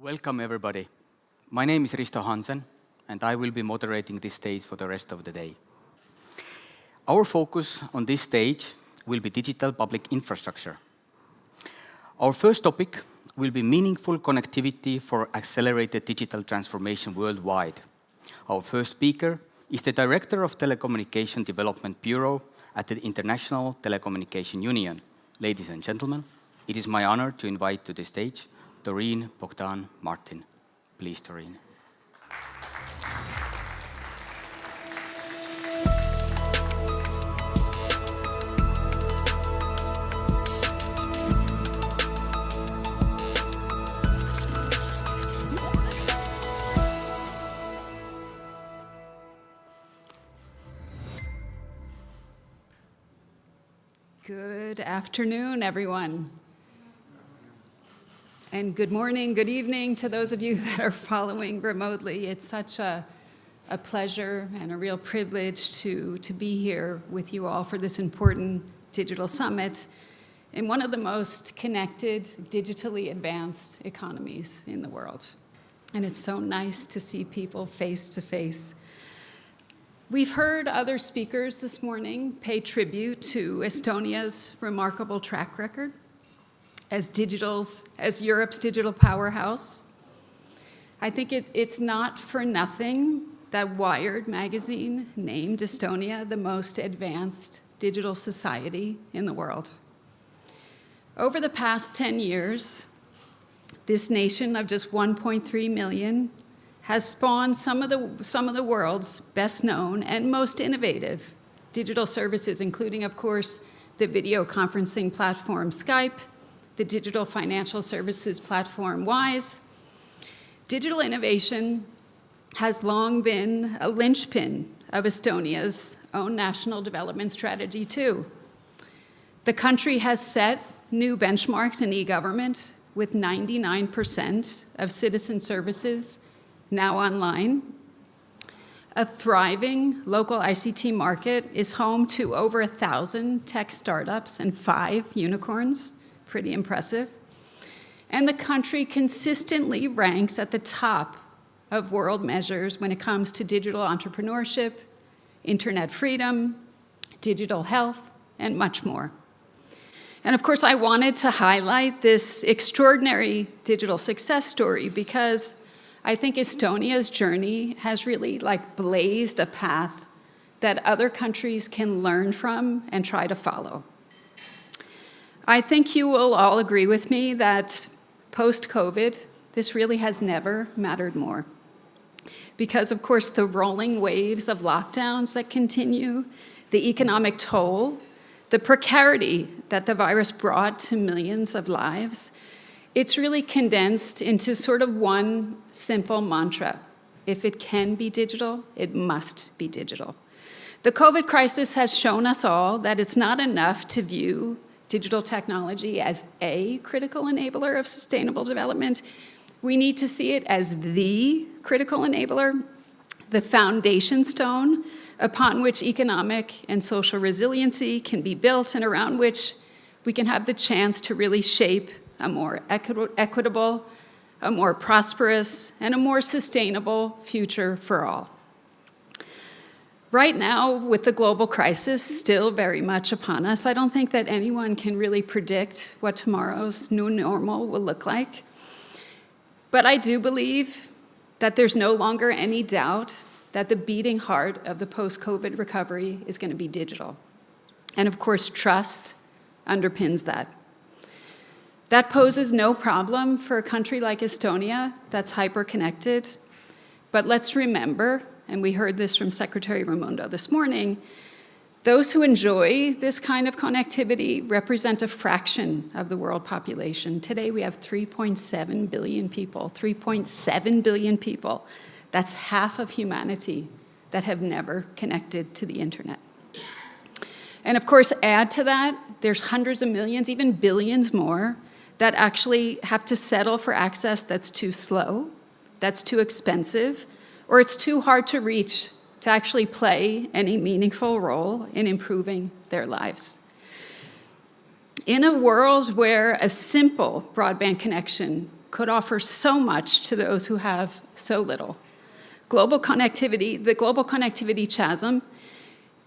Welcome, everybody. My name is Risto Hansen, and I will be moderating this stage for the rest of the day. Our focus on this stage will be digital public infrastructure. Our first topic will be meaningful connectivity for accelerated digital transformation worldwide. Our first speaker is the Director of Telecommunication Development Bureau at the International Telecommunication Union. Ladies and gentlemen, it is my honor to invite to the stage Doreen Bogdan-Martin. Please, Doreen. Good afternoon, everyone. And good morning, good evening to those of you that are following remotely. It's such a pleasure and a real privilege to be here with you all for this important digital summit in one of the most connected, digitally advanced economies in the world. And it's so nice to see people face to face. We've heard other speakers this morning pay tribute to Estonia's remarkable track record as Europe's digital powerhouse. I think it's not for nothing that Wired magazine named Estonia the most advanced digital society in the world. Over the past 10 years, this nation of just 1.3 million has spawned some of the world's best known and most innovative digital services, including, of course, the video conferencing platform Skype, the digital financial services platform Wise. Digital innovation has long been a linchpin of Estonia's own national development strategy, too. The country has set new benchmarks in e-government, with 99% of citizen services now online. A thriving local ICT market is home to over 1,000 tech startups and 5 unicorns. Pretty impressive. And the country consistently ranks at the top of world measures when it comes to digital entrepreneurship, internet freedom, digital health, and much more. And of course, I wanted to highlight this extraordinary digital success story because I think Estonia's journey has really blazed a path that other countries can learn from and try to follow. I think you will all agree with me that post-COVID, this really has never mattered more. Because, of course, the rolling waves of lockdowns that continue, the economic toll, the precarity that the virus brought to millions of lives, it's really condensed into sort of one simple mantra. If it can be digital, it must be digital. The COVID crisis has shown us all that it's not enough to view digital technology as a critical enabler of sustainable development. We need to see it as the critical enabler, the foundation stone upon which economic and social resiliency can be built and around which we can have the chance to really shape a more equitable, a more prosperous, and a more sustainable future for all. Right now, with the global crisis still very much upon us, I don't think that anyone can really predict what tomorrow's new normal will look like. But I do believe that there's no longer any doubt that the beating heart of the post-COVID recovery is going to be digital. And of course, trust underpins that. That poses no problem for a country like Estonia that's hyper-connected. But let's remember, and we heard this from Secretary Raimondo this morning, those who enjoy this kind of connectivity represent a fraction of the world population. Today we have 3.7 billion people, 3.7 billion people. That's half of humanity that have never connected to the internet. And of course, add to that, there's hundreds of millions, even billions more, that actually have to settle for access that's too slow, that's too expensive, or it's too hard to reach to actually play any meaningful role in improving their lives. In a world where a simple broadband connection could offer so much to those who have so little. Global connectivity, the global connectivity chasm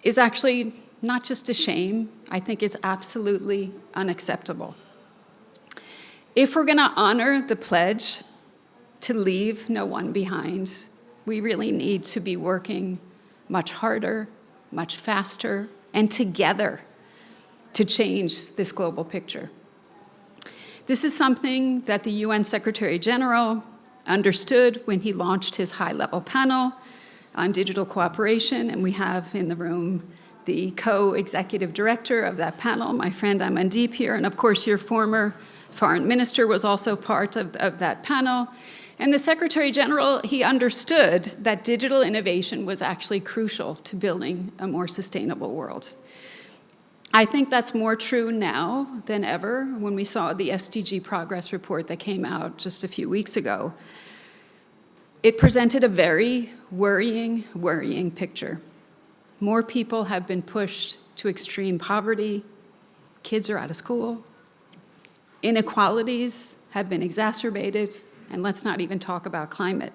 is actually not just a shame, I think it's absolutely unacceptable. If we're gonna honor the pledge to leave no one behind, we really need to be working much harder, much faster, and together to change this global picture. This is something that the UN Secretary General understood when he launched his high-level panel on digital cooperation, and we have in the room the co-executive director of that panel, my friend Amandeep here, and of course your former foreign minister was also part of that panel. And the Secretary General, he understood that digital innovation was actually crucial to building a more sustainable world. I think that's more true now than ever when we saw the SDG progress report that came out just a few weeks ago. It presented a very worrying picture. More people have been pushed to extreme poverty, kids are out of school, inequalities have been exacerbated, and let's not even talk about climate.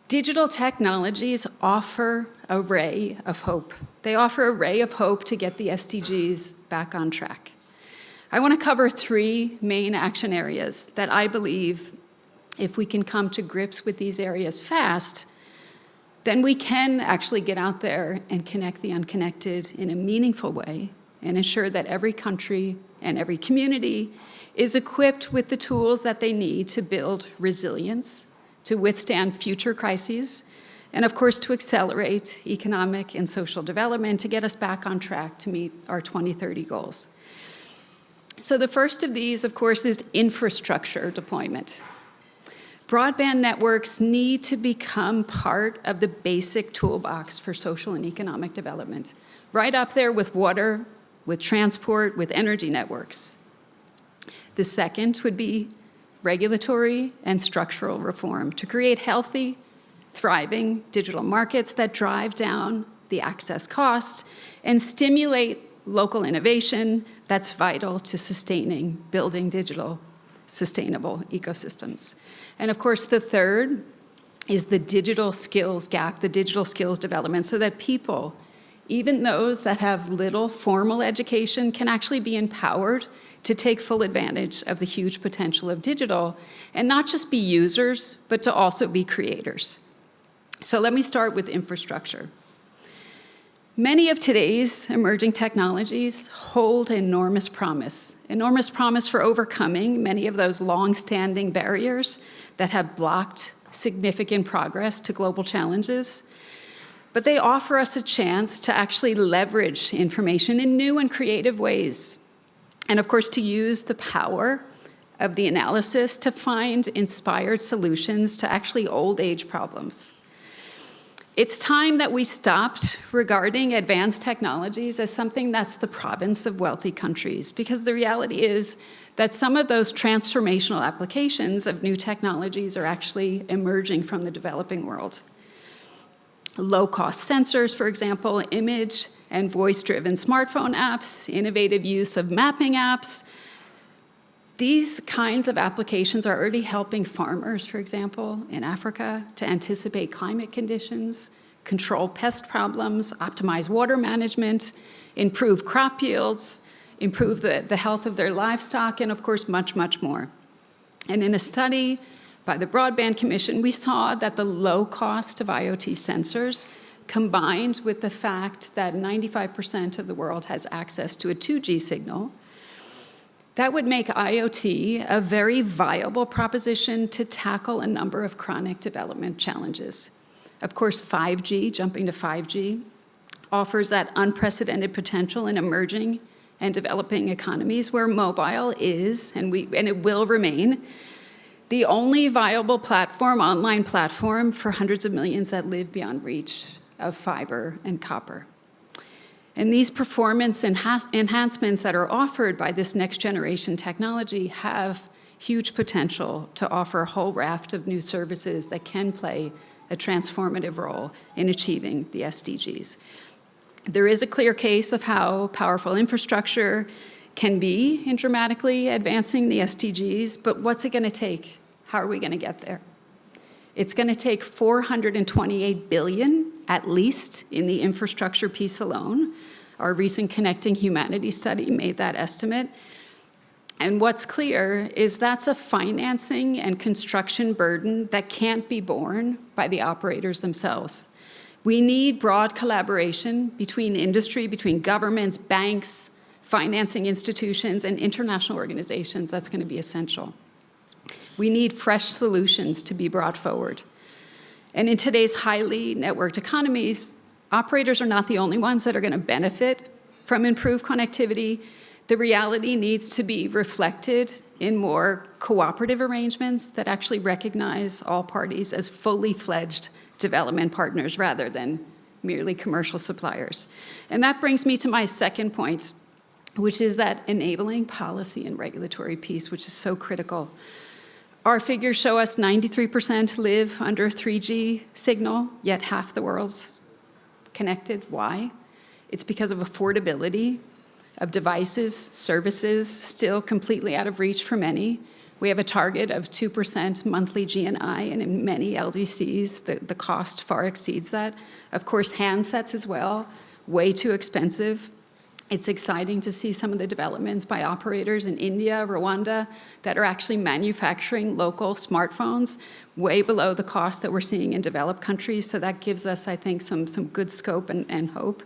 Digital technologies offer a ray of hope. They offer a ray of hope to get the SDGs back on track. I want to cover 3 main action areas that I believe if we can come to grips with these areas fast, then we can actually get out there and connect the unconnected in a meaningful way and ensure that every country and every community is equipped with the tools that they need to build resilience, to withstand future crises, and of course to accelerate economic and social development to get us back on track to meet our 2030 goals. So the first of these, of course, is infrastructure deployment. Broadband networks need to become part of the basic toolbox for social and economic development, right up there with water, with transport, with energy networks. The second would be regulatory and structural reform to create healthy, thriving digital markets that drive down the access cost and stimulate local innovation that's vital to sustaining, building digital, sustainable ecosystems. And of course, the third is the digital skills gap, the digital skills development, so that people, even those that have little formal education, can actually be empowered to take full advantage of the huge potential of digital and not just be users, but to also be creators. So let me start with infrastructure. Many of today's emerging technologies hold enormous promise for overcoming many of those long-standing barriers that have blocked significant progress to global challenges. But they offer us a chance to actually leverage information in new and creative ways. And of course, to use the power of the analysis to find inspired solutions to actually old age problems. It's time that we stopped regarding advanced technologies as something that's the province of wealthy countries, because the reality is that some of those transformational applications of new technologies are actually emerging from the developing world. Low-cost sensors, for example, image and voice-driven smartphone apps, innovative use of mapping apps. These kinds of applications are already helping farmers, for example, in Africa to anticipate climate conditions, control pest problems, optimize water management, improve crop yields, improve the health of their livestock, and of course, much, much more. And in a study by the Broadband Commission, we saw that the low cost of IoT sensors, combined with the fact that 95% of the world has access to a 2G signal, that would make IoT a very viable proposition to tackle a number of chronic development challenges. Of course, 5G, jumping to 5G, offers that unprecedented potential in emerging and developing economies where mobile is, and it will remain, the only viable platform, online platform, for hundreds of millions that live beyond reach of fiber and copper. And these performance enhancements that are offered by this next generation technology have huge potential to offer a whole raft of new services that can play a transformative role in achieving the SDGs. There is a clear case of how powerful infrastructure can be in dramatically advancing the SDGs, but what's it going to take? How are we going to get there? It's going to take $428 billion, at least, in the infrastructure piece alone. Our recent Connecting Humanity study made that estimate. And what's clear is that's a financing and construction burden that can't be borne by the operators themselves. We need broad collaboration between industry, between governments, banks, financing institutions, and international organizations. That's going to be essential. We need fresh solutions to be brought forward. And in today's highly networked economies, operators are not the only ones that are going to benefit from improved connectivity. The reality needs to be reflected in more cooperative arrangements that actually recognize all parties as fully fledged development partners rather than merely commercial suppliers. And that brings me to my second point, which is that enabling policy and regulatory piece, which is so critical. Our figures show us 93% live under 3G signal, yet half the world's connected. Why? It's because of affordability of devices, services, still completely out of reach for many. We have a target of 2% monthly GNI, and in many LDCs, the cost far exceeds that. Of course, handsets as well, way too expensive. It's exciting to see some of the developments by operators in India, Rwanda, that are actually manufacturing local smartphones way below the cost that we're seeing in developed countries. So that gives us, I think, some good scope and hope.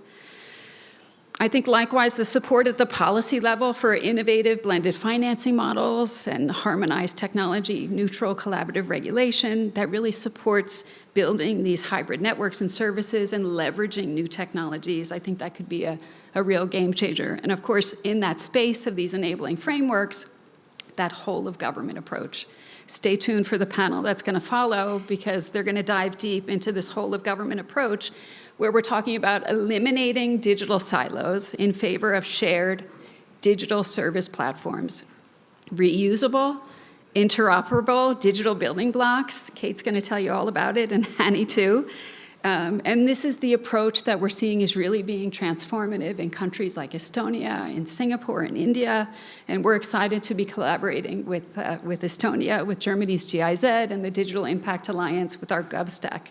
I think likewise the support at the policy level for innovative blended financing models and harmonized technology neutral collaborative regulation that really supports building these hybrid networks and services and leveraging new technologies. I think that could be a real game changer. And of course, in that space of these enabling frameworks, that whole of government approach. Stay tuned for the panel that's going to follow because they're going to dive deep into this whole of government approach where we're talking about eliminating digital silos in favor of shared digital service platforms. Reusable, interoperable digital building blocks. Kate's going to tell you all about it, and Annie too. And this is the approach that we're seeing is really being transformative in countries like Estonia, in Singapore, in India. And we're excited to be collaborating with Estonia, with Germany's GIZ, and the Digital Impact Alliance with our GovStack.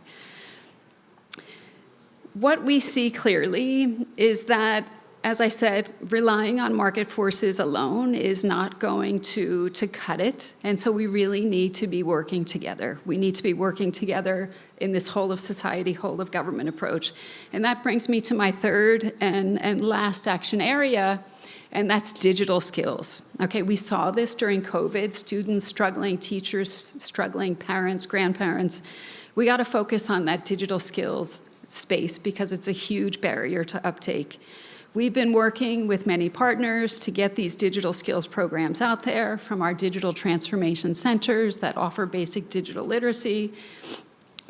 What we see clearly is that, as I said, relying on market forces alone is not going to cut it. And so we really need to be working together. We need to be working together in this whole of society, whole of government approach. And that brings me to my third and last action area, and that's digital skills. Okay, we saw this during COVID, students struggling, teachers struggling, parents, grandparents. We got to focus on that digital skills space because it's a huge barrier to uptake. We've been working with many partners to get these digital skills programs out there, from our digital transformation centers that offer basic digital literacy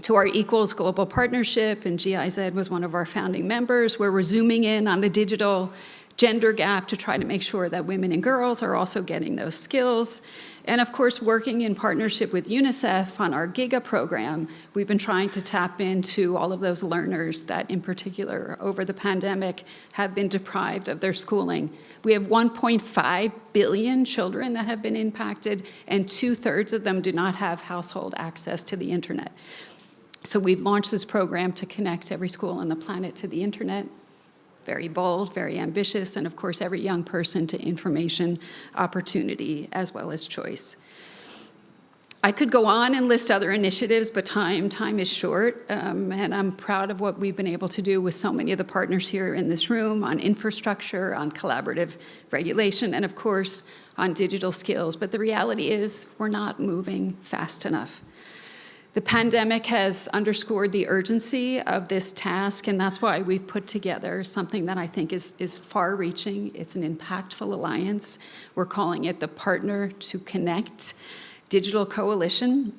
to our Equals Global Partnership, and GIZ was one of our founding members, where we're zooming in on the digital gender gap to try to make sure that women and girls are also getting those skills. And of course, working in partnership with UNICEF on our GIGA program, we've been trying to tap into all of those learners that in particular over the pandemic have been deprived of their schooling. We have 1.5 billion children that have been impacted, and 2/3 of them do not have household access to the internet. So we've launched this program to connect every school on the planet to the internet. Very bold, very ambitious, and of course every young person to information, opportunity, as well as choice. I could go on and list other initiatives, but time is short, and I'm proud of what we've been able to do with so many of the partners here in this room on infrastructure, on collaborative regulation, and of course on digital skills. But the reality is we're not moving fast enough. The pandemic has underscored the urgency of this task, and that's why we've put together something that I think is far-reaching. It's an impactful alliance. We're calling it the Partner to Connect Digital Coalition.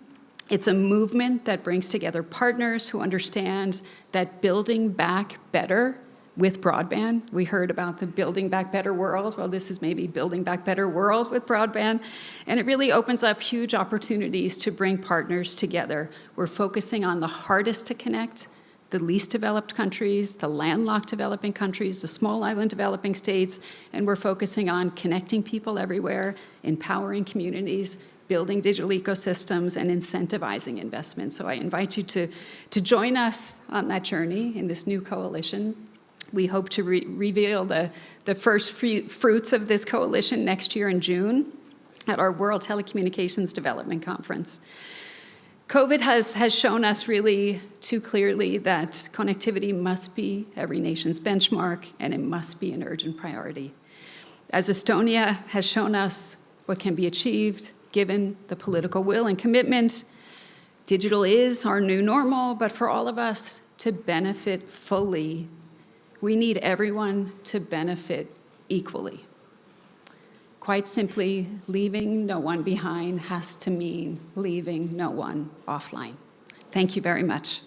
It's a movement that brings together partners who understand that building back better with broadband. We heard about the Building Back Better world. Well, this is maybe Building Back Better world with broadband. And it really opens up huge opportunities to bring partners together. We're focusing on the hardest to connect, the least developed countries, the landlocked developing countries, the small island developing states, and we're focusing on connecting people everywhere, empowering communities, building digital ecosystems, and incentivizing investment. So I invite you to join us on that journey in this new coalition. We hope to reveal the first fruits of this coalition next year in June at our World Telecommunications Development Conference. COVID has shown us really too clearly that connectivity must be every nation's benchmark, and it must be an urgent priority. As Estonia has shown us what can be achieved given the political will and commitment, digital is our new normal, but for all of us to benefit fully, we need everyone to benefit equally. Quite simply, leaving no one behind has to mean leaving no one offline. Thank you very much.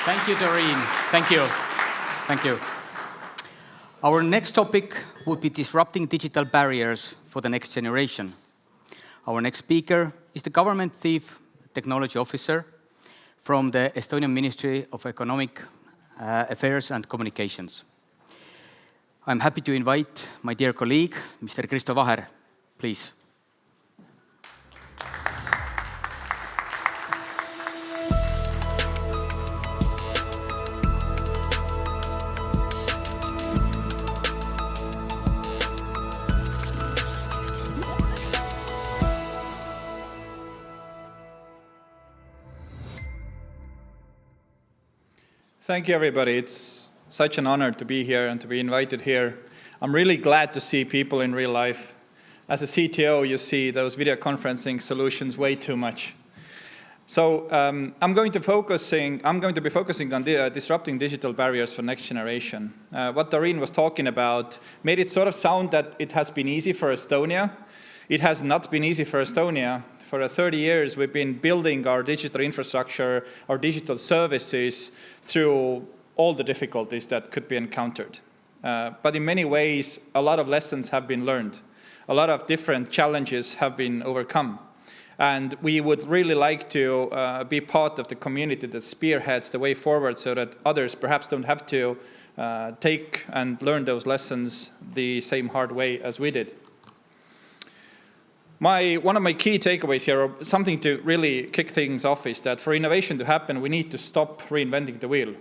Thank you, Doreen. Thank you. Thank you. Our next topic would be disrupting digital barriers for the next generation. Our next speaker is the Government Chief Technology Officer from the Estonian Ministry of Economic Affairs and Communications. I'm happy to invite my dear colleague, Mr. Kristo Vaher, please. Thank you, everybody. It's such an honor to be here and to be invited here. I'm really glad to see people in real life. As a CTO, you see those video conferencing solutions way too much. So I'm going to be focusing on disrupting digital barriers for next generation. What Doreen was talking about made it sort of sound that it has been easy for Estonia. It has not been easy for Estonia. For 30 years, we've been building our digital infrastructure, our digital services through all the difficulties that could be encountered. But in many ways, a lot of lessons have been learned. A lot of different challenges have been overcome. And we would really like to be part of the community that spearheads the way forward so that others perhaps don't have to take and learn those lessons the same hard way as we did. One of my key takeaways here, or something to really kick things off, is that for innovation to happen, we need to stop reinventing the wheel.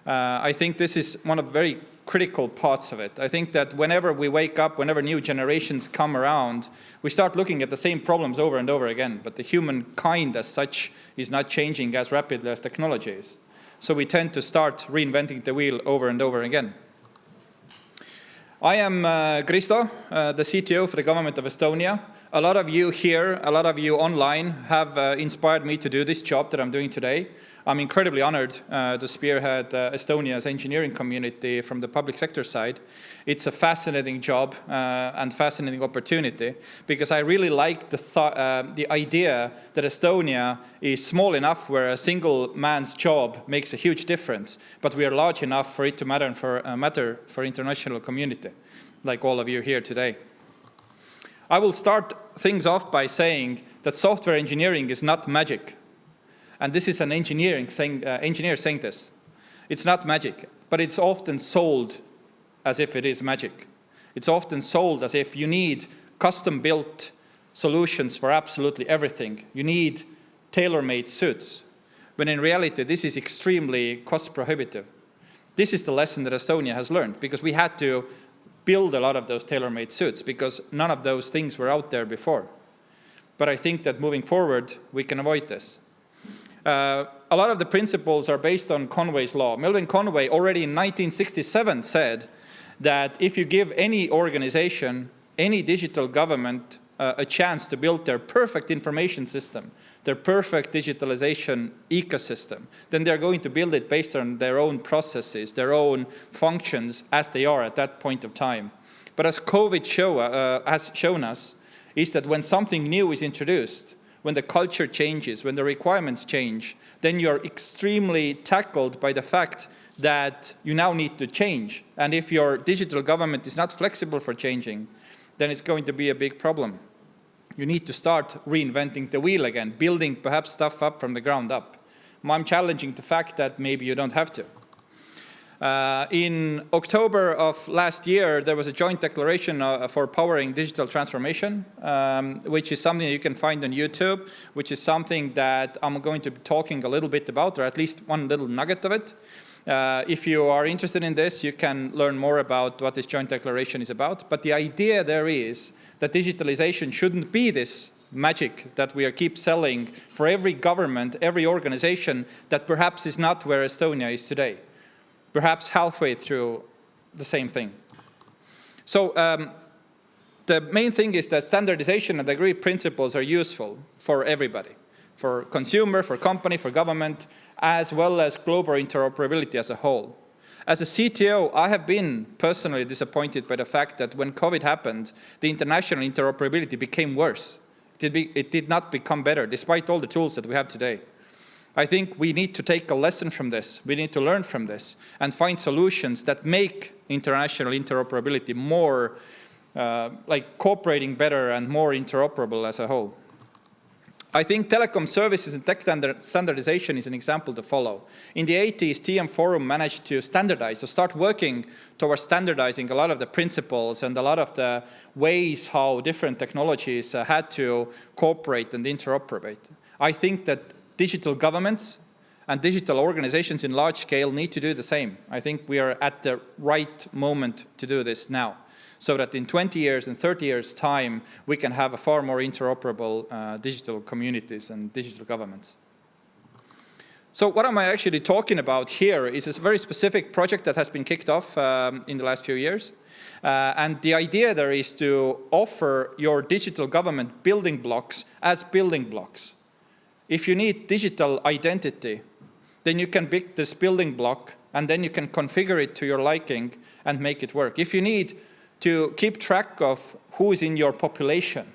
I think this is one of the very critical parts of it. I think that whenever we wake up, whenever new generations come around, we start looking at the same problems over and over again, but the humankind as such is not changing as rapidly as technology is. So we tend to start reinventing the wheel over and over again. I am Kristo, the CTO for the Government of Estonia. A lot of you here, a lot of you online have inspired me to do this job that I'm doing today. I'm incredibly honored to spearhead Estonia's engineering community from the public sector side. It's a fascinating job and fascinating opportunity because I really like the idea that Estonia is small enough where a single man's job makes a huge difference, but we are large enough for it to matter for international community, like all of you here today. I will start things off by saying that software engineering is not magic. And this is an engineer saying this. It's not magic, but it's often sold as if it is magic. It's often sold as if you need custom-built solutions for absolutely everything. You need tailor-made suits. When in reality, this is extremely cost-prohibitive. This is the lesson that Estonia has learned, because we had to build a lot of those tailor-made suits because none of those things were out there before. But I think that moving forward, we can avoid this. A lot of the principles are based on Conway's law. Melvin Conway already in 1967 said that if you give any organization, any digital government, a chance to build their perfect information system, their perfect digitalization ecosystem, then they're going to build it based on their own processes, their own functions as they are at that point of time. But as COVID has shown us, is that when something new is introduced, when the culture changes, when the requirements change, then you're extremely tackled by the fact that you now need to change. And if your digital government is not flexible for changing, then it's going to be a big problem. You need to start reinventing the wheel again, building perhaps stuff up from the ground up. I'm challenging the fact that maybe you don't have to. In October of last year, there was a joint declaration for powering digital transformation, which is something you can find on YouTube, which is something that I'm going to be talking a little bit about, or at least one little nugget of it. If you are interested in this, you can learn more about what this joint declaration is about. But the idea there is that digitalization shouldn't be this magic that we keep selling for every government, every organization that perhaps is not where Estonia is today. Perhaps halfway through the same thing. So the main thing is that standardization and agreed principles are useful for everybody, for consumer, for company, for government, as well as global interoperability as a whole. As a CTO, I have been personally disappointed by the fact that when COVID happened, the international interoperability became worse. It did not become better, despite all the tools that we have today. I think we need to take a lesson from this. We need to learn from this and find solutions that make international interoperability more like cooperating better and more interoperable as a whole. I think telecom services and tech standardization is an example to follow. In the 80s, TM Forum managed to standardize, to start working towards standardizing a lot of the principles and a lot of the ways how different technologies had to cooperate and interoperate. I think that digital governments and digital organizations in large scale need to do the same. I think we are at the right moment to do this now, so that in 20 years and 30 years' time, we can have a far more interoperable digital communities and digital governments. So what am I actually talking about here is a very specific project that has been kicked off in the last few years. And the idea there is to offer your digital government building blocks as building blocks. If you need digital identity, then you can pick this building block and then you can configure it to your liking and make it work. If you need to keep track of who is in your population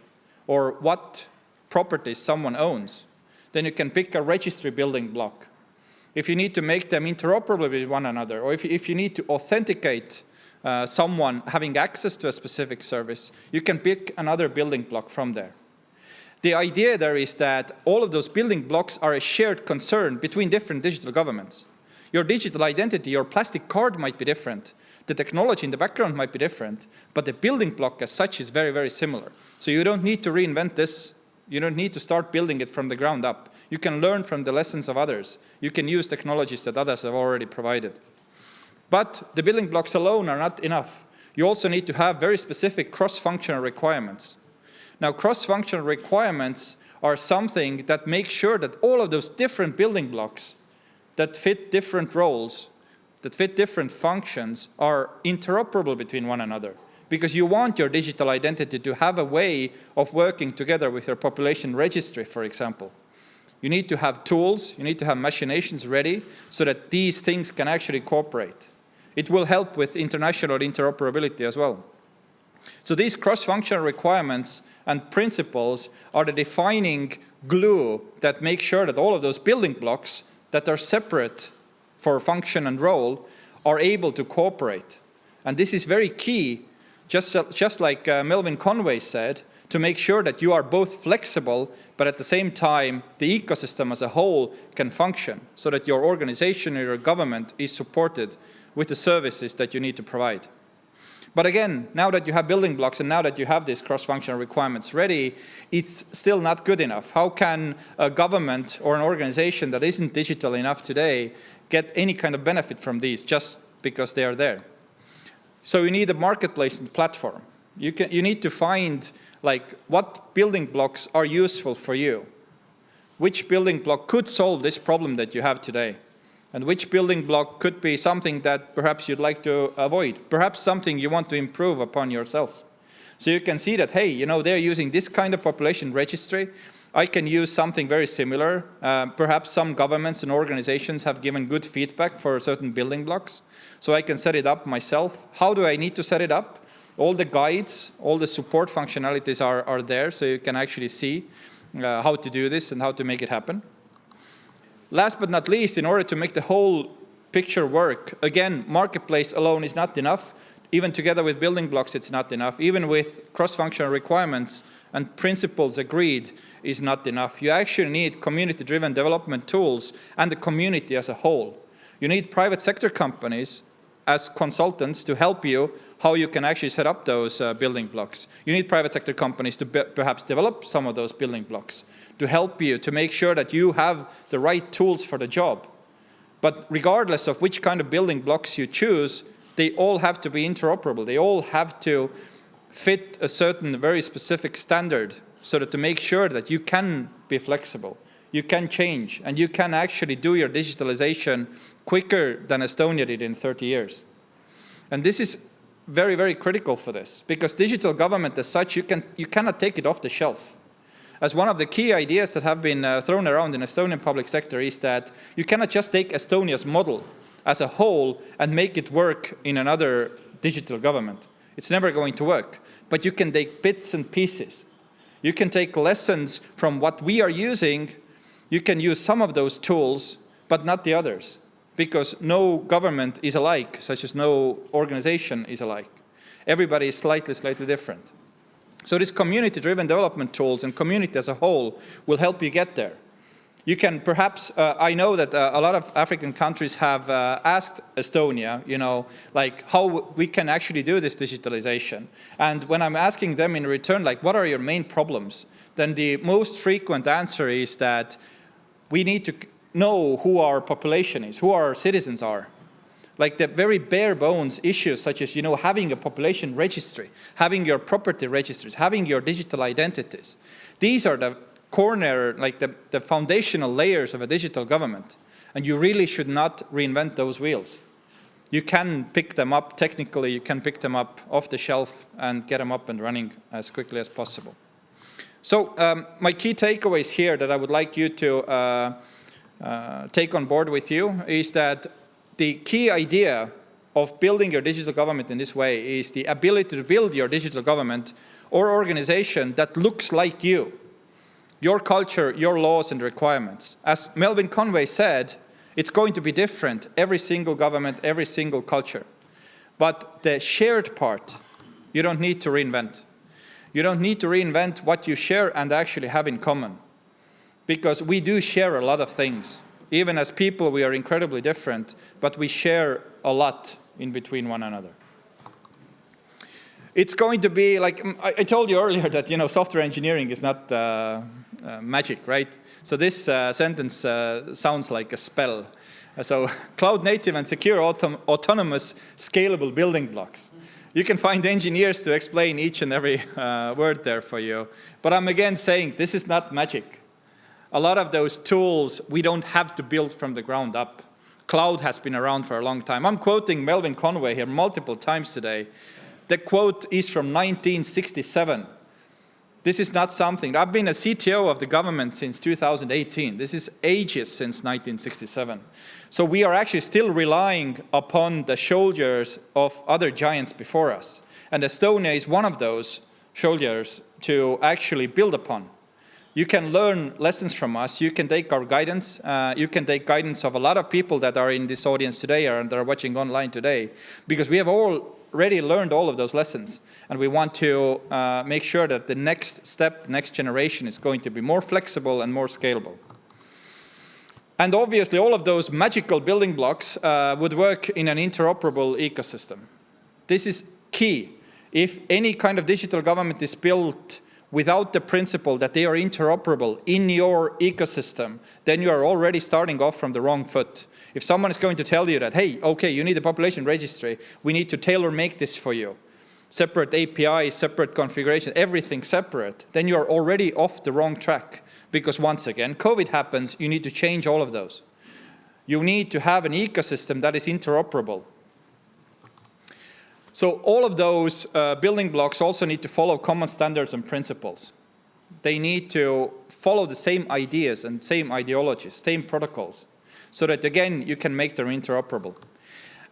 or what properties someone owns, then you can pick a registry building block. If you need to make them interoperable with one another, or if you need to authenticate someone having access to a specific service, you can pick another building block from there. The idea there is that all of those building blocks are a shared concern between different digital governments. Your digital identity, your plastic card might be different. The technology in the background might be different, but the building block as such is very, very similar. So you don't need to reinvent this. You don't need to start building it from the ground up. You can learn from the lessons of others. You can use technologies that others have already provided. But the building blocks alone are not enough. You also need to have very specific cross-functional requirements. Now, cross-functional requirements are something that make sure that all of those different building blocks that fit different roles, that fit different functions, are interoperable between one another. Because you want your digital identity to have a way of working together with your population registry, for example. You need to have tools, you need to have machinations ready so that these things can actually cooperate. It will help with international interoperability as well. So these cross-functional requirements and principles are the defining glue that makes sure that all of those building blocks that are separate for function and role are able to cooperate. And this is very key, just like Melvin Conway said, to make sure that you are both flexible, but at the same time, the ecosystem as a whole can function so that your organization or your government is supported with the services that you need to provide. But again, now that you have building blocks and now that you have these cross-functional requirements ready, it's still not good enough. How can a government or an organization that isn't digital enough today get any kind of benefit from these just because they are there? So you need a marketplace and platform. You need to find like what building blocks are useful for you. Which building block could solve this problem that you have today? And which building block could be something that perhaps you'd like to avoid, perhaps something you want to improve upon yourself. So you can see that, hey, they're using this kind of population registry. I can use something very similar. Perhaps some governments and organizations have given good feedback for certain building blocks. So I can set it up myself. How do I need to set it up? All the guides, all the support functionalities are there, so you can actually see how to do this and how to make it happen. Last but not least, in order to make the whole picture work, again, marketplace alone is not enough. Even together with building blocks, it's not enough. Even with cross-functional requirements and principles agreed is not enough. You actually need community-driven development tools and the community as a whole. You need private sector companies as consultants to help you how you can actually set up those building blocks. You need private sector companies to perhaps develop some of those building blocks, to help you, to make sure that you have the right tools for the job. But regardless of which kind of building blocks you choose, they all have to be interoperable. They all have to fit a certain very specific standard so that to make sure that you can be flexible, you can change, and you can actually do your digitalization quicker than Estonia did in 30 years. And this is very, very critical for this, because digital government as such, you cannot take it off the shelf. As one of the key ideas that have been thrown around in Estonian public sector is that you cannot just take Estonia's model as a whole and make it work in another digital government. It's never going to work. But you can take bits and pieces. You can take lessons from what we are using. You can use some of those tools, but not the others, because no government is alike, such as no organization is alike. Everybody is slightly different. So these community-driven development tools and community as a whole will help you get there. You can perhaps, I know that a lot of African countries have asked Estonia, like how we can actually do this digitalization. And when I'm asking them in return, like, what are your main problems? Then the most frequent answer is that we need to know who our population is, who our citizens are. Like the very bare bones issues, such as, having a population registry, having your property registries, having your digital identities. These are the corner, like the foundational layers of a digital government. And you really should not reinvent those wheels. You can pick them up technically, you can pick them up off the shelf and get them up and running as quickly as possible. So my key takeaways here that I would like you to take on board with you is that the key idea of building your digital government in this way is the ability to build your digital government or organization that looks like you. Your culture, your laws and requirements. As Melvin Conway said, it's going to be different, every single government, every single culture. But the shared part, you don't need to reinvent. You don't need to reinvent what you share and actually have in common. Because we do share a lot of things. Even as people, we are incredibly different, but we share a lot in between one another. It's going to be like, I told you earlier that, software engineering is not magic, right? So this sentence sounds like a spell. So cloud native and secure autonomous scalable building blocks. You can find engineers to explain each and every word there for you. But I'm again saying this is not magic. A lot of those tools we don't have to build from the ground up. Cloud has been around for a long time. I'm quoting Melvin Conway here multiple times today. The quote is from 1967. This is not something, I've been a CTO of the government since 2018. This is ages since 1967. So we are actually still relying upon the shoulders of other giants before us. And Estonia is one of those shoulders to actually build upon. You can learn lessons from us. You can take our guidance. You can take guidance of a lot of people that are in this audience today and that are watching online today, because we have already learned all of those lessons. And we want to make sure that the next step, next generation is going to be more flexible and more scalable. And obviously, all of those magical building blocks would work in an interoperable ecosystem. This is key. If any kind of digital government is built without the principle that they are interoperable in your ecosystem, then you are already starting off from the wrong foot. If someone is going to tell you that, hey, okay, you need a population registry, we need to tailor-make this for you, separate APIs, separate configuration, everything separate, then you are already off the wrong track. Because once again, COVID happens, you need to change all of those. You need to have an ecosystem that is interoperable. So all of those building blocks also need to follow common standards and principles. They need to follow the same ideas and same ideologies, same protocols, so that again, you can make them interoperable.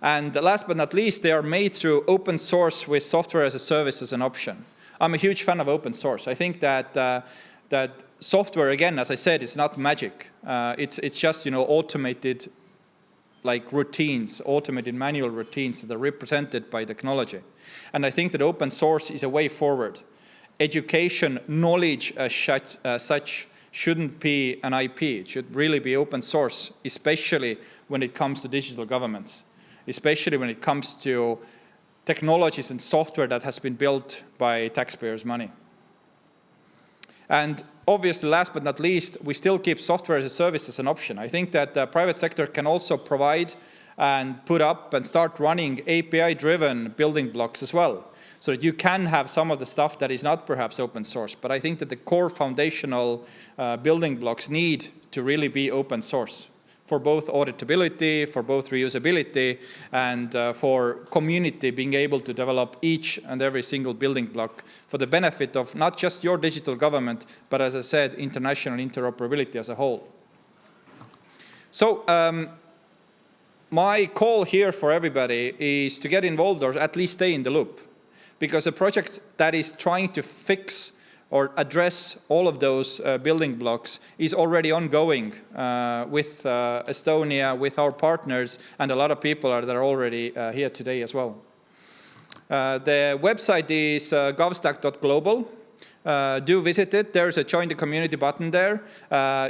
And last but not least, they are made through open source with software as a service as an option. I'm a huge fan of open source. I think that that software, again, as I said, is not magic. It's just automated like routines, automated manual routines that are represented by technology. And I think that open source is a way forward. education knowledge as such shouldn't be an IP. It should really be open source, especially when it comes to digital governments, especially when it comes to technologies and software that has been built by taxpayers' money. And obviously, last but not least, we still keep software as a service as an option. I think that the private sector can also provide and put up and start running API-driven building blocks as well, so that you can have some of the stuff that is not perhaps open source. But I think that the core foundational building blocks need to really be open source for both auditability, for both reusability, and for community being able to develop each and every single building block for the benefit of not just your digital government, but as I said, international interoperability as a whole. So my call here for everybody is to get involved or at least stay in the loop, because a project that is trying to fix or address all of those building blocks is already ongoing with Estonia, with our partners, and a lot of people that are already here today as well. The website is govstack.global. Do visit it. There's a join the community button there.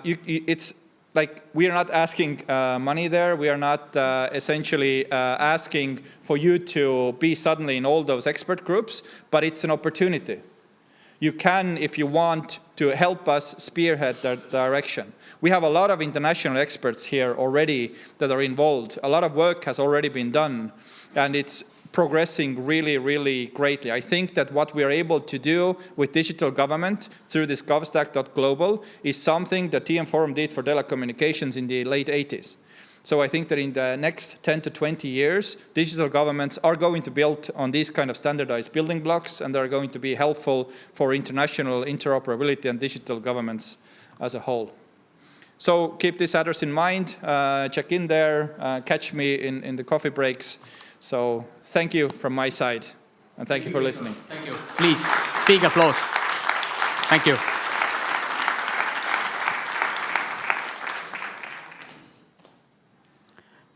It's like, we are not asking money there. We are not essentially asking for you to be suddenly in all those expert groups, but it's an opportunity. You can, if you want, to help us spearhead that direction. We have a lot of international experts here already that are involved. A lot of work has already been done, and it's progressing really, really greatly. I think that what we are able to do with digital government through this govstack.global is something that TM Forum did for telecommunications in the late 80s. So I think that in the next 10 to 20 years, digital governments are going to build on these kind of standardized building blocks, and they're going to be helpful for international interoperability and digital governments as a whole. So keep this address in mind, check in there, catch me in the coffee breaks. So thank you from my side, and thank you for listening. Thank you. Please, big applause. Thank you.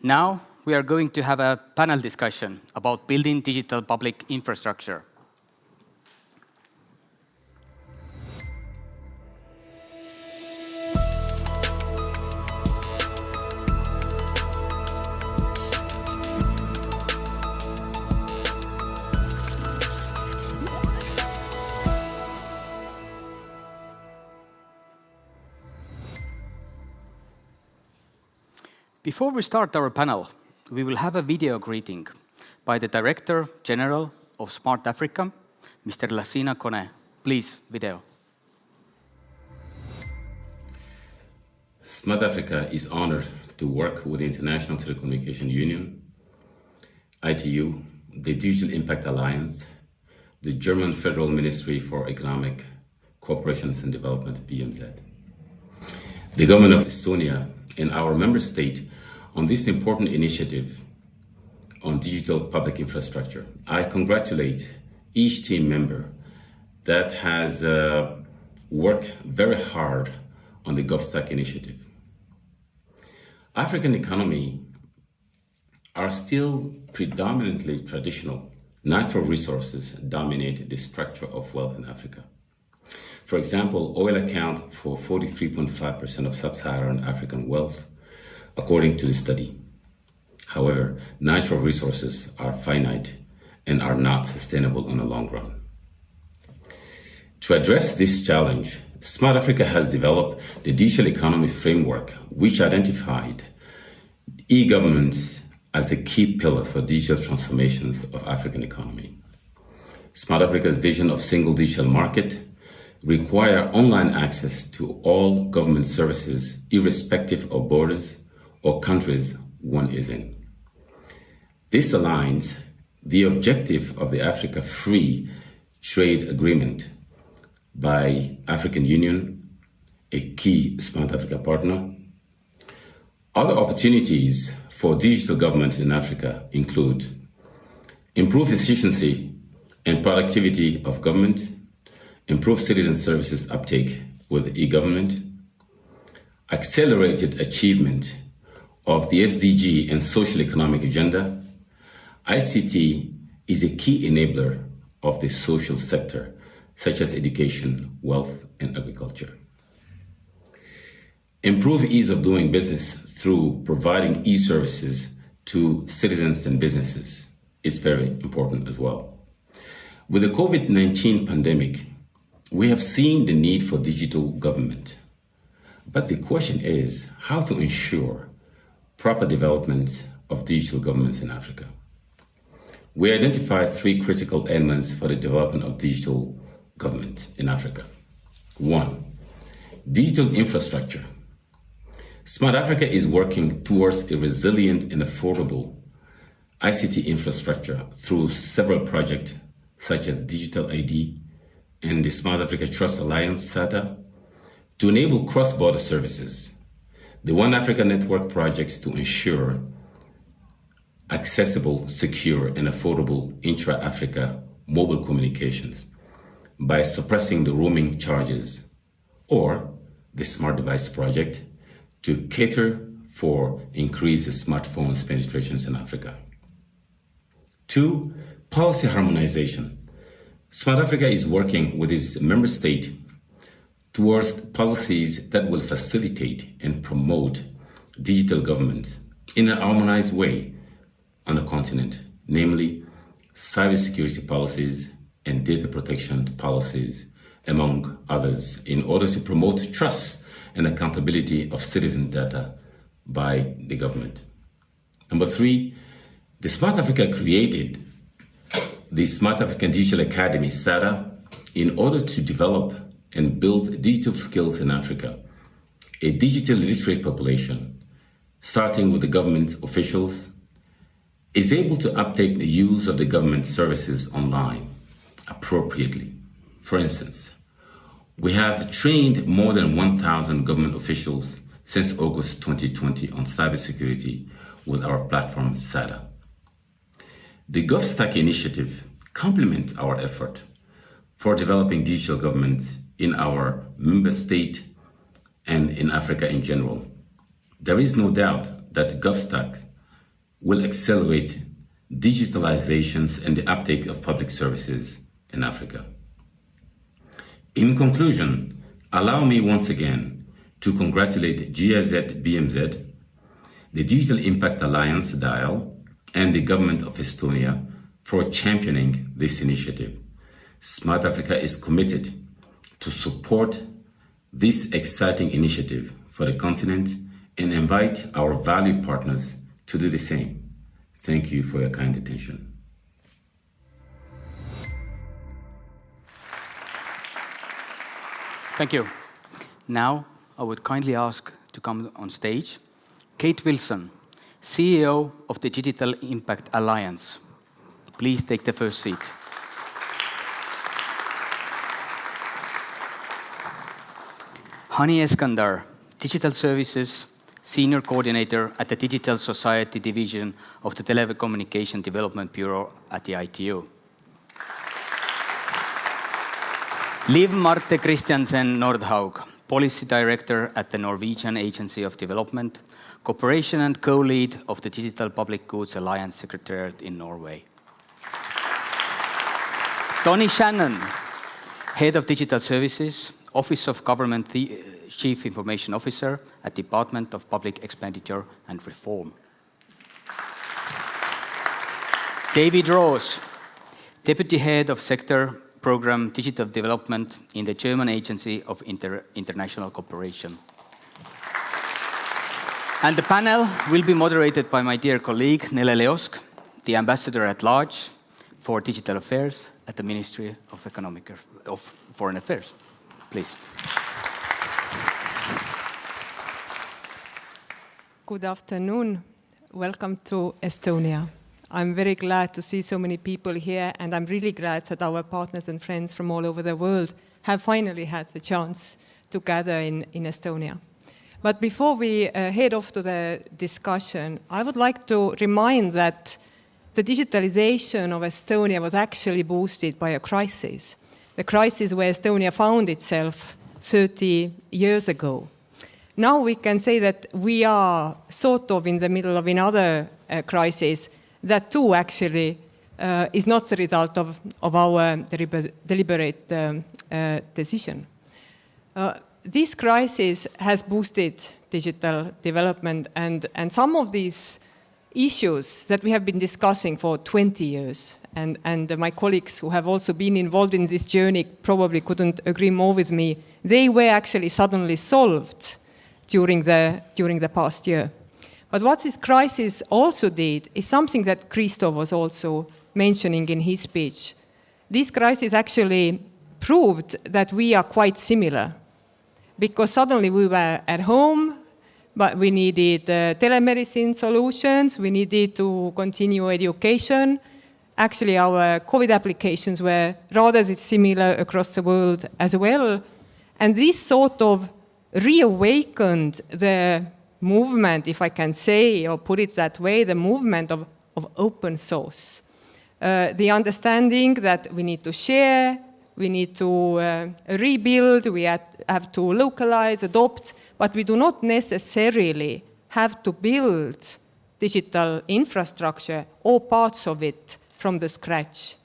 Now we are going to have a panel discussion about building digital public infrastructure. Before we start our panel, we will have a video greeting by the Director General of Smart Africa, Mr. Lassina Kone. Please, video. Smart Africa is honored to work with the International Telecommunication Union, ITU, the Digital Impact Alliance, the German Federal Ministry for Economic Cooperation and Development, BMZ, the Government of Estonia, and our member state on this important initiative on digital public infrastructure. I congratulate each team member that has worked very hard on the GovStack initiative. African economy are still predominantly traditional. Natural resources dominate the structure of wealth in Africa. For example, oil accounts for 43.5% of sub-Saharan African wealth, according to the study. However, natural resources are finite and are not sustainable in the long run. To address this challenge, Smart Africa has developed the Digital Economy Framework, which identified e-government as a key pillar for digital transformations of African economy. Smart Africa's vision of single digital market require online access to all government services, irrespective of borders or countries one is in. This aligns the objective of the Africa Free Trade Agreement by African Union, a key Smart Africa partner. Other opportunities for digital government in Africa include improved efficiency and productivity of government, improve citizen services uptake with e-government, accelerated achievement of the SDG and social economic agenda. ICT is a key enabler of the social sector such as education, wealth, and agriculture. Improve ease of doing business through providing e-services to citizens and businesses is very important as well. With the COVID-19 pandemic, we have seen the need for digital government. But the question is how to ensure proper development of digital governments in Africa. We identified 3 critical elements for the development of digital government in Africa. 1, digital infrastructure. Smart Africa is working towards a resilient and affordable ICT infrastructure through several projects such as Digital ID and the Smart Africa Trust Alliance, SATA, to enable cross-border services. The One Africa Network projects to ensure accessible, secure, and affordable intra-Africa mobile communications by suppressing the roaming charges, or the Smart Device Project to cater for increased smartphones penetrations in Africa. 2, policy harmonization. Smart Africa is working with its member state towards policies that will facilitate and promote digital government in a harmonized way on the continent, namely cybersecurity policies and data protection policies, among others, in order to promote trust and accountability of citizen data by the government. Number 3, the Smart Africa created the Smart African Digital Academy, SADA, in order to develop and build digital skills in Africa, a digital literate population, starting with the government officials, is able to uptake the use of the government services online appropriately. For instance, we have trained more than 1,000 government officials since August 2020 on cybersecurity with our platform, SADA. The GovStack initiative complements our effort for developing digital government in our member state and in Africa in general. There is no doubt that GovStack will accelerate digitalizations and the uptake of public services in Africa. In conclusion, allow me once again to congratulate GIZ BMZ, the Digital Impact Alliance, DIAL, and the Government of Estonia for championing this initiative. Smart Africa is committed to support this exciting initiative for the continent and invite our valued partners to do the same. Thank you for your kind attention. Thank you. Now, I would kindly ask to come on stage Kate Wilson, CEO of the Digital Impact Alliance. Please take the first seat. Hani Eskandar, Digital Services Senior Coordinator at the Digital Society Division of the Telecommunication Development Bureau at the ITU. Liv Marte Christiansen Nordhaug, Policy Director at the Norwegian Agency of Development, Cooperation and Co-Lead of the Digital Public Goods Alliance Secretariat in Norway. Tony Shannon, Head of Digital Services, Office of Government Chief Information Officer at Department of Public Expenditure and Reform. David Roos, Deputy Head of Sector Program Digital Development in the German Agency of International Cooperation. And the panel will be moderated by my dear colleague Nele Leosk, the Ambassador at Large for Digital Affairs at the Ministry of Foreign Affairs. Please. Good afternoon. Welcome to Estonia. I'm very glad to see so many people here, and I'm really glad that our partners and friends from all over the world have finally had the chance to gather in Estonia. But before we head off to the discussion, I would like to remind that the digitalization of Estonia was actually boosted by a crisis. The crisis where Estonia found itself 30 years ago. Now we can say that we are sort of in the middle of another crisis that too actually is not the result of our deliberate decision. This crisis has boosted digital development, and some of these issues that we have been discussing for 20 years, and my colleagues who have also been involved in this journey probably couldn't agree more with me, they were actually suddenly solved during the past year. But what this crisis also did is something that Christoph was also mentioning in his speech. This crisis actually proved that we are quite similar, because suddenly we were at home, but we needed telemedicine solutions, we needed to continue education. Actually, our COVID applications were rather similar across the world as well. And this sort of reawakened the movement, if I can say, or put it that way, the movement of open source. The understanding that we need to share, we need to rebuild, we have to localize, adopt, but we do not necessarily have to build digital infrastructure or parts of it from the scratch.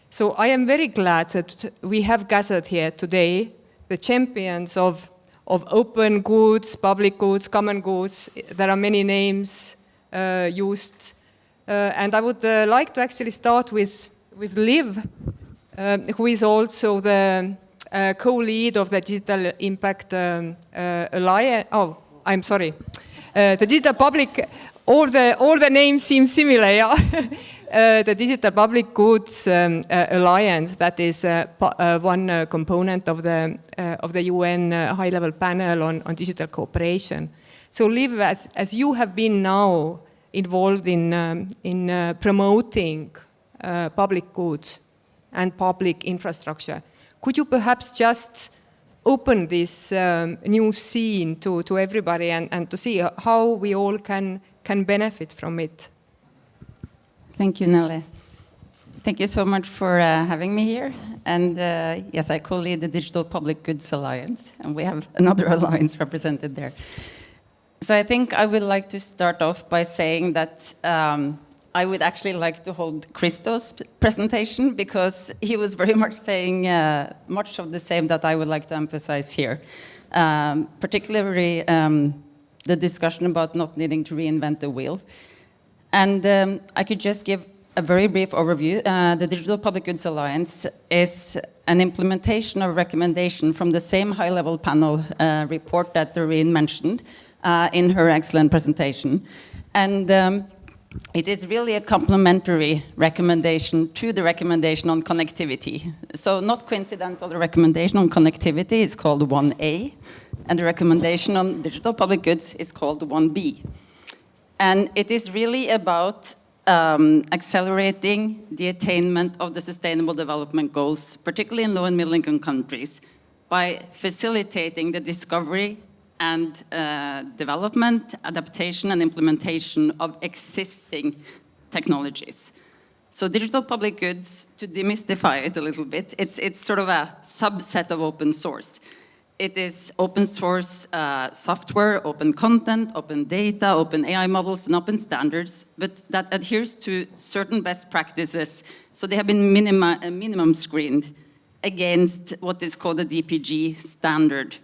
So I am very glad that we have gathered here today the champions of open goods, public goods, common goods. There are many names used. And I would like to actually start with Liv, who is also the co-lead of the Digital Impact Alliance. Oh, I'm sorry. The Digital Public, all the names seem similar, yeah? The Digital Public Goods Alliance, that is one component of the UN high-level panel on digital cooperation. So Liv, as you have been now involved in promoting public goods and public infrastructure, could you perhaps just open this new scene to everybody and to see how we all can benefit from it? Thank you, Nelle. Thank you so much for having me here. And yes, I co-lead the Digital Public Goods Alliance, and we have another alliance represented there. So I think I would like to start off by saying that I would actually like to hold Christo's presentation, because he was very much saying much of the same that I would like to emphasize here. Particularly the discussion about not needing to reinvent the wheel. And I could just give a very brief overview. The Digital Public Goods Alliance is an implementation of recommendation from the same high-level panel report that Doreen mentioned in her excellent presentation. And it is really a complementary recommendation to the recommendation on connectivity. So not coincidental, the recommendation on connectivity is called 1A, and the recommendation on digital public goods is called 1B. And it is really about accelerating the attainment of the Sustainable Development Goals, particularly in low and middle income countries, by facilitating the discovery and development, adaptation, and implementation of existing technologies. So digital public goods, to demystify it a little bit, it's sort of a subset of open source. It is open source software, open content, open data, open AI models, and open standards, but that adheres to certain best practices. So they have been minimum screened against what is called a DPG standard.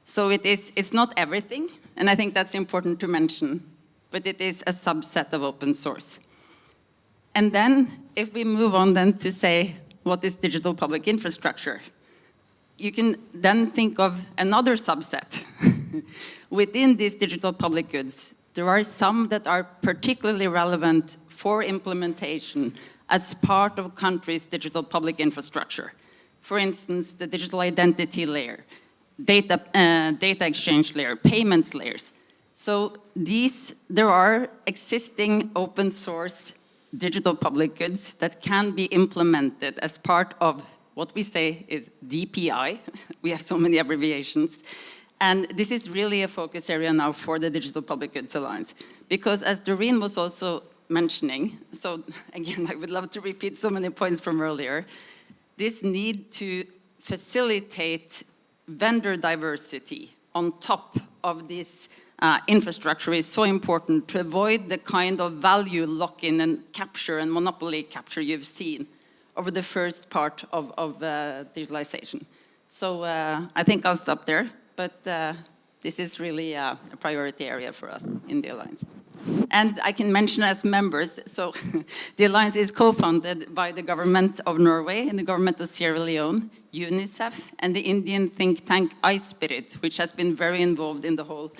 So it's not everything, and I think that's important to mention, but it is a subset of open source. And then, if we move on then to say, what is digital public infrastructure? You can then think of another subset. Within these digital public goods, there are some that are particularly relevant for implementation as part of countries' digital public infrastructure. For instance, the digital identity layer, data exchange layer, payments layers. So there are existing open source digital public goods that can be implemented as part of what we say is DPI. We have so many abbreviations. And this is really a focus area now for the Digital Public Goods Alliance. Because as Doreen was also mentioning, so again, I would love to repeat so many points from earlier, this need to facilitate vendor diversity on top of this infrastructure is so important to avoid the kind of value lock-in and capture and monopoly capture you've seen over the first part of digitalization. So I think I'll stop there, but this is really a priority area for us in the Alliance. And I can mention as members, so the Alliance is co-funded by the Government of Norway and the Government of Sierra Leone, UNICEF, and the Indian think tank iSpirit, which has been very involved in the whole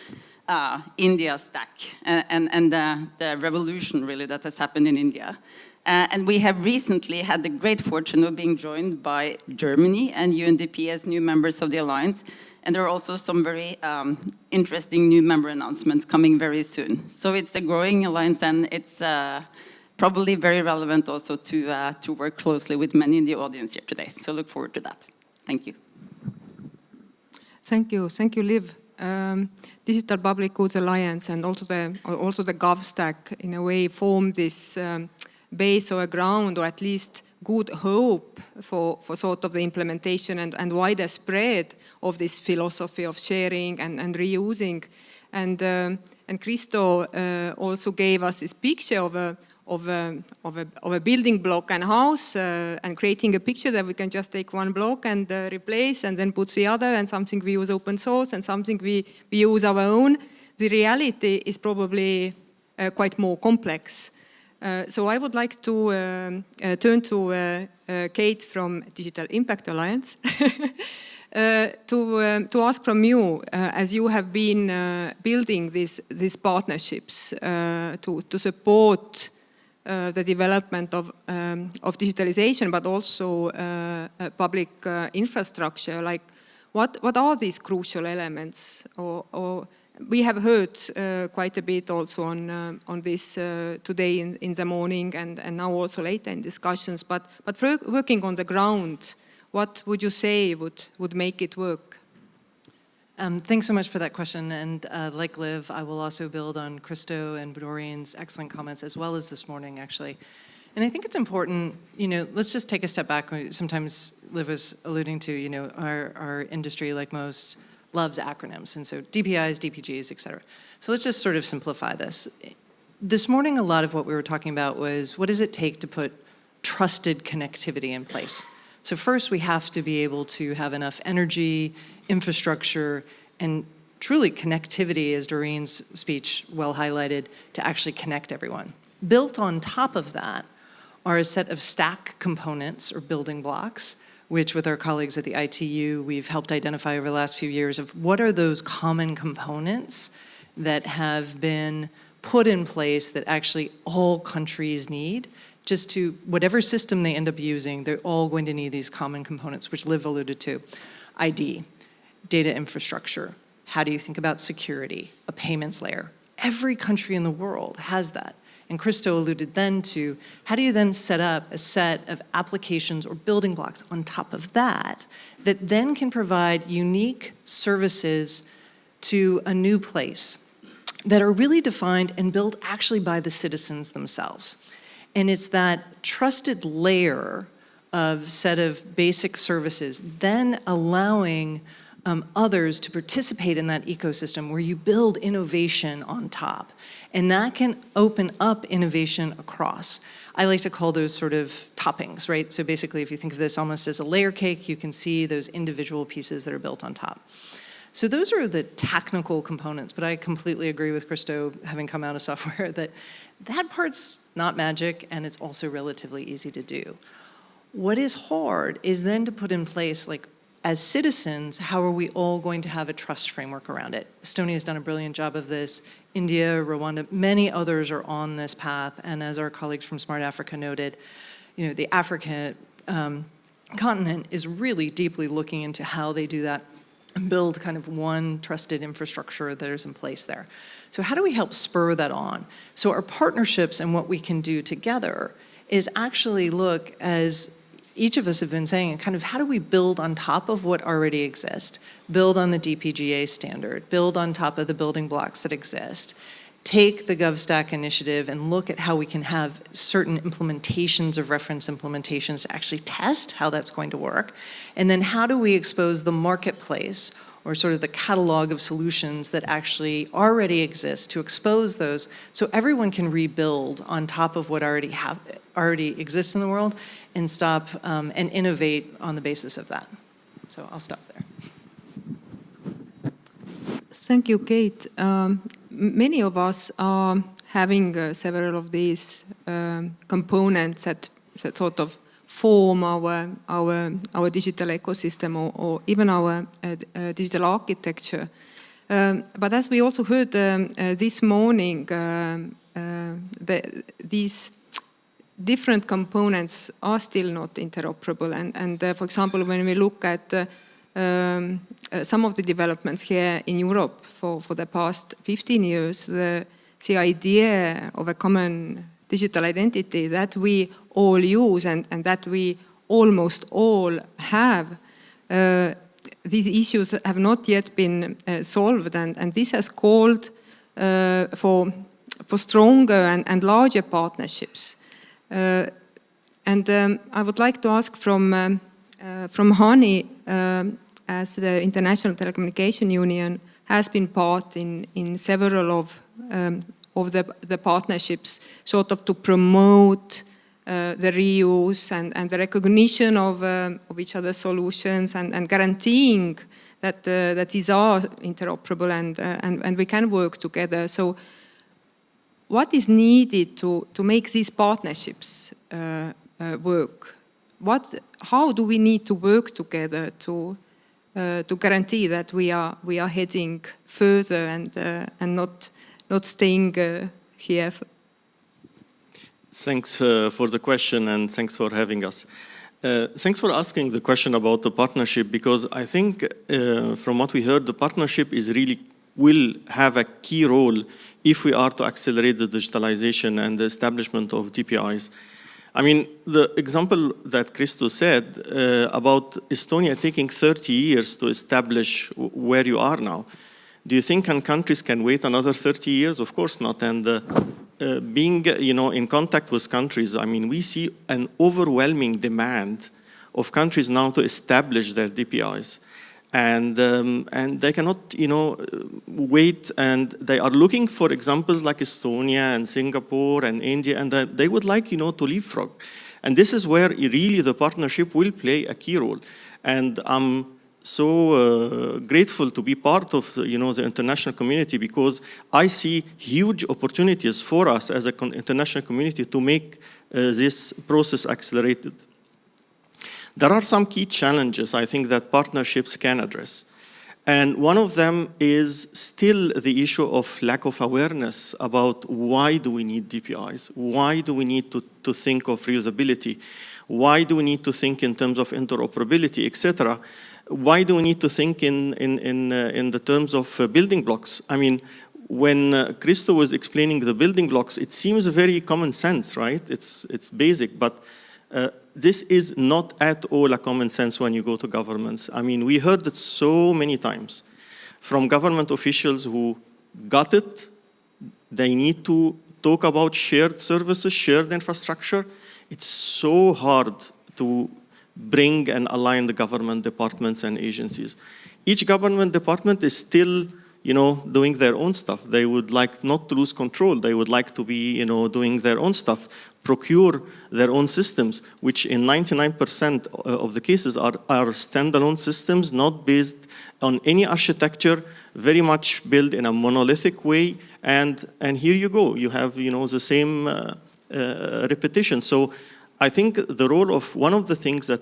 India stack and the revolution really that has happened in India. And we have recently had the great fortune of being joined by Germany and UNDP as new members of the Alliance. And there are also some very interesting new member announcements coming very soon. So it's a growing alliance, and it's probably very relevant also to work closely with many in the audience here today. So look forward to that. Thank you. Thank you, Liv. Digital Public Goods Alliance and also the GovStack in a way form this base or a ground, or at least good hope for sort of the implementation and wider spread of this philosophy of sharing and reusing. And Christo also gave us this picture of a building block and house, and creating a picture that we can just take one block and replace and then put the other, and something we use open source and something we use our own. The reality is probably quite more complex. So I would like to turn to Kate from Digital Impact Alliance to ask from you, as you have been building these partnerships to support the development of digitalization, but also public infrastructure. Like, what are these crucial elements? Or we have heard quite a bit also on this today in the morning and now also later in discussions. But working on the ground, what would you say would make it work? Thanks so much for that question. And like Liv, I will also build on Christo and Dorian's excellent comments, as well as this morning, actually. And I think it's important, let's just take a step back. Sometimes Liv was alluding to, our industry, like most, loves acronyms. And so DPIs, DPGs, et cetera. So let's just sort of simplify this. This morning, a lot of what we were talking about was, what does it take to put trusted connectivity in place? So first, we have to be able to have enough energy, infrastructure, and truly connectivity, as Doreen's speech well highlighted, to actually connect everyone. Built on top of that are a set of stack components or building blocks, which with our colleagues at the ITU, we've helped identify over the last few years of what are those common components that have been put in place that actually all countries need. Just to whatever system they end up using, they're all going to need these common components, which Liv alluded to. ID, data infrastructure. How do you think about security? A payments layer. Every country in the world has that. And Christo alluded then to, how do you then set up a set of applications or building blocks on top of that that then can provide unique services to a new place that are really defined and built actually by the citizens themselves. And it's that trusted layer of set of basic services, then allowing others to participate in that ecosystem where you build innovation on top. And that can open up innovation across. I like to call those sort of toppings, right? So basically, if you think of this almost as a layer cake, you can see those individual pieces that are built on top. So those are the technical components, but I completely agree with Christo, having come out of software, that part's not magic, and it's also relatively easy to do. What is hard is then to put in place, like, as citizens, how are we all going to have a trust framework around it? Estonia has done a brilliant job of this. India, Rwanda, many others are on this path. And as our colleagues from Smart Africa noted, the African continent is really deeply looking into how they do that and build kind of one trusted infrastructure that is in place there. So how do we help spur that on? So our partnerships and what we can do together is actually look, as each of us have been saying, kind of how do we build on top of what already exists, build on the DPGA standard, build on top of the building blocks that exist, take the GovStack initiative and look at how we can have certain implementations of reference implementations to actually test how that's going to work, and then how do we expose the marketplace or sort of the catalog of solutions that actually already exist, to expose those so everyone can rebuild on top of what already exists in the world, and stop and innovate on the basis of that. So I'll stop there. Thank you, Kate. Many of us are having several of these components that sort of form our digital ecosystem, or even our digital architecture. But as we also heard this morning, these different components are still not interoperable. And for example, when we look at some of the developments here in Europe for the past 15 years, the idea of a common digital identity that we all use and that we almost all have, these issues have not yet been solved, and this has called for stronger and larger partnerships. And I would like to ask from Hani, as the International Telecommunication Union has been part in several of the partnerships, sort of to promote the reuse and the recognition of each other's solutions, and guaranteeing that these are interoperable and we can work together. So what is needed to make these partnerships work? How do we need to work together to guarantee that we are heading further and not staying here? Thanks for the question, and thanks for having us. Thanks for asking the question about the partnership, because I think from what we heard, the partnership will have a key role if we are to accelerate the digitalization and the establishment of DPIs. I mean, the example that Christo said about Estonia taking 30 years to establish where you are now. Do you think countries can wait another 30 years? Of course not. And being in contact with countries, I mean, we see an overwhelming demand of countries now to establish their DPIs. And they cannot, wait, and they are looking for examples like Estonia and Singapore and India, and they would like, to leapfrog. And this is where really the partnership will play a key role. And I'm so grateful to be part of, the international community, because I see huge opportunities for us as an international community to make this process accelerated. There are some key challenges I think that partnerships can address. And one of them is still the issue of lack of awareness about why do we need DPIs? Why do we need to think of reusability? Why do we need to think in terms of interoperability, etc.? Why do we need to think in the terms of building blocks? I mean, when Christo was explaining the building blocks, it seems very common sense, right? It's basic, but this is not at all a common sense when you go to governments. I mean, we heard it so many times from government officials who got it. They need to talk about shared services, shared infrastructure. It's so hard to bring and align the government departments and agencies. Each government department is still, doing their own stuff. They would like not to lose control. They would like to be, doing their own stuff, procure their own systems, which in 99% of the cases are standalone systems, not based on any architecture, very much built in a monolithic way. And here you go. You have, the same repetition. So I think the role of one of the things that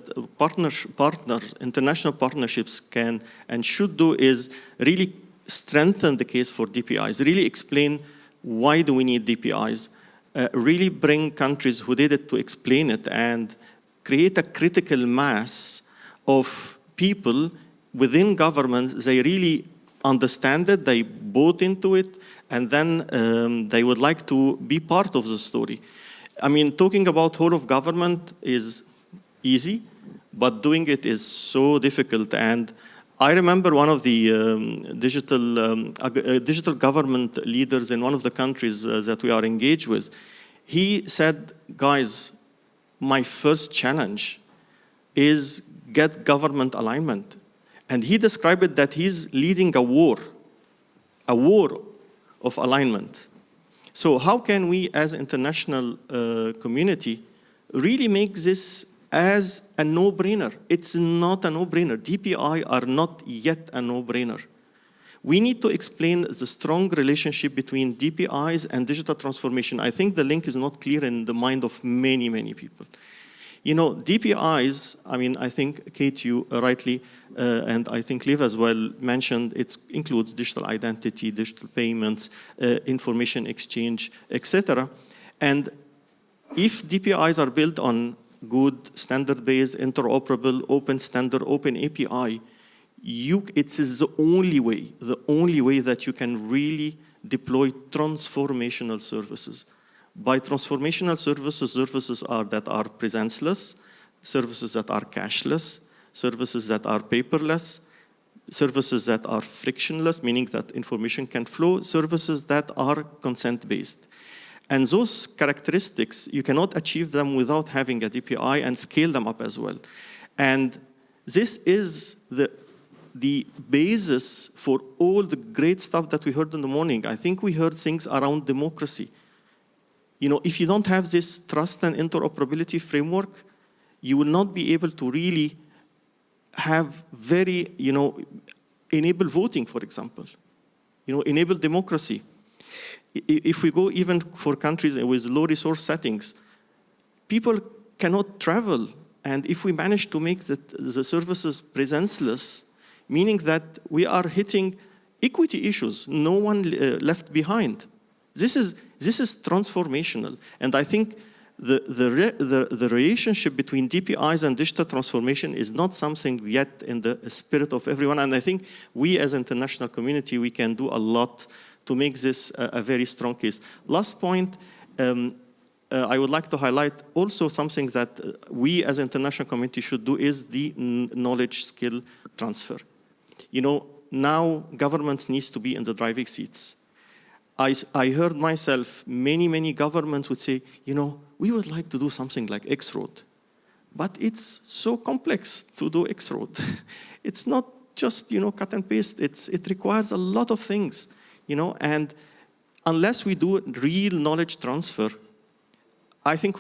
international partnerships can and should do is really strengthen the case for DPIs, really explain why do we need DPIs, really bring countries who did it to explain it, and create a critical mass of people within governments. They really understand it, they bought into it, and then they would like to be part of the story. I mean, talking about whole of government is easy, but doing it is so difficult. And I remember one of the digital government leaders in one of the countries that we are engaged with. He said, guys, my first challenge is get government alignment. And he described it that he's leading a war of alignment. So how can we as international community really make this as a no-brainer? It's not a no-brainer. DPI are not yet a no-brainer. We need to explain the strong relationship between DPIs and digital transformation. I think the link is not clear in the mind of many, many people. You know, DPIs, I mean, I think, Kate, you rightly, and I think Liv as well mentioned, it includes digital identity, digital payments, information exchange, etc. And if DPIs are built on good, standard-based, interoperable, open standard, open API, it is the only way that you can really deploy transformational services. By transformational services, services that are presenceless, services that are cashless, services that are paperless, services that are frictionless, meaning that information can flow, services that are consent-based. And those characteristics, you cannot achieve them without having a DPI and scale them up as well. And this is the basis for all the great stuff that we heard in the morning. I think we heard things around democracy. You know, if you don't have this trust and interoperability framework, you will not be able to really have very, enable voting, for example. Enable democracy. If we go even for countries with low resource settings, people cannot travel. And if we manage to make the services presenceless, meaning that we are hitting equity issues, no one left behind. This is transformational. And I think the relationship between DPIs and digital transformation is not something yet in the spirit of everyone. And I think we as international community, we can do a lot to make this a very strong case. Last point, I would like to highlight also something that we as international community should do is the knowledge skill transfer. Now governments needs to be in the driving seats. I heard myself, many governments would say, we would like to do something like X-Road, but it's so complex to do X-Road. It's not just, cut and paste. It requires a lot of things, and unless we do real knowledge transfer, I think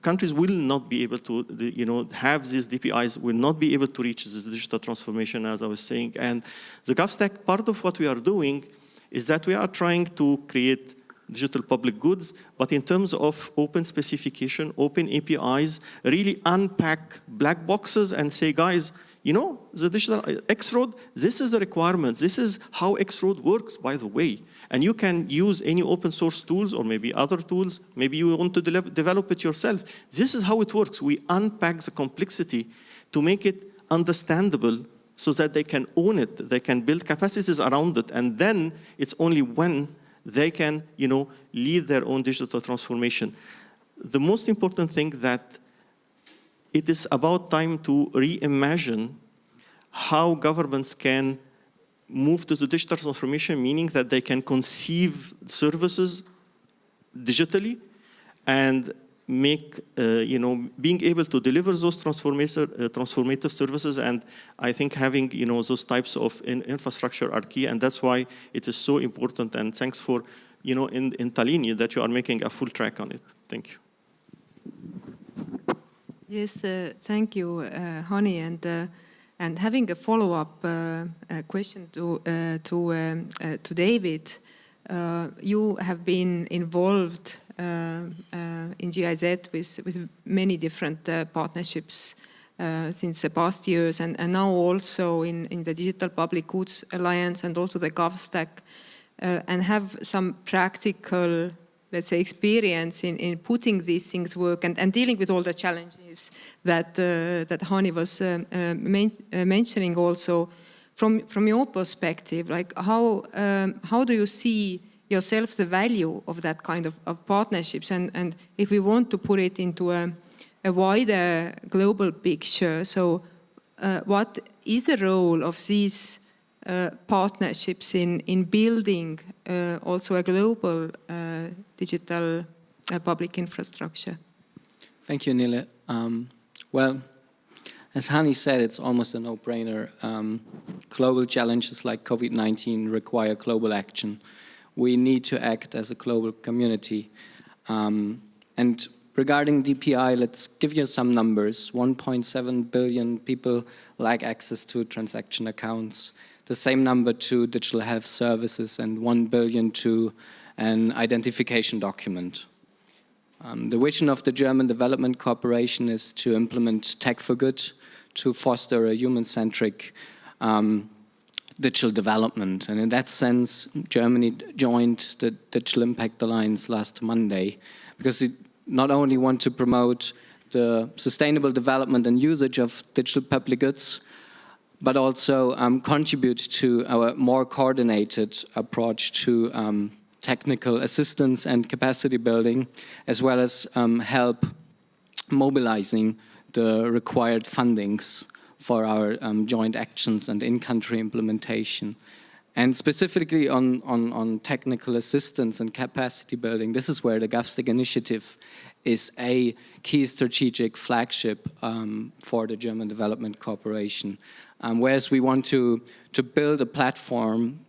countries will not be able to, have these DPIs, will not be able to reach the digital transformation, as I was saying. And the GovStack, part of what we are doing is that we are trying to create digital public goods, but in terms of open specification, open APIs, really unpack black boxes and say, guys, the digital X-Road, this is the requirement. This is how X-Road works, by the way. And you can use any open source tools or maybe other tools. Maybe you want to develop it yourself. This is how it works. We unpack the complexity to make it understandable so that they can own it, they can build capacities around it, and then it's only when they can, lead their own digital transformation. The most important thing that it is about time to reimagine how governments can move to the digital transformation, meaning that they can conceive services digitally and make, being able to deliver those transformative services. And I think having, those types of infrastructure are key. And that's why it is so important. And thanks for, in Tallinn, that you are making a full track on it. Thank you. Yes, thank you, Hani. And having a follow-up question to David, you have been involved in GIZ with many different partnerships since the past years, and now also in the Digital Public Goods Alliance and also the GovStack, and have some practical, let's say, experience in putting these things work and dealing with all the challenges that Hani was mentioning also. From your perspective, like how do you see yourself the value of that kind of partnerships, and if we want to put it into a wider global picture, so what is the role of these partnerships in building also a global digital public infrastructure? Thank you, Nile. Well, As Hani said, it's almost a no-brainer. Global challenges like COVID-19 require global action. We need to act as a global community. And regarding DPI, let's give you some numbers. 1.7 billion people lack access to transaction accounts. The same number to digital health services, and 1 billion to an identification document. The vision of the German Development Corporation is to implement tech for good, to foster a human-centric digital development. And in that sense, Germany joined the Digital Impact Alliance last Monday, because we not only want to promote the sustainable development and usage of digital public goods, but also contribute to our more coordinated approach to technical assistance and capacity building, as well as help mobilizing the required fundings for our joint actions and in-country implementation. And specifically on technical assistance and capacity building, this is where the GovStack initiative is a key strategic flagship for the German Development Corporation. Whereas we want to build a platform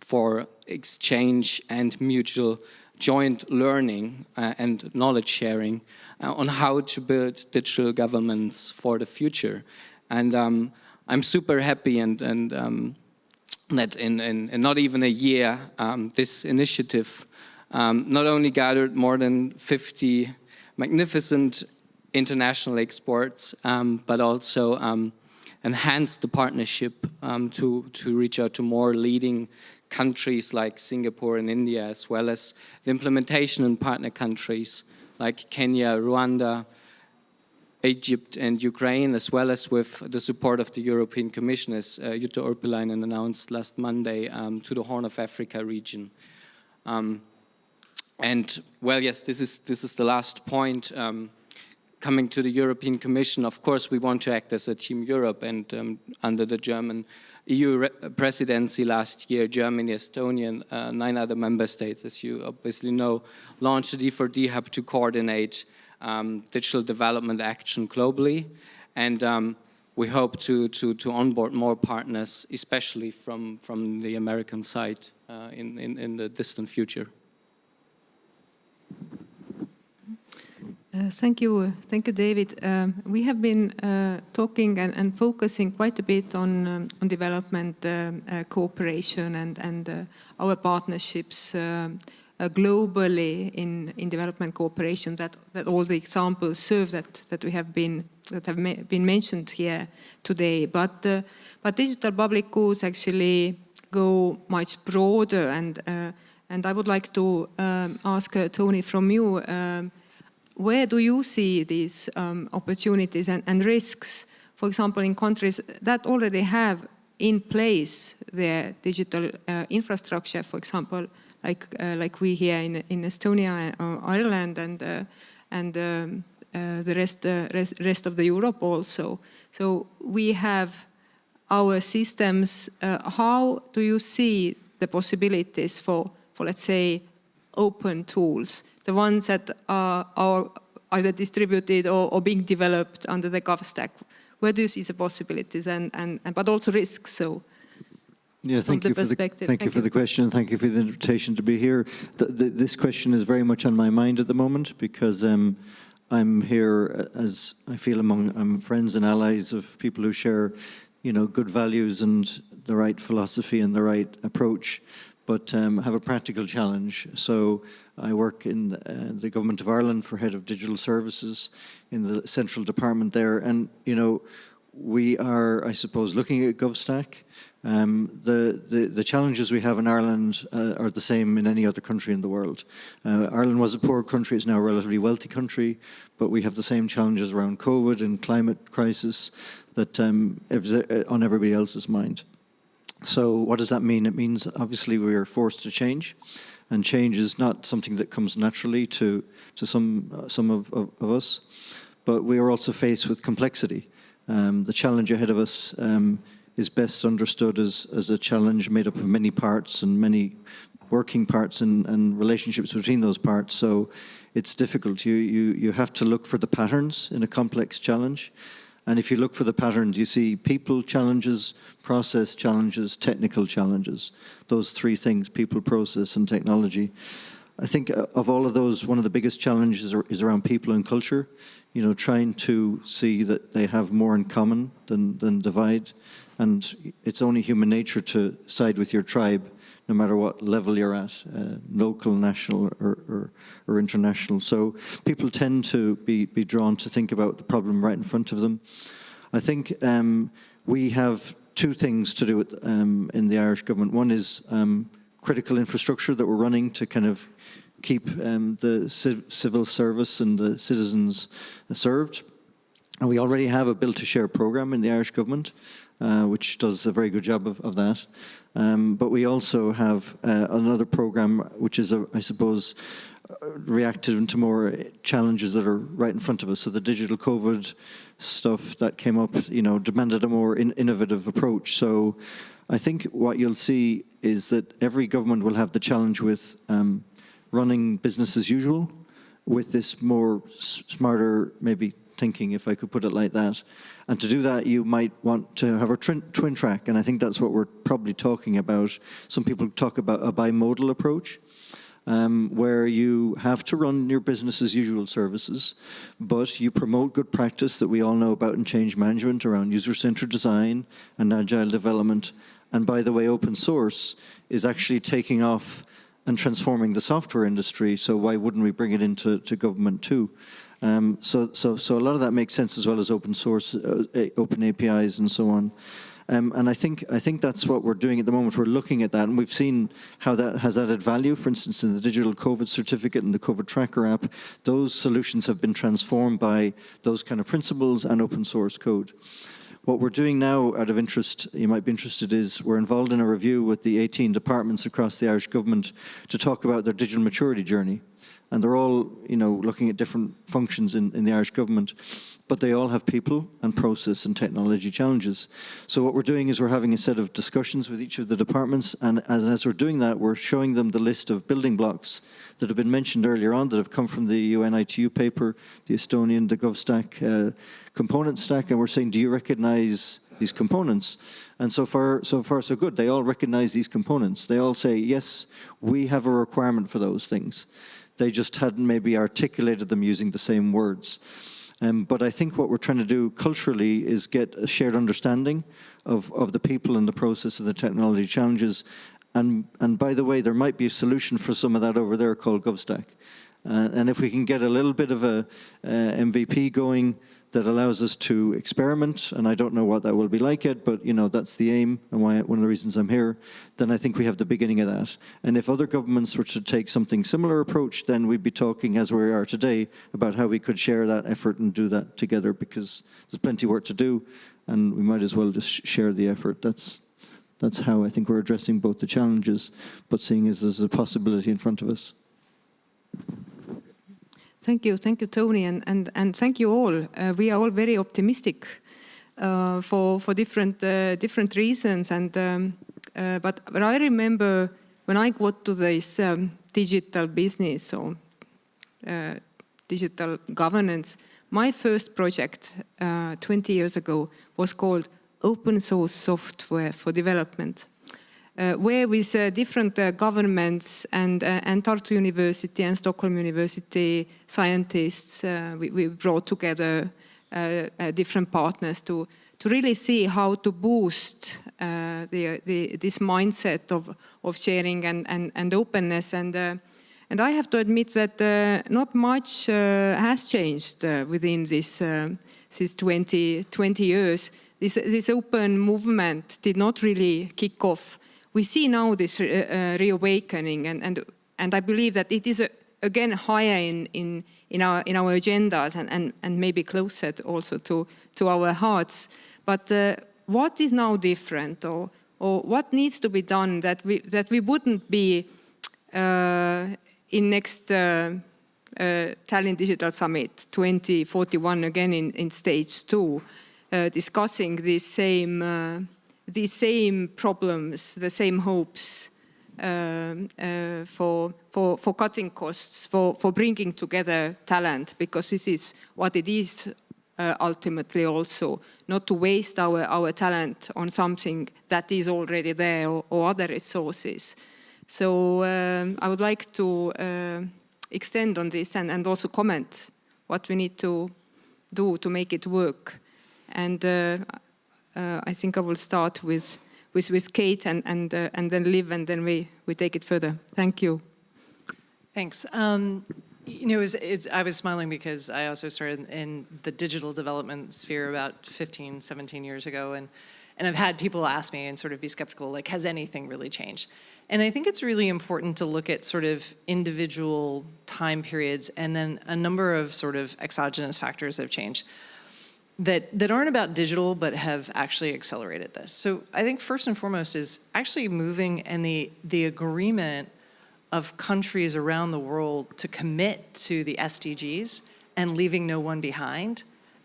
for exchange and mutual joint learning and knowledge sharing on how to build digital governments for the future. And I'm super happy and that in not even a year, this initiative not only gathered more than 50 magnificent international exports, but also enhanced the partnership to reach out to more leading countries like Singapore and India, as well as the implementation in partner countries like Kenya, Rwanda, Egypt and Ukraine, as well as with the support of the European Commission, as Jutta Urpilainen announced last Monday, to the Horn of Africa region. And well, yes, this is the last point. Coming to the European Commission, of course, we want to act as a Team Europe, and under the German EU presidency last year, Germany, Estonia, and 9 other member states, as you obviously know, launched a D4D hub to coordinate digital development action globally, and we hope to onboard more partners, especially from the American side in the distant future. Thank you, David. We have been talking and focusing quite a bit on development cooperation and our partnerships globally in development cooperation. That all the examples serve that have been mentioned here today. But digital public goods actually go much broader, and I would like to ask Tony from you. Where do you see these opportunities and risks, for example, in countries that already have in place their digital infrastructure, for example, like we here in Estonia or Ireland and the rest of the Europe also. So we have our systems. How do you see the possibilities for let's say, open tools? The ones that are either distributed or being developed under the GovStack. Where do you see the possibilities but also risks? So, yeah, thank you for the question. Thank you for the invitation to be here. This question is very much on my mind at the moment because I'm here as I feel among friends and allies of people who share, good values and the right philosophy and the right approach, but have a practical challenge. So I work in the Government of Ireland for Head of Digital Services in the central department there. And, we are, I suppose, looking at GovStack. The challenges we have in Ireland are the same in any other country in the world. Ireland was a poor country, it's now a relatively wealthy country, but we have the same challenges around COVID and climate crisis that on everybody else's mind. So what does that mean? It means obviously we are forced to change, and change is not something that comes naturally to some of us, but we are also faced with complexity. The challenge ahead of us is best understood as a challenge made up of many parts and many working parts and relationships between those parts. So it's difficult. You have to look for the patterns in a complex challenge, And if you look for the patterns, you see people challenges, process challenges, technical challenges. Those three things, people, process, and technology. I think of all of those, one of the biggest challenges is around people and culture. You know, trying to see that they have more in common than divide. And it's only human nature to side with your tribe, no matter what level you're at, local, national, or international. So people tend to be drawn to think about the problem right in front of them. I think we have two things to do in the Irish government. One is critical infrastructure that we're running to kind of keep the civil service and the citizens served. And we already have a Build to Share program in the Irish government, which does a very good job of that. But we also have another program, which is, I suppose, reactive to more challenges that are right in front of us. So the digital COVID stuff that came up, you know, demanded a more innovative approach. So I think what you'll see is that every government will have the challenge with running business as usual, with this more smarter, maybe thinking, if I could put it like that. And to do that, you might want to have a twin track, and I think that's what we're probably talking about. Some people talk about a bimodal approach, where you have to run your business as usual services, but you promote good practice that we all know about in change management around user-centered design and agile development. And by the way, open source is actually taking off and transforming the software industry, so why wouldn't we bring it into government too? So a lot of that makes sense, as well as open source, open APIs and so on. And I think that's what we're doing at the moment. We're looking at that, and we've seen how that has added value. For instance, in the digital COVID certificate and the COVID tracker app, those solutions have been transformed by those kind of principles and open source code. What we're doing now, out of interest, you might be interested, is we're involved in a review with the 18 departments across the Irish government to talk about their digital maturity journey. And they're all, you know, looking at different functions in the Irish government, but they all have people and process and technology challenges. So what we're doing is we're having a set of discussions with each of the departments, and as we're doing that, we're showing them the list of building blocks that have been mentioned earlier on, that have come from the UN ITU paper, the Estonian, the GovStack component stack, and we're saying, do you recognize these components? And so far, so good. They all recognize these components. They all say, yes, we have a requirement for those things. They just hadn't maybe articulated them using the same words. But I think what we're trying to do culturally is get a shared understanding of the people and the process of the technology challenges. And by the way, there might be a solution for some of that over there called GovStack. And if we can get a little bit of a MVP going that allows us to experiment, and I don't know what that will be like yet, but you know, that's the aim and one of the reasons I'm here, then I think we have the beginning of that. And if other governments were to take something similar approach, then we'd be talking, as we are today, about how we could share that effort and do that together, because there's plenty of work to do, and we might as well just share the effort. That's how I think we're addressing both the challenges, but seeing as there's a possibility in front of us. Thank you, Tony, and thank you all. We are all very optimistic for different reasons, but I remember when I got to this digital business or digital governance, my first project 20 years ago was called Open Source Software for Development. Where with different governments and Tartu University and Stockholm University scientists, we brought together different partners to really see how to boost this mindset of sharing and openness. And I have to admit that not much has changed within this 20 years. This open movement did not really kick off. We see now this reawakening, and I believe that it is again higher in our agendas and maybe closer also to our hearts. But what is now different, or what needs to be done that we wouldn't be in next Tallinn Digital Summit 2041 again in stage 2, discussing these same problems, the same hopes for cutting costs, for bringing together talent, because this is what it is ultimately also, not to waste our talent on something that is already there or other resources. So I would like to extend on this and also comment what we need to do to make it work. And I think I will start with Kate and then Liv, and then we take it further. Thank you. Thanks. You know, I was smiling because I also started in the digital development sphere about 15, 17 years ago, and I've had people ask me and sort of be skeptical, like, has anything really changed? And I think it's really important to look at sort of individual time periods and then a number of sort of exogenous factors that have changed that aren't about digital but have actually accelerated this. So I think first and foremost is actually moving and the agreement of countries around the world to commit to the SDGs and leaving no one behind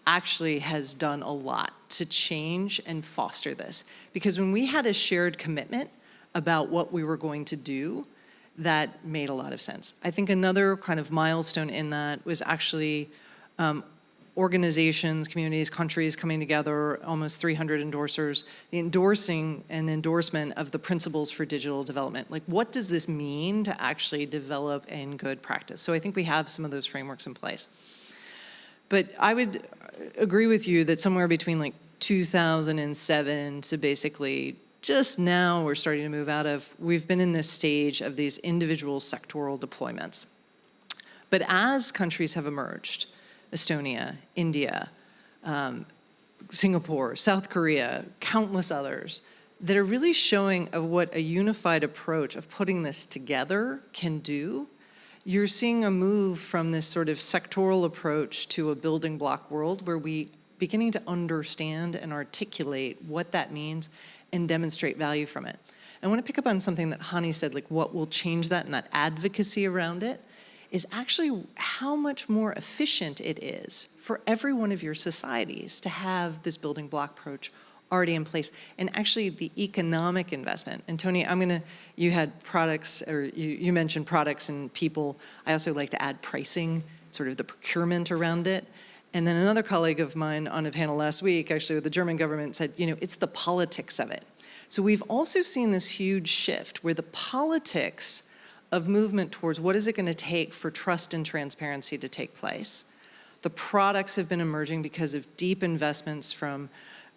actually has done a lot to change and foster this. Because when we had a shared commitment about what we were going to do, that made a lot of sense. I think another kind of milestone in that was actually organizations, communities, countries coming together, almost 300 endorsers, the endorsing and endorsement of the principles for digital development. Like, what does this mean to actually develop in good practice? So I think we have some of those frameworks in place. But I would agree with you that somewhere between like 2007 to basically just now we're starting to move out of, we've been in this stage of these individual sectoral deployments. But as countries have emerged, Estonia, India, Singapore, South Korea, countless others, that are really showing of what a unified approach of putting this together can do. You're seeing a move from this sort of sectoral approach to a building block world where we beginning to understand and articulate what that means and demonstrate value from it. I want to pick up on something that Hani said, like what will change that and that advocacy around it is actually how much more efficient it is for every one of your societies to have this building block approach already in place, and actually the economic investment. And Tony, you had products, or you mentioned products and people. I also like to add pricing, sort of the procurement around it. And then another colleague of mine on a panel last week, actually with the German government, said, you know, it's the politics of it. So we've also seen this huge shift where the politics of movement towards what is it going to take for trust and transparency to take place. The products have been emerging because of deep investments from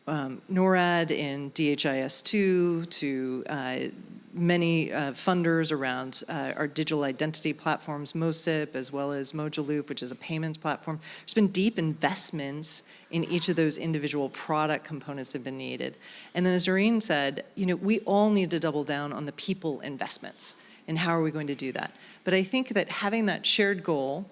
NORAD in DHIS2 to many funders around our digital identity platforms, MOSIP, as well as Mojaloop, which is a payments platform. There's been deep investments in each of those individual product components that have been needed. And then as Doreen said, you know, we all need to double down on the people investments. And how are we going to do that? But I think that having that shared goal,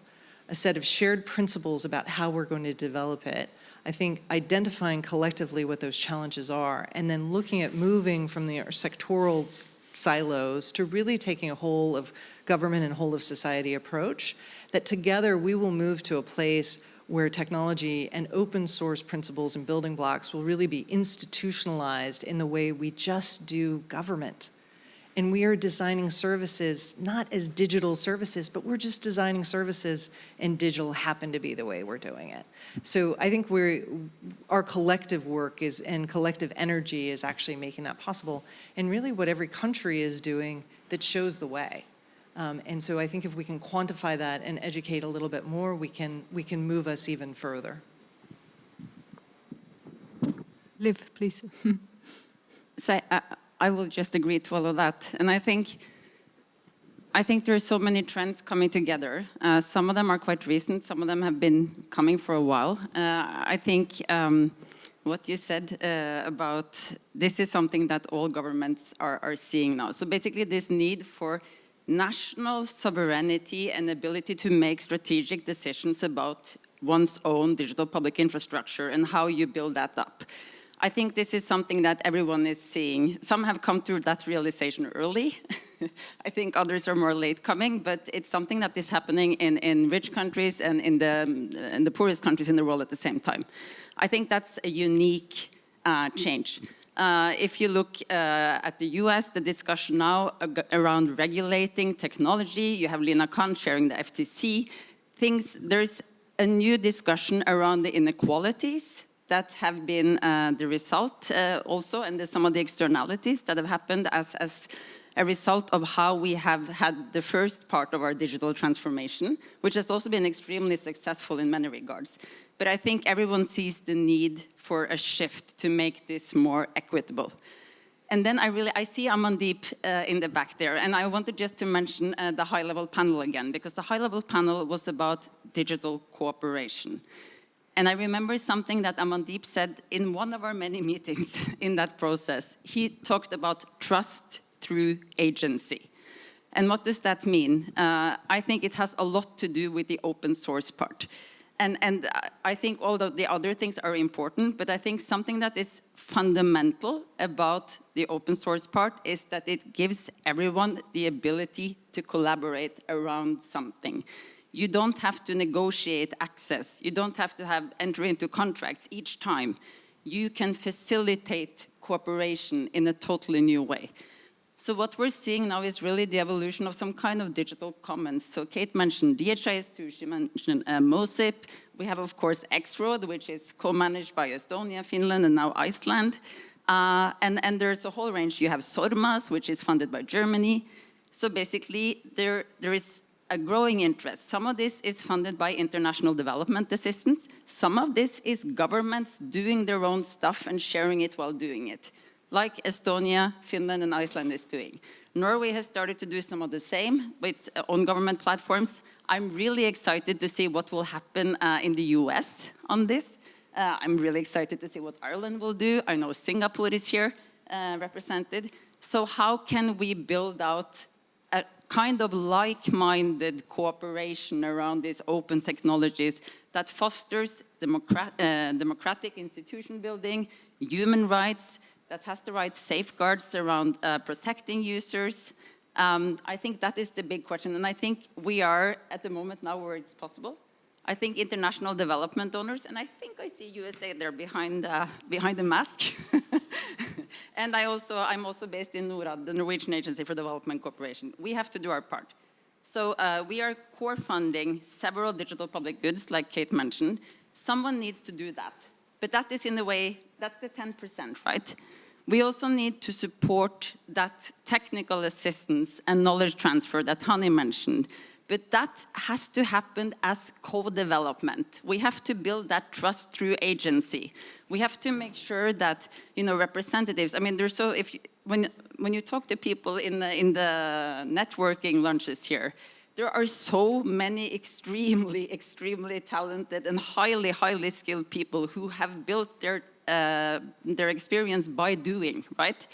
a set of shared principles about how we're going to develop it, I think identifying collectively what those challenges are, and then looking at moving from the sectoral silos to really taking a whole of government and whole of society approach, that together we will move to a place where technology and open source principles and building blocks will really be institutionalized in the way we just do government. And we are designing services, not as digital services, but we're just designing services and digital happen to be the way we're doing it. So I think our collective work and collective energy is actually making that possible. And really what every country is doing that shows the way. And so I think if we can quantify that and educate a little bit more, we can move us even further. Liv, please. So I will just agree to all of that. And I think there are so many trends coming together. Some of them are quite recent. Some of them have been coming for a while. I think what you said about this is something that all governments are seeing now. So basically this need for national sovereignty and ability to make strategic decisions about one's own digital public infrastructure and how you build that up. I think this is something that everyone is seeing. Some have come to that realization early. I think others are more late coming, but it's something that is happening in rich countries and in the poorest countries in the world at the same time. I think that's a unique change. If you look at the US, the discussion now around regulating technology, you have Lina Khan chairing the FTC, there's a new discussion around the inequalities that have been the result also, and some of the externalities that have happened as a result of how we have had the first part of our digital transformation, which has also been extremely successful in many regards. But I think everyone sees the need for a shift to make this more equitable. And then I see Amandeep in the back there, and I wanted just to mention the high-level panel again, because the high-level panel was about digital cooperation. And I remember something that Amandeep said in one of our many meetings in that process. He talked about trust through agency. And what does that mean? I think it has a lot to do with the open source part. And I think all of the other things are important, but I think something that is fundamental about the open source part is that it gives everyone the ability to collaborate around something. You don't have to negotiate access. You don't have to enter into contracts each time. You can facilitate cooperation in a totally new way. So what we're seeing now is really the evolution of some kind of digital commons. So Kate mentioned DHIS2, she mentioned MOSIP. We have, of course, X-Road, which is co-managed by Estonia, Finland, and now Iceland. And there's a whole range. You have SORMAS, which is funded by Germany. So basically, there is a growing interest. Some of this is funded by international development assistance. Some of this is governments doing their own stuff and sharing it while doing it, like Estonia, Finland, and Iceland is doing. Norway has started to do some of the same with on government platforms. I'm really excited to see what will happen in the US on this. I'm really excited to see what Ireland will do. I know Singapore is here represented. So how can we build out a kind of like-minded cooperation around these open technologies that fosters democratic institution building, human rights, that has the right safeguards around protecting users? I think that is the big question, and I think we are at the moment now where it's possible. I think international development donors, and I think I see USA there behind the mask. And I'm also based in NORAD, the Norwegian Agency for Development Cooperation. We have to do our part. So we are core funding several digital public goods, like Kate mentioned. Someone needs to do that. But that is in the way, that's the 10%, right? We also need to support that technical assistance and knowledge transfer that Hani mentioned. But that has to happen as co-development. We have to build that trust through agency. We have to make sure that, representatives, I mean, when you talk to people in the networking lunches here, there are so many extremely, extremely talented and highly, highly skilled people who have built their experience by doing, right?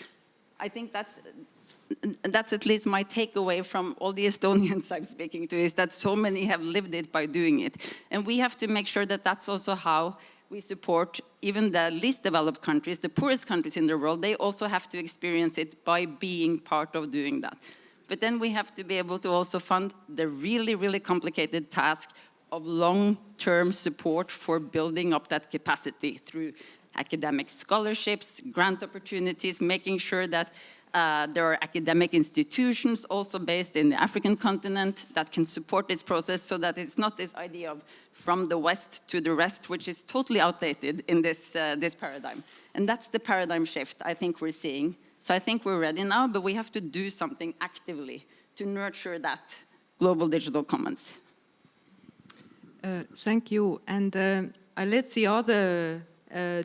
I think that's at least my takeaway from all the Estonians I'm speaking to, is that so many have lived it by doing it. And we have to make sure that that's also how we support even the least developed countries, the poorest countries in the world. They also have to experience it by being part of doing that. But then we have to be able to also fund the really, really complicated task of long-term support for building up that capacity through academic scholarships, grant opportunities, making sure that there are academic institutions also based in the African continent that can support this process, so that it's not this idea of from the West to the rest, which is totally outdated in this paradigm. And that's the paradigm shift I think we're seeing. So I think we're ready now, but we have to do something actively to nurture that global digital commons. Thank you. And I let the other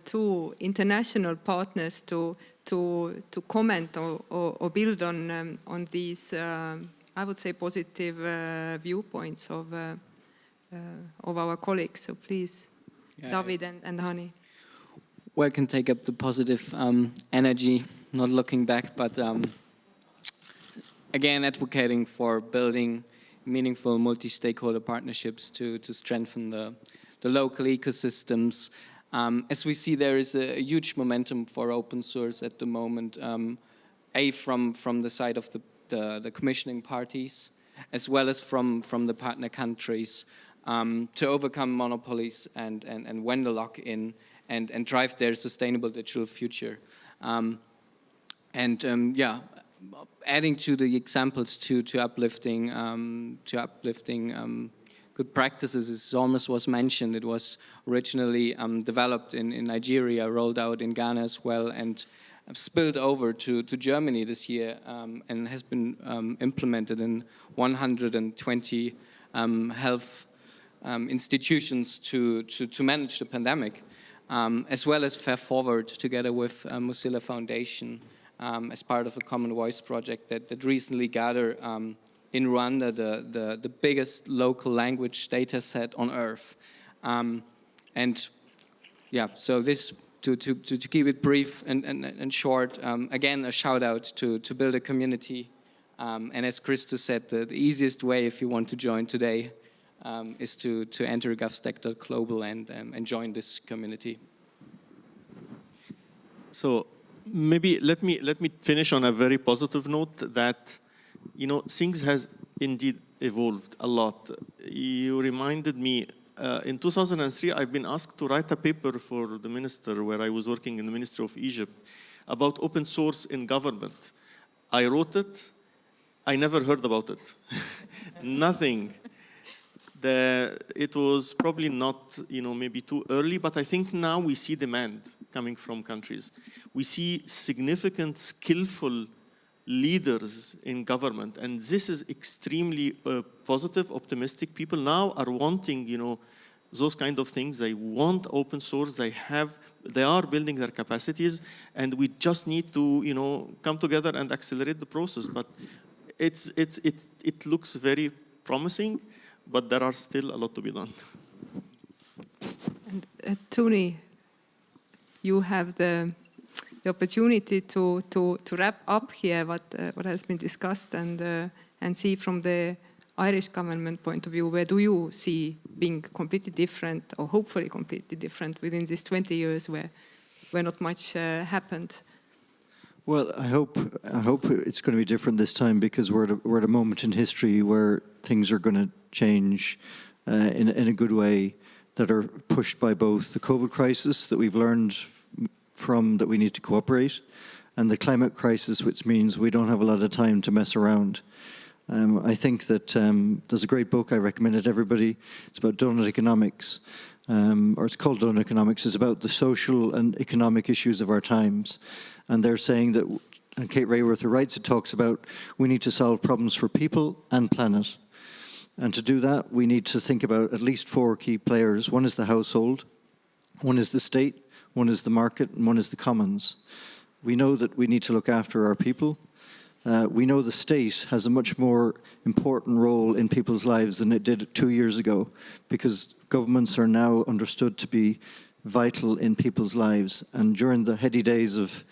two international partners to comment or build on these, I would say, positive viewpoints of our colleagues. So please, David and Hani. Well, I can take up the positive energy, not looking back, but again, advocating for building meaningful multi-stakeholder partnerships to strengthen the local ecosystems. As we see, there is a huge momentum for open source at the moment, from the side of the commissioning parties, as well as from the partner countries, to overcome monopolies and vendor lock-in and drive their sustainable digital future. Adding to the examples to uplifting good practices. It almost was mentioned. It was originally developed in Nigeria, rolled out in Ghana as well, and spilled over to Germany this year, and has been implemented in 120 health institutions to manage the pandemic, as well as Fair Forward together with Mozilla Foundation as part of a Common Voice project that recently gathered in Rwanda the biggest local language data set on earth. And yeah, so this, to keep it brief and short, again, a shout out to build a community. And as Christo said, the easiest way if you want to join today is to enter govstack.global and join this community. So maybe let me finish on a very positive note that, you know, things has indeed evolved a lot. You reminded me, in 2003, I've been asked to write a paper for the minister where I was working in the Ministry of Egypt about open source in government. I wrote it. I never heard about it. Nothing. It was probably not, you know, maybe too early, but I think now we see demand coming from countries. We see significant, skillful leaders in government, and this is extremely positive, optimistic. People now are wanting, you know, those kind of things. They want open source. They are building their capacities, and we just need to, you know, come together and accelerate the process. But it looks very promising, but there are still a lot to be done. And Tony, you have the opportunity to wrap up here what has been discussed and see from the Irish government point of view, where do you see being completely different, or hopefully completely different, within these 20 years where not much happened? Well, I hope it's going to be different this time, because we're at a moment in history where things are going to change in a good way, that are pushed by both the COVID crisis that we've learned from, that we need to cooperate, and the climate crisis, which means we don't have a lot of time to mess around. I think that there's a great book I recommend it everybody. It's about donut economics, or it's called Donut Economics. It's about the social and economic issues of our times. And they're saying that, and Kate Raworth writes, it talks about we need to solve problems for people and planet. And to do that, we need to think about at least 4 key players. One is the household, one is the state, one is the market, and one is the commons. We know that we need to look after our people. We know the state has a much more important role in people's lives than it did 2 years ago, because governments are now understood to be vital in people's lives. And during the heady days of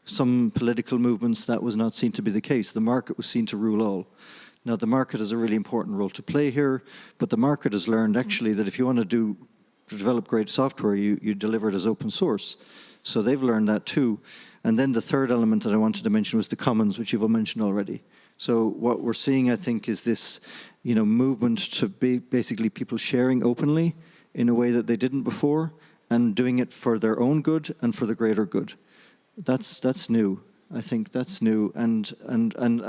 some political movements, that was not seen to be the case. The market was seen to rule all. Now, the market has a really important role to play here, but the market has learned actually that if you want to develop great software, you deliver it as open source. So they've learned that too. And then the third element that I wanted to mention was the commons, which you've all mentioned already. So what we're seeing, I think, is this, you know, movement to be basically people sharing openly in a way that they didn't before, and doing it for their own good and for the greater good. That's new. I think that's new. And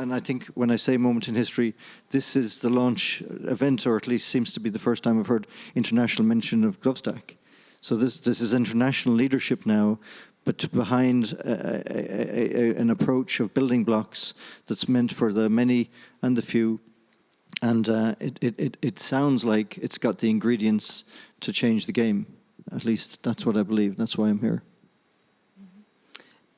I think when I say moment in history, this is the launch event, or at least seems to be the first time I've heard international mention of GovStack. So this is international leadership now, but behind an approach of building blocks that's meant for the many and the few. And it sounds like it's got the ingredients to change the game. At least that's what I believe. That's why I'm here.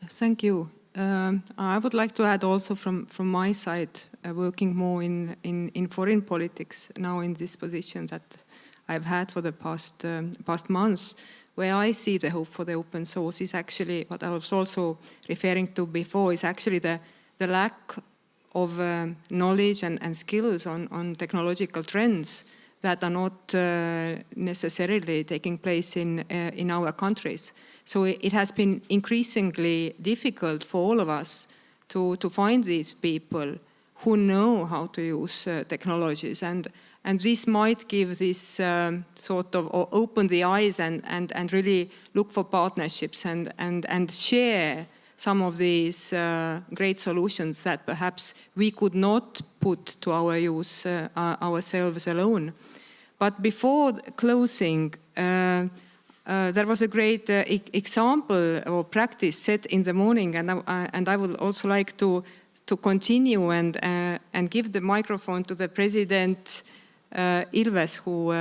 Thank you. I would like to add also from my side, working more in foreign politics now in this position that I've had for the past months, where I see the hope for the open source is actually, what I was also referring to before, is actually the lack of knowledge and skills on technological trends that are not necessarily taking place in our countries. So it has been increasingly difficult for all of us to find these people who know how to use technologies, and this might give this sort of, or open the eyes and really look for partnerships and share some of these great solutions that perhaps we could not put to our use ourselves alone. But before closing, there was a great example or practice set in the morning, and I would also like to continue and give the microphone to the President Ilves, who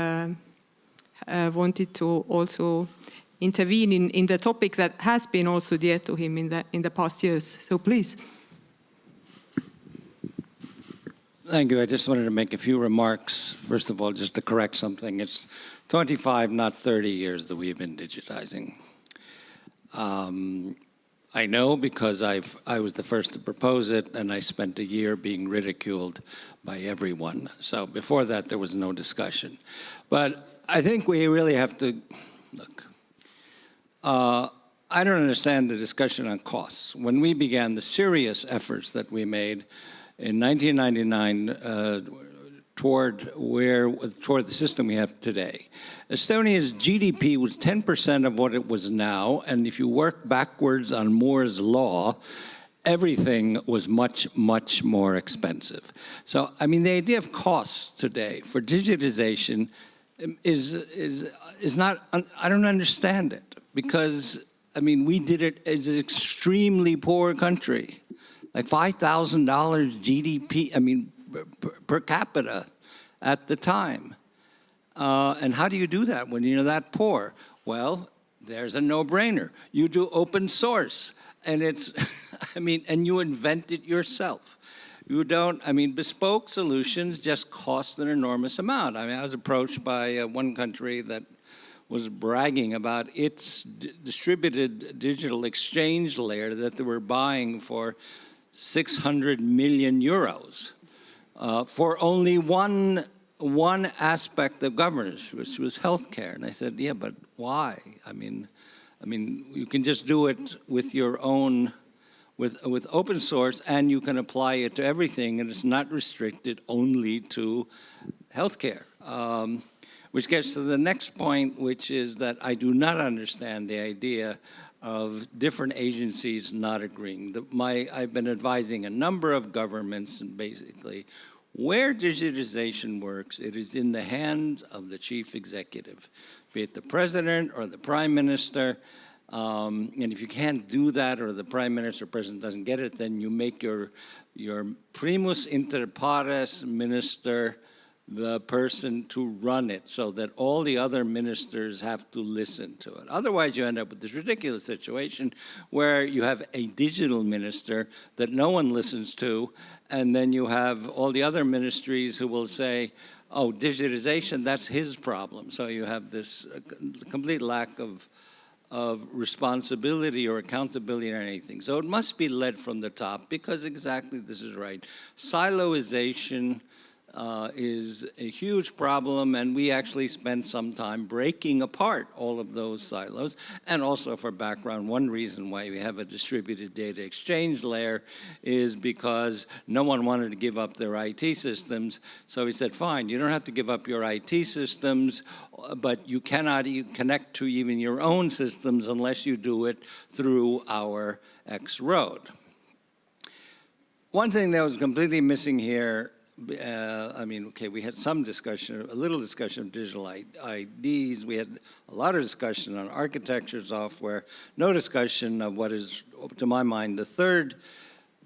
wanted to also intervene in the topic that has been also dear to him in the past years. So please. Thank you. I just wanted to make a few remarks. First of all, just to correct something. It's 25, not 30 years that we've been digitizing. I know because I was the first to propose it, and I spent a year being ridiculed by everyone. So before that, there was no discussion. But I think we really have to, look, I don't understand the discussion on costs. When we began the serious efforts that we made in 1999 toward the system we have today, Estonia's GDP was 10% of what it was now, and if you work backwards on Moore's law, everything was much, much more expensive. So, I mean, the idea of costs today for digitization is not, I don't understand it, because, I mean, we did it as an extremely poor country, like $5,000 GDP, I mean, per capita at the time. And how do you do that when you're that poor? Well, there's a no-brainer. You do open source, and it's, I mean, and you invent it yourself. You don't, I mean, bespoke solutions just cost an enormous amount. I mean, I was approached by one country that was bragging about its distributed digital exchange layer that they were buying for 600 million euros for only one aspect of governance, which was healthcare. And I said, yeah, but why? I mean, you can just do it with your own, with open source, and you can apply it to everything, and it's not restricted only to healthcare. Which gets to the next point, which is that I do not understand the idea of different agencies not agreeing. I've been advising a number of governments, and basically, where digitization works, it is in the hands of the chief executive, be it the president or the prime minister. And if you can't do that, or the prime minister or president doesn't get it, then you make your primus inter pares minister the person to run it, so that all the other ministers have to listen to it. Otherwise, you end up with this ridiculous situation where you have a digital minister that no one listens to, and then you have all the other ministries who will say, oh, digitization, that's his problem. So you have this complete lack of responsibility or accountability or anything. So it must be led from the top, because exactly this is right. Siloization is a huge problem, and we actually spent some time breaking apart all of those silos. And also, for background, one reason why we have a distributed data exchange layer is because no one wanted to give up their IT systems. So we said, fine, you don't have to give up your IT systems, but you cannot connect to even your own systems unless you do it through our X road. One thing that was completely missing here, I mean, okay, we had some discussion, a little discussion of digital IDs. We had a lot of discussion on architecture, software, no discussion of what is, to my mind, the third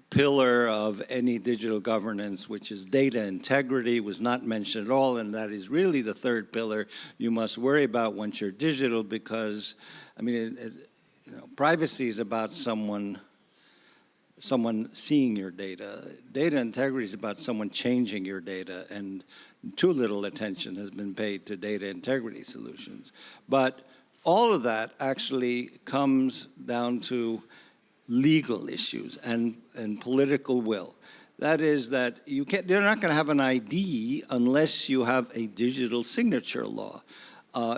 pillar of any digital governance, which is data integrity, was not mentioned at all, and that is really the third pillar you must worry about once you're digital, because, I mean, you know, privacy is about someone seeing your data. Data integrity is about someone changing your data, and too little attention has been paid to data integrity solutions. But all of that actually comes down to legal issues and political will. That is that you're not going to have an ID unless you have a digital signature law.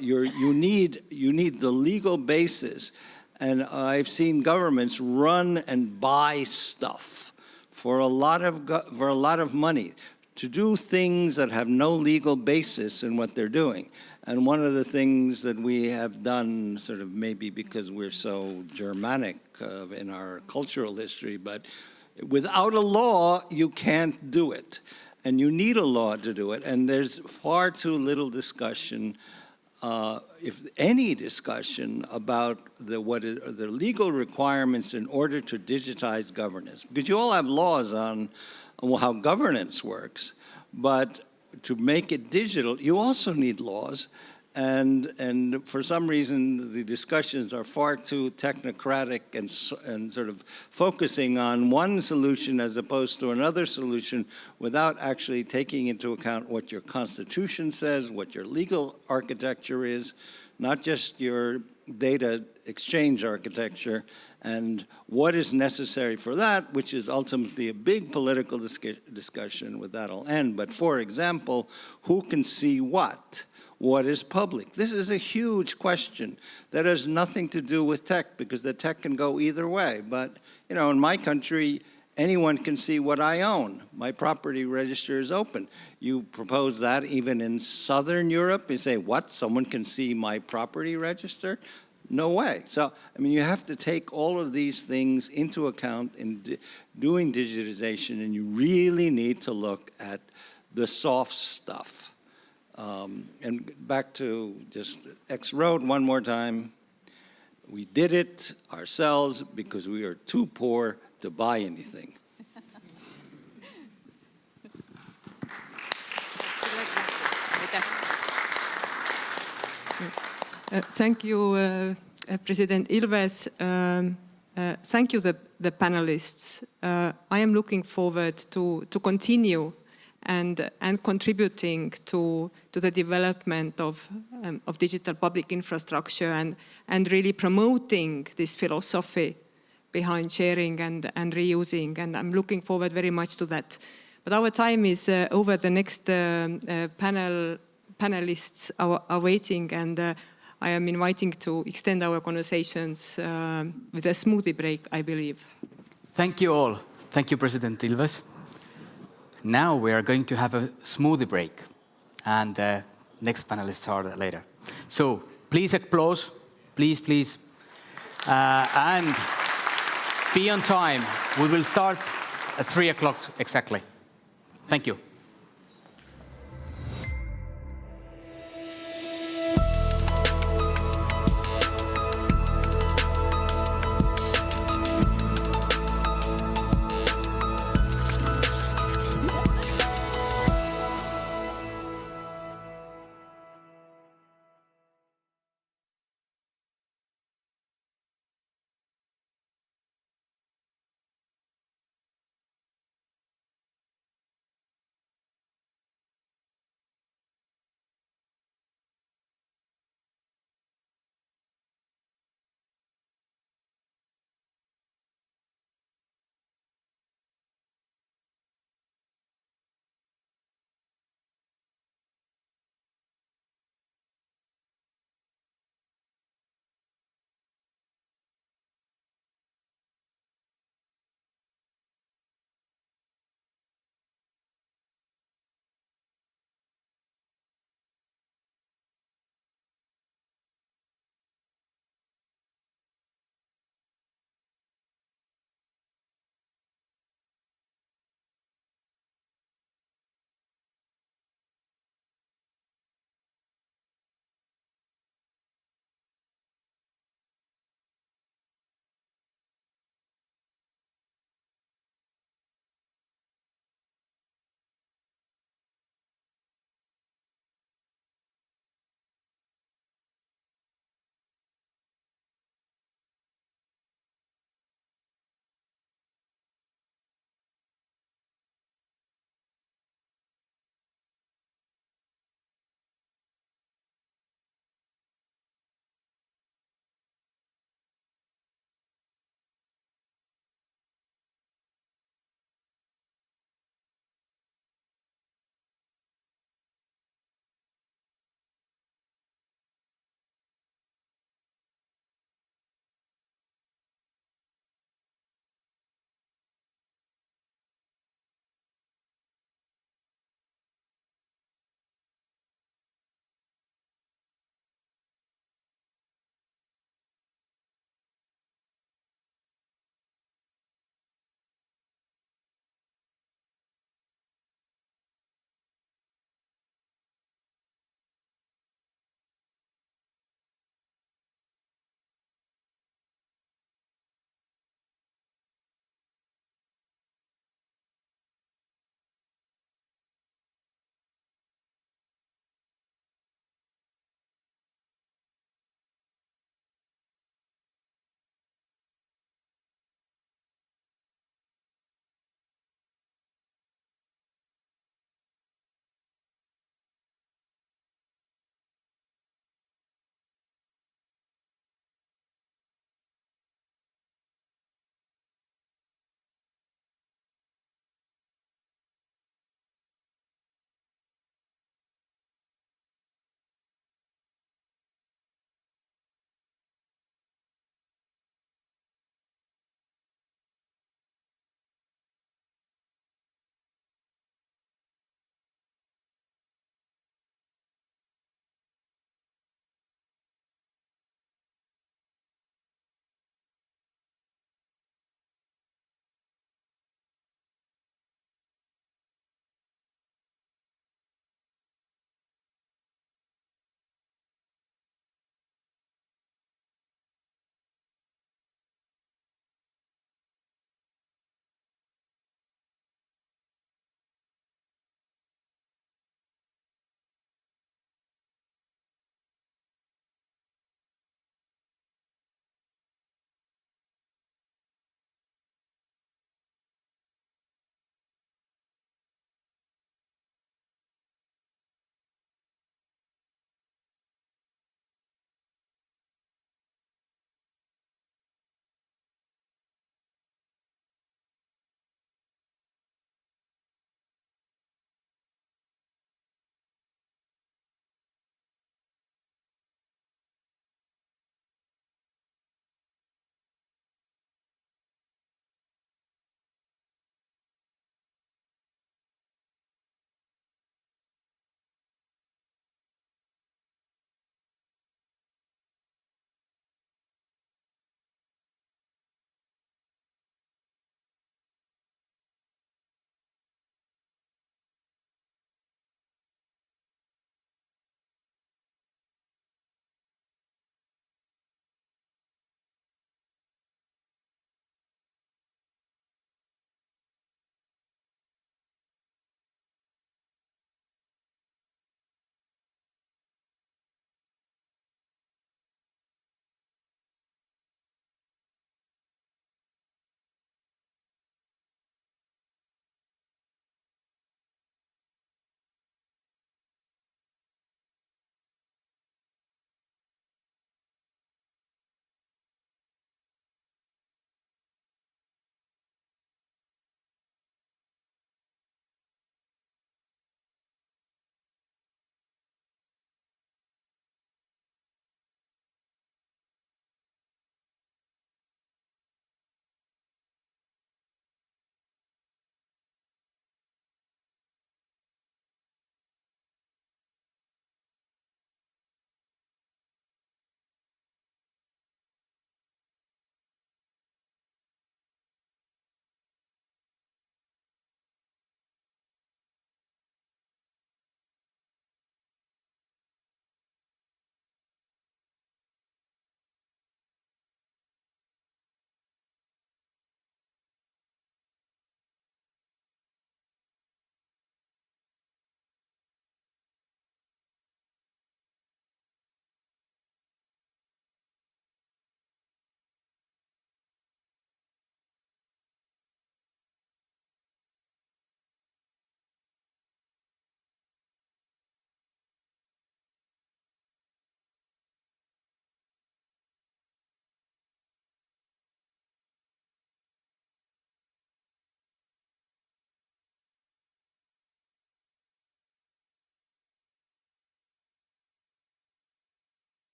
You need the legal basis. And I've seen governments run and buy stuff for a lot of money to do things that have no legal basis in what they're doing. And one of the things that we have done, sort of maybe because we're so Germanic in our cultural history, but without a law, you can't do it. and you need a law to do it, and there's far too little discussion, if any discussion, about the legal requirements in order to digitize governance. Because you all have laws on how governance works, but to make it digital, you also need laws. And for some reason, the discussions are far too technocratic and sort of focusing on one solution as opposed to another solution without actually taking into account what your constitution says, what your legal architecture is, not just your data exchange architecture, and what is necessary for that, which is ultimately a big political discussion. With that I'll end. But for example, who can see what? What is public? This is a huge question that has nothing to do with tech, because the tech can go either way. But, you know, in my country, anyone can see what I own. My property register is open. You propose that even in Southern Europe, you say, what, someone can see my property register? No way. So, I mean, you have to take all of these things into account in doing digitization, and you really need to look at the soft stuff. And back to just X Road one more time. We did it ourselves because we are too poor to buy anything. Thank you, President Ilves. Thank you, the panelists. I am looking forward to continue and contributing to the development of digital public infrastructure and really promoting this philosophy behind sharing and reusing. And I'm looking forward very much to that. But our time is over. The next panelists are waiting, and I am inviting to extend our conversations with a smoothie break, I believe. Thank you all. Thank you, President Ilves. Now we are going to have a smoothie break, and next panelists are later. So please applause, please, please, and be on time. We will start at 3 o'clock exactly. Thank you.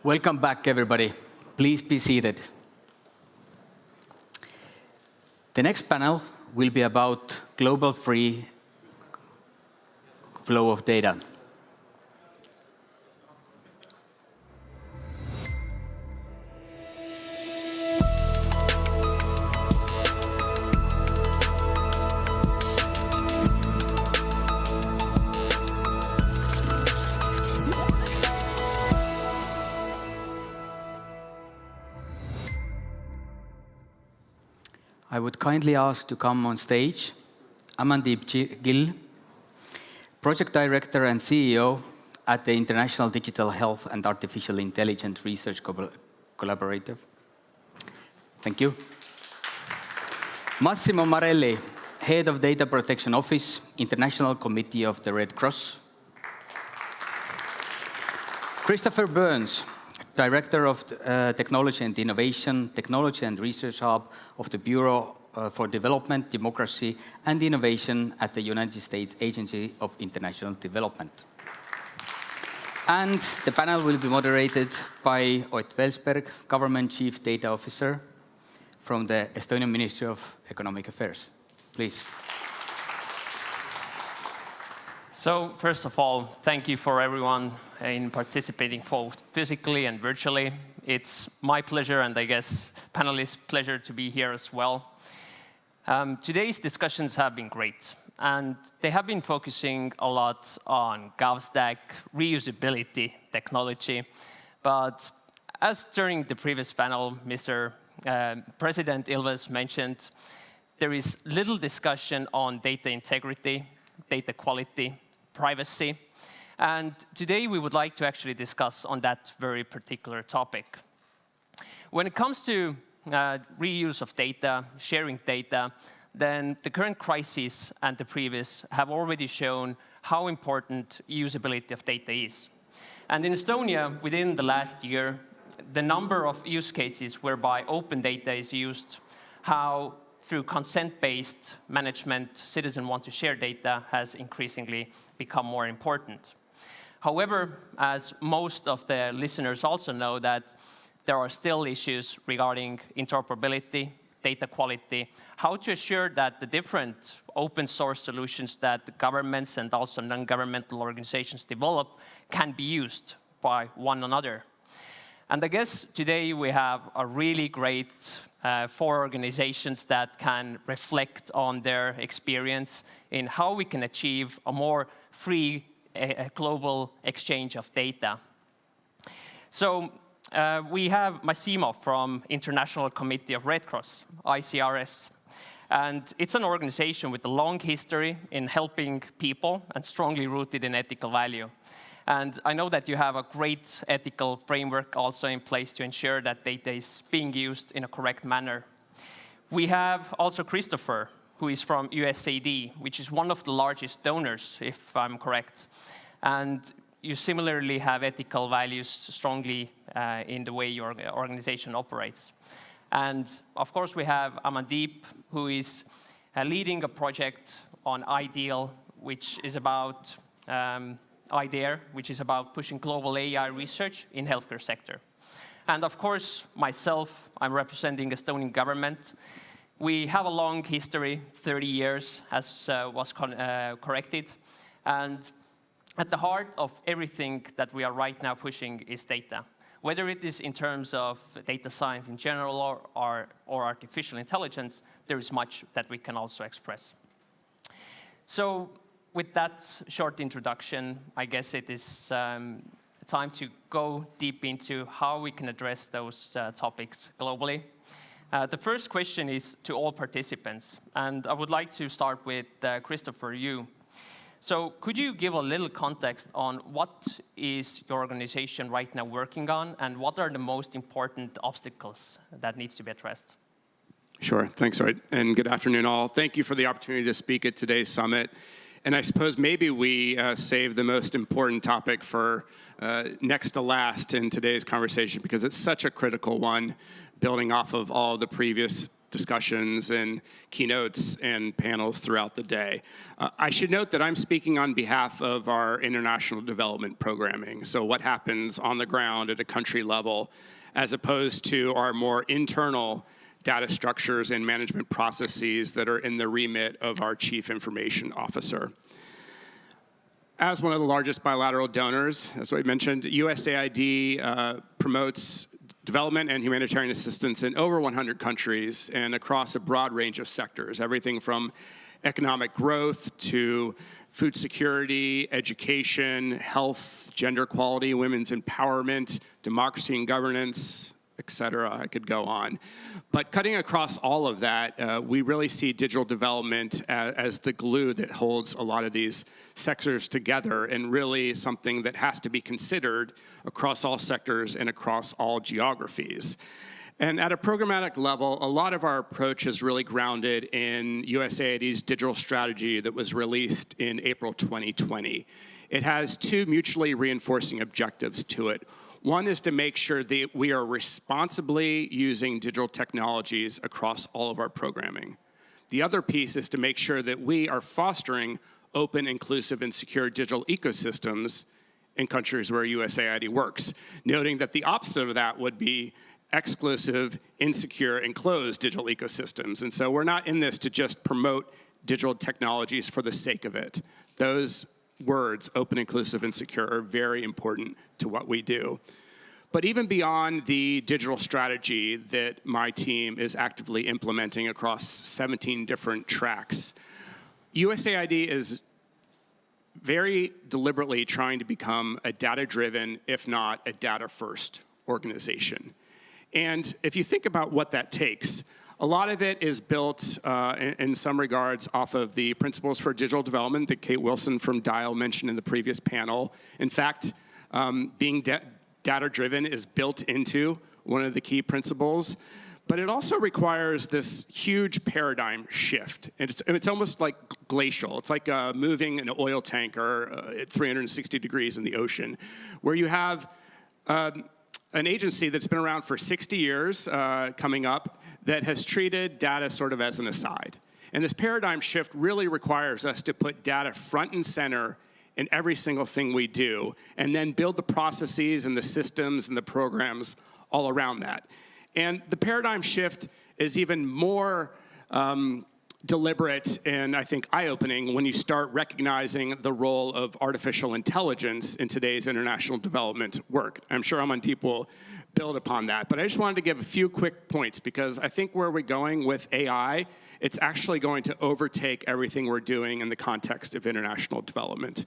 Welcome back, everybody. Please be seated. The next panel will be about global free flow of data. I would kindly ask to come on stage Amandeep Gill, Project Director and CEO at the International Digital Health and Artificial Intelligence Research Collaborative. Thank you. Massimo Marelli, Head of Data Protection Office, International Committee of the Red Cross. Christopher Burns, Director of Technology and Innovation, Technology and Research Hub of the Bureau for Development, Democracy and Innovation at the United States Agency of International Development. And the panel will be moderated by Ott Welsberg, Government Chief Data Officer from the Estonian Ministry of Economic Affairs. Please. So first of all, thank you for everyone in participating both physically and virtually. It's my pleasure, and I guess panelists' pleasure, to be here as well. Today's discussions have been great, and they have been focusing a lot on GovStack, reusability, technology. But as during the previous panel, Mr. President Ilves mentioned, there is little discussion on data integrity, data quality, privacy. And today we would like to actually discuss on that very particular topic. When it comes to reuse of data, sharing data, then the current crisis and the previous have already shown how important usability of data is. And in Estonia, within the last year, the number of use cases whereby open data is used, how through consent-based management, citizens want to share data has increasingly become more important. However, as most of the listeners also know, that there are still issues regarding interoperability, data quality, how to assure that the different open source solutions that the governments and also non-governmental organizations develop can be used by one another. And I guess today we have a really great 4 organizations that can reflect on their experience in how we can achieve a more free global exchange of data. So we have Massimo from International Committee of Red Cross, ICRS. And it's an organization with a long history in helping people and strongly rooted in ethical value. And I know that you have a great ethical framework also in place to ensure that data is being used in a correct manner. We have also Christopher, who is from USAID, which is one of the largest donors, if I'm correct. And you similarly have ethical values strongly in the way your organization operates. And of course, we have Amandeep, who is leading a project on IDEAL, which is about IDEAR, which is about pushing global AI research in healthcare sector. And of course, myself, I'm representing Estonian government. We have a long history, 30 years, as was corrected. And at the heart of everything that we are right now pushing is data. Whether it is in terms of data science in general or artificial intelligence, there is much that we can also express. So with that short introduction, I guess it is time to go deep into how we can address those topics globally. The first question is to all participants, and I would like to start with Christopher, you. So could you give a little context on what is your organization right now working on, and what are the most important obstacles that needs to be addressed? Sure, thanks, Roy, and good afternoon all. Thank you for the opportunity to speak at today's summit. And I suppose maybe we save the most important topic for next to last in today's conversation, because it's such a critical one, building off of all the previous discussions and keynotes and panels throughout the day. I should note that I'm speaking on behalf of our international development programming, so what happens on the ground at a country level, as opposed to our more internal data structures and management processes that are in the remit of our Chief Information Officer. As one of the largest bilateral donors, as I mentioned, USAID promotes development and humanitarian assistance in over 100 countries and across a broad range of sectors, everything from economic growth to food security, education, health, gender equality, women's empowerment, democracy and governance, et cetera. I could go on. But cutting across all of that, we really see digital development as the glue that holds a lot of these sectors together, and really something that has to be considered across all sectors and across all geographies. And at a programmatic level, a lot of our approach is really grounded in USAID's digital strategy that was released in April 2020. It has two mutually reinforcing objectives to it. One is to make sure that we are responsibly using digital technologies across all of our programming. The other piece is to make sure that we are fostering open, inclusive, and secure digital ecosystems in countries where USAID works, noting that the opposite of that would be exclusive, insecure, and closed digital ecosystems. And so we're not in this to just promote digital technologies for the sake of it. Those words, open, inclusive, and secure, are very important to what we do. But even beyond the digital strategy that my team is actively implementing across 17 different tracks, USAID is very deliberately trying to become a data-driven, if not a data-first organization. And if you think about what that takes, a lot of it is built in some regards off of the principles for digital development that Kate Wilson from Dial mentioned in the previous panel. In fact, being data-driven is built into one of the key principles. But it also requires this huge paradigm shift. And it's almost like glacial. It's like moving an oil tanker at 360 degrees in the ocean, where you have an agency that's been around for 60 years coming up that has treated data sort of as an aside. And this paradigm shift really requires us to put data front and center in every single thing we do, and then build the processes and the systems and the programs all around that. And the paradigm shift is even more deliberate and, I think, eye-opening when you start recognizing the role of artificial intelligence in today's international development work. I'm sure Amandeep will build upon that. But I just wanted to give a few quick points, because I think where we're going with AI, it's actually going to overtake everything we're doing in the context of international development.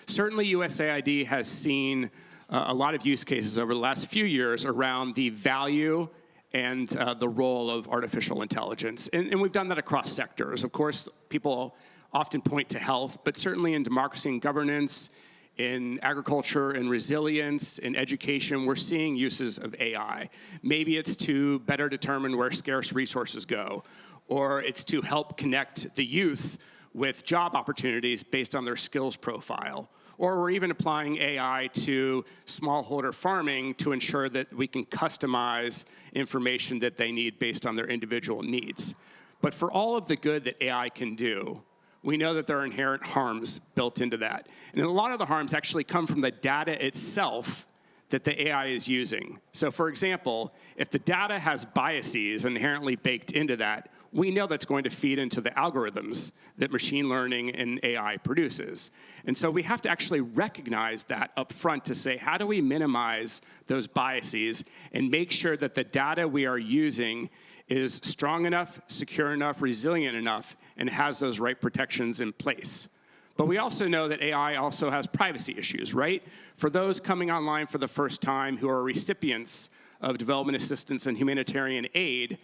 Certainly, USAID has seen a lot of use cases over the last few years around the value and the role of artificial intelligence. And we've done that across sectors. Of course, people often point to health, but certainly in democracy and governance, in agriculture and resilience, in education, we're seeing uses of AI. Maybe it's to better determine where scarce resources go, or it's to help connect the youth with job opportunities based on their skills profile. Or we're even applying AI to smallholder farming to ensure that we can customize information that they need based on their individual needs. But for all of the good that AI can do, we know that there are inherent harms built into that. And a lot of the harms actually come from the data itself that the AI is using. So for example, if the data has biases inherently baked into that, we know that's going to feed into the algorithms that machine learning and AI produces. And so we have to actually recognize that up front to say, how do we minimize those biases and make sure that the data we are using is strong enough, secure enough, resilient enough, and has those right protections in place. But we also know that AI also has privacy issues, right? For those coming online for the first time who are recipients of development assistance and humanitarian aid,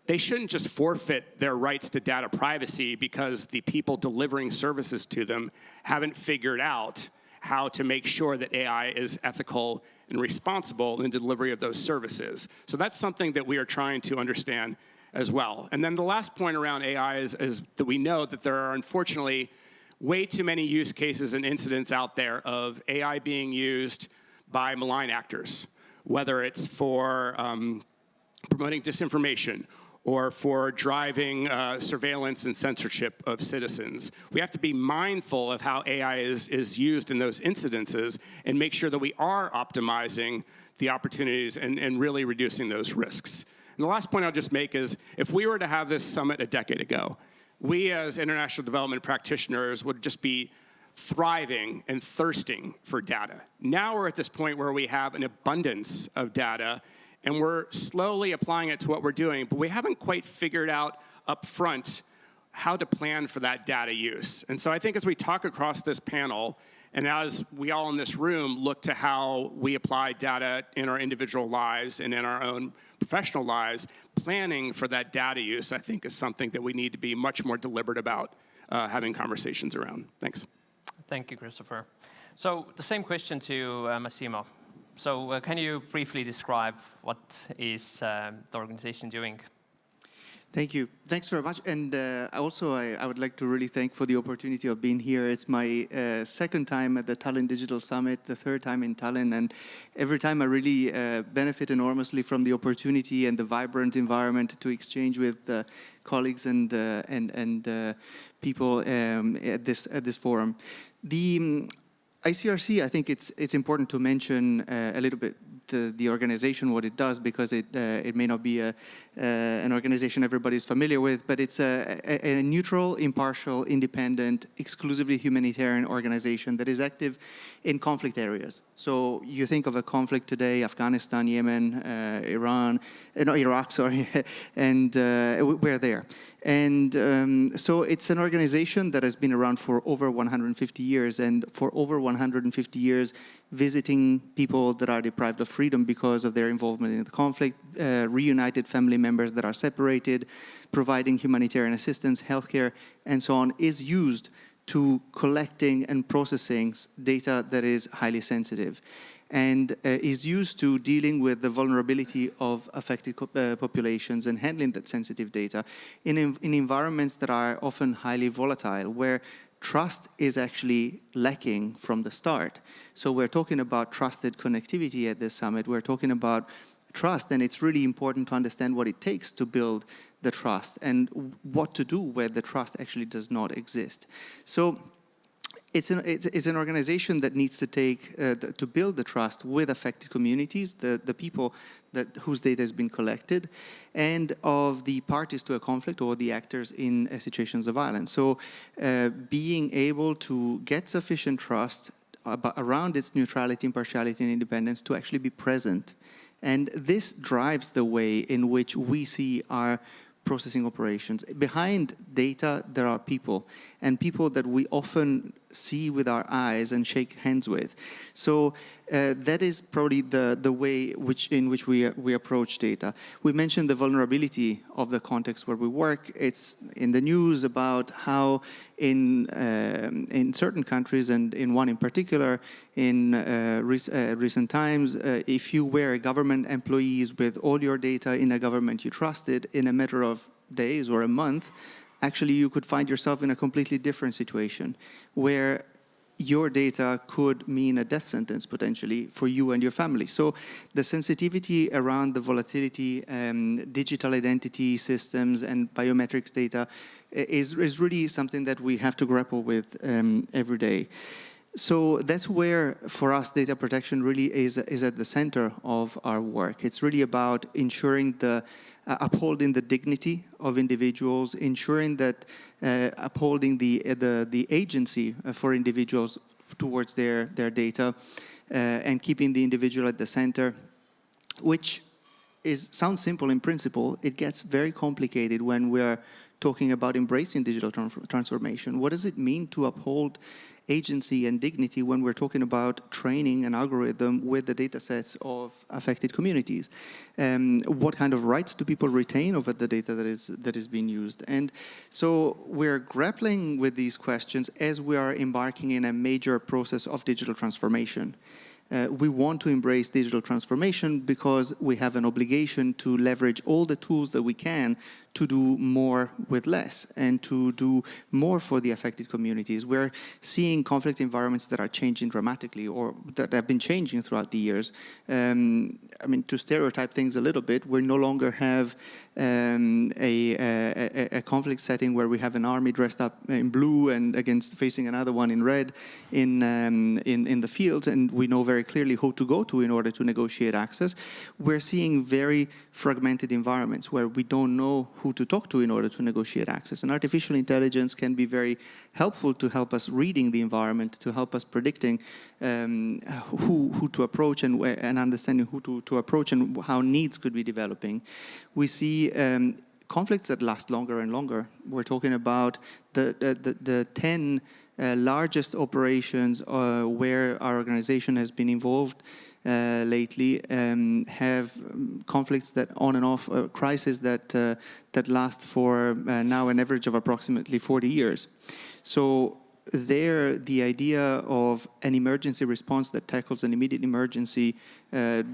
they shouldn't just forfeit their rights to data privacy because the people delivering services to them haven't figured out how to make sure that AI is ethical and responsible in the delivery of those services. So that's something that we are trying to understand as well. And then the last point around AI is that we know that there are, unfortunately, way too many use cases and incidents out there of AI being used by malign actors, whether it's for promoting disinformation, or for driving surveillance and censorship of citizens. We have to be mindful of how AI is used in those incidences and make sure that we are optimizing the opportunities and really reducing those risks. And the last point I'll just make is, if we were to have this summit a decade ago, we as international development practitioners would just be thriving and thirsting for data. Now we're at this point where we have an abundance of data, and we're slowly applying it to what we're doing, but we haven't quite figured out up front how to plan for that data use. And so I think as we talk across this panel, and as we all in this room look to how we apply data in our individual lives and in our own professional lives, planning for that data use, I think, is something that we need to be much more deliberate about having conversations around. Thanks. Thank you, Christopher. So the same question to Massimo. So can you briefly describe what is the organization doing? Thank you. Thanks very much. And also, I would like to really thank for the opportunity of being here. It's my second time at the Tallinn Digital Summit, the third time in Tallinn. And every time I really benefit enormously from the opportunity and the vibrant environment to exchange with colleagues and people at this forum. The ICRC, I think it's important to mention a little bit the organization, what it does, because it may not be an organization everybody's familiar with, but it's a neutral, impartial, independent, exclusively humanitarian organization that is active in conflict areas. So you think of a conflict today, Afghanistan, Yemen, Iraq, sorry, and we're there. And so it's an organization that has been around for over 150 years, and for over 150 years visiting people that are deprived of freedom because of their involvement in the conflict, reunited family members that are separated, providing humanitarian assistance, healthcare, and so on, is used to collecting and processing data that is highly sensitive, and is used to dealing with the vulnerability of affected populations and handling that sensitive data in environments that are often highly volatile, where trust is actually lacking from the start. So we're talking about trusted connectivity at this summit. We're talking about trust, and it's really important to understand what it takes to build the trust and what to do where the trust actually does not exist. So it's an organization that needs to to build the trust with affected communities, the people whose data has been collected, and of the parties to a conflict or the actors in situations of violence. So being able to get sufficient trust around its neutrality, impartiality, and independence to actually be present. And this drives the way in which we see our processing operations. Behind data, there are people, and people that we often see with our eyes and shake hands with. So that is probably the way in which we approach data. We mentioned the vulnerability of the context where we work. It's in the news about how in certain countries, and in one in particular, in recent times, if you were government employees with all your data in a government you trusted, in a matter of days or a month, actually you could find yourself in a completely different situation where your data could mean a death sentence potentially for you and your family. So the sensitivity around the volatility, digital identity systems and biometrics data is really something that we have to grapple with every day. So that's where, for us, data protection really is at the center of our work. It's really about ensuring upholding the dignity of individuals, ensuring that upholding the agency for individuals towards their data, and keeping the individual at the center, which sounds simple in principle. It gets very complicated when we're talking about embracing digital transformation. What does it mean to uphold agency and dignity when we're talking about training an algorithm with the data sets of affected communities? What kind of rights do people retain over the data that is being used? And so we're grappling with these questions as we are embarking in a major process of digital transformation. We want to embrace digital transformation because we have an obligation to leverage all the tools that we can to do more with less and to do more for the affected communities. We're seeing conflict environments that are changing dramatically or that have been changing throughout the years. I mean, to stereotype things a little bit, we no longer have a conflict setting where we have an army dressed up in blue and facing another one in red in the fields, and we know very clearly who to go to in order to negotiate access. We're seeing very fragmented environments where we don't know who to talk to in order to negotiate access. And artificial intelligence can be very helpful to help us reading the environment, to help us predicting who to approach and understanding who to approach and how needs could be developing. We see conflicts that last longer and longer. We're talking about the 10 largest operations where our organization has been involved lately have conflicts that on and off, crises that last for now an average of approximately 40 years. So there, the idea of an emergency response that tackles an immediate emergency,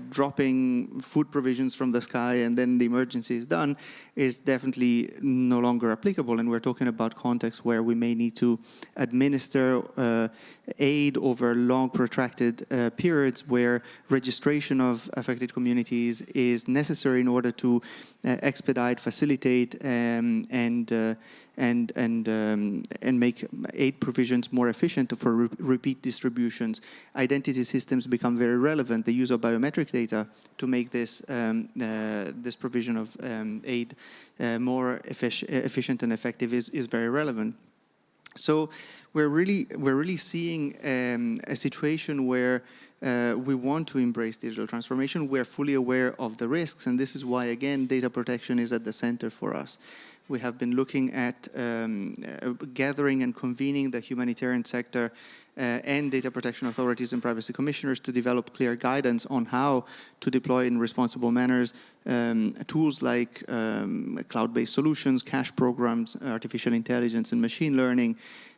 dropping food provisions from the sky and then the emergency is done, is definitely no longer applicable. And we're talking about contexts where we may need to administer aid over long protracted periods where registration of affected communities is necessary in order to expedite, facilitate, and make aid provisions more efficient for repeat distributions. Identity systems become very relevant. The use of biometric data to make this this provision of aid more efficient and effective is very relevant. So we're really seeing a situation where we want to embrace digital transformation. We're fully aware of the risks, and this is why, again, data protection is at the center for us. We have been looking at gathering and convening the humanitarian sector and data protection authorities and privacy commissioners to develop clear guidance on how to deploy in responsible manners tools like cloud-based solutions, cache programs, artificial intelligence and machine learning,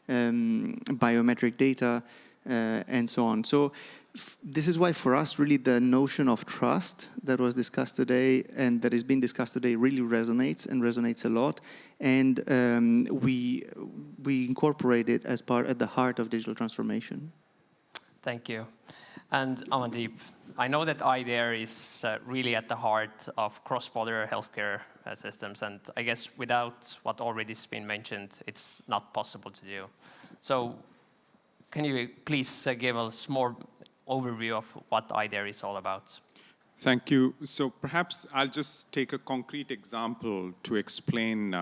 biometric data, and so on. So this is why for us really the notion of trust that was discussed today and that is being discussed today really resonates and resonates a lot, and we incorporate it as part at the heart of digital transformation. Thank you. And Amandeep, I know that IDEAR is really at the heart of cross-border healthcare systems, and I guess without what already has been mentioned, it's not possible to do. So can you please give us more overview of what IDEAR is all about? Thank you. So perhaps I'll just take a concrete example to explain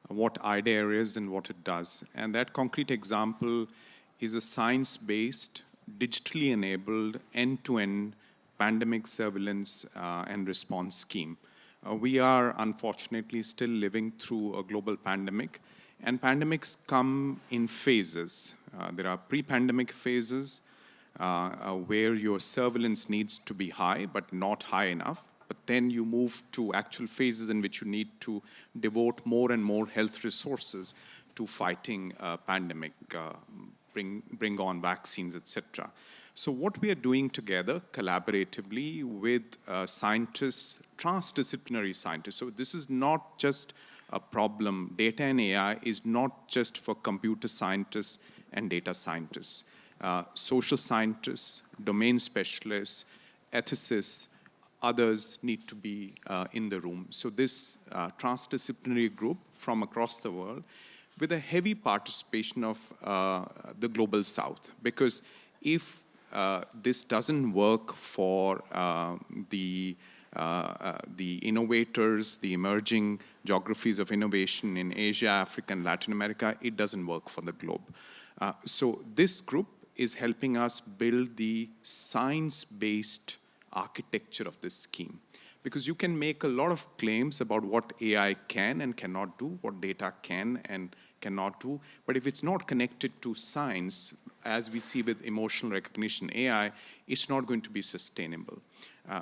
what IDEAR is and what it does. And that concrete example is a science-based, digitally enabled, end-to-end pandemic surveillance and response scheme. We are unfortunately still living through a global pandemic, and pandemics come in phases. There are pre-pandemic phases, where your surveillance needs to be high, but not high enough. But then you move to actual phases in which you need to devote more and more health resources to fighting a pandemic, bring on vaccines, etc. So what we are doing together, collaboratively with scientists, transdisciplinary scientists. So this is not just a problem. Data and AI is not just for computer scientists and data scientists. Social scientists, domain specialists, ethicists, others need to be in the room. So this transdisciplinary group from across the world with a heavy participation of the Global South. Because if this doesn't work for the innovators, the emerging geographies of innovation in Asia, Africa, and Latin America, it doesn't work for the globe. So this group is helping us build the science-based architecture of this scheme. Because you can make a lot of claims about what AI can and cannot do, what data can and cannot do, but if it's not connected to science, as we see with emotional recognition AI, it's not going to be sustainable.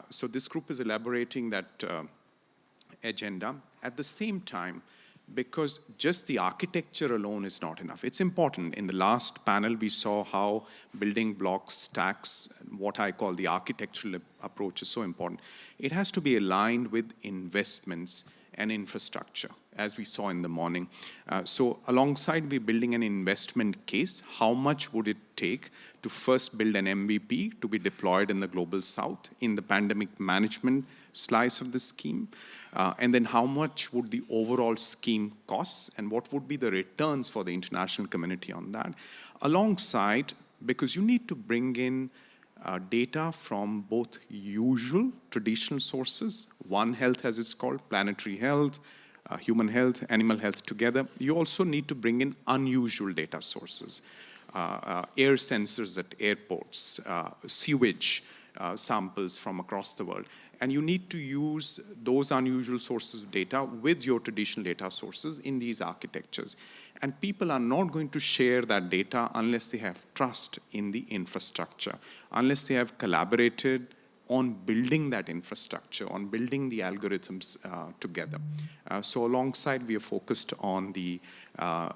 So this group is elaborating that agenda. At the same time, because just the architecture alone is not enough. It's important. In the last panel, we saw how building blocks, stacks, what I call the architectural approach is so important. It has to be aligned with investments and infrastructure, as we saw in the morning. So alongside we building an investment case, how much would it take to first build an MVP to be deployed in the global south in the pandemic management slice of the scheme? And then how much would the overall scheme cost, and what would be the returns for the international community on that? Alongside, because you need to bring in data from both usual traditional sources, One Health as it's called, planetary health, human health, animal health together. You also need to bring in unusual data sources, air sensors at airports, sewage samples from across the world. And you need to use those unusual sources of data with your traditional data sources in these architectures. And people are not going to share that data unless they have trust in the infrastructure, unless they have collaborated on building that infrastructure, on building the algorithms together. So alongside, we are focused on the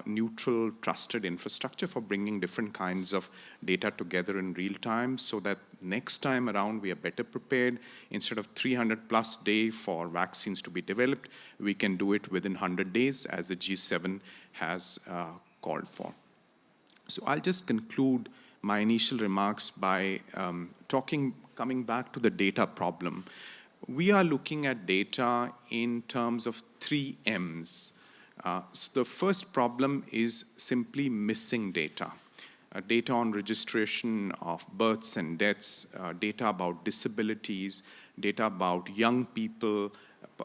neutral, trusted infrastructure for bringing different kinds of data together in real time, so that next time around we are better prepared. Instead of 300+ days for vaccines to be developed, we can do it within 100 days, as the G7 has called for. So I'll just conclude my initial remarks by coming back to the data problem. We are looking at data in terms of 3 M's. So the first problem is simply missing data. Data on registration of births and deaths, data about disabilities, data about young people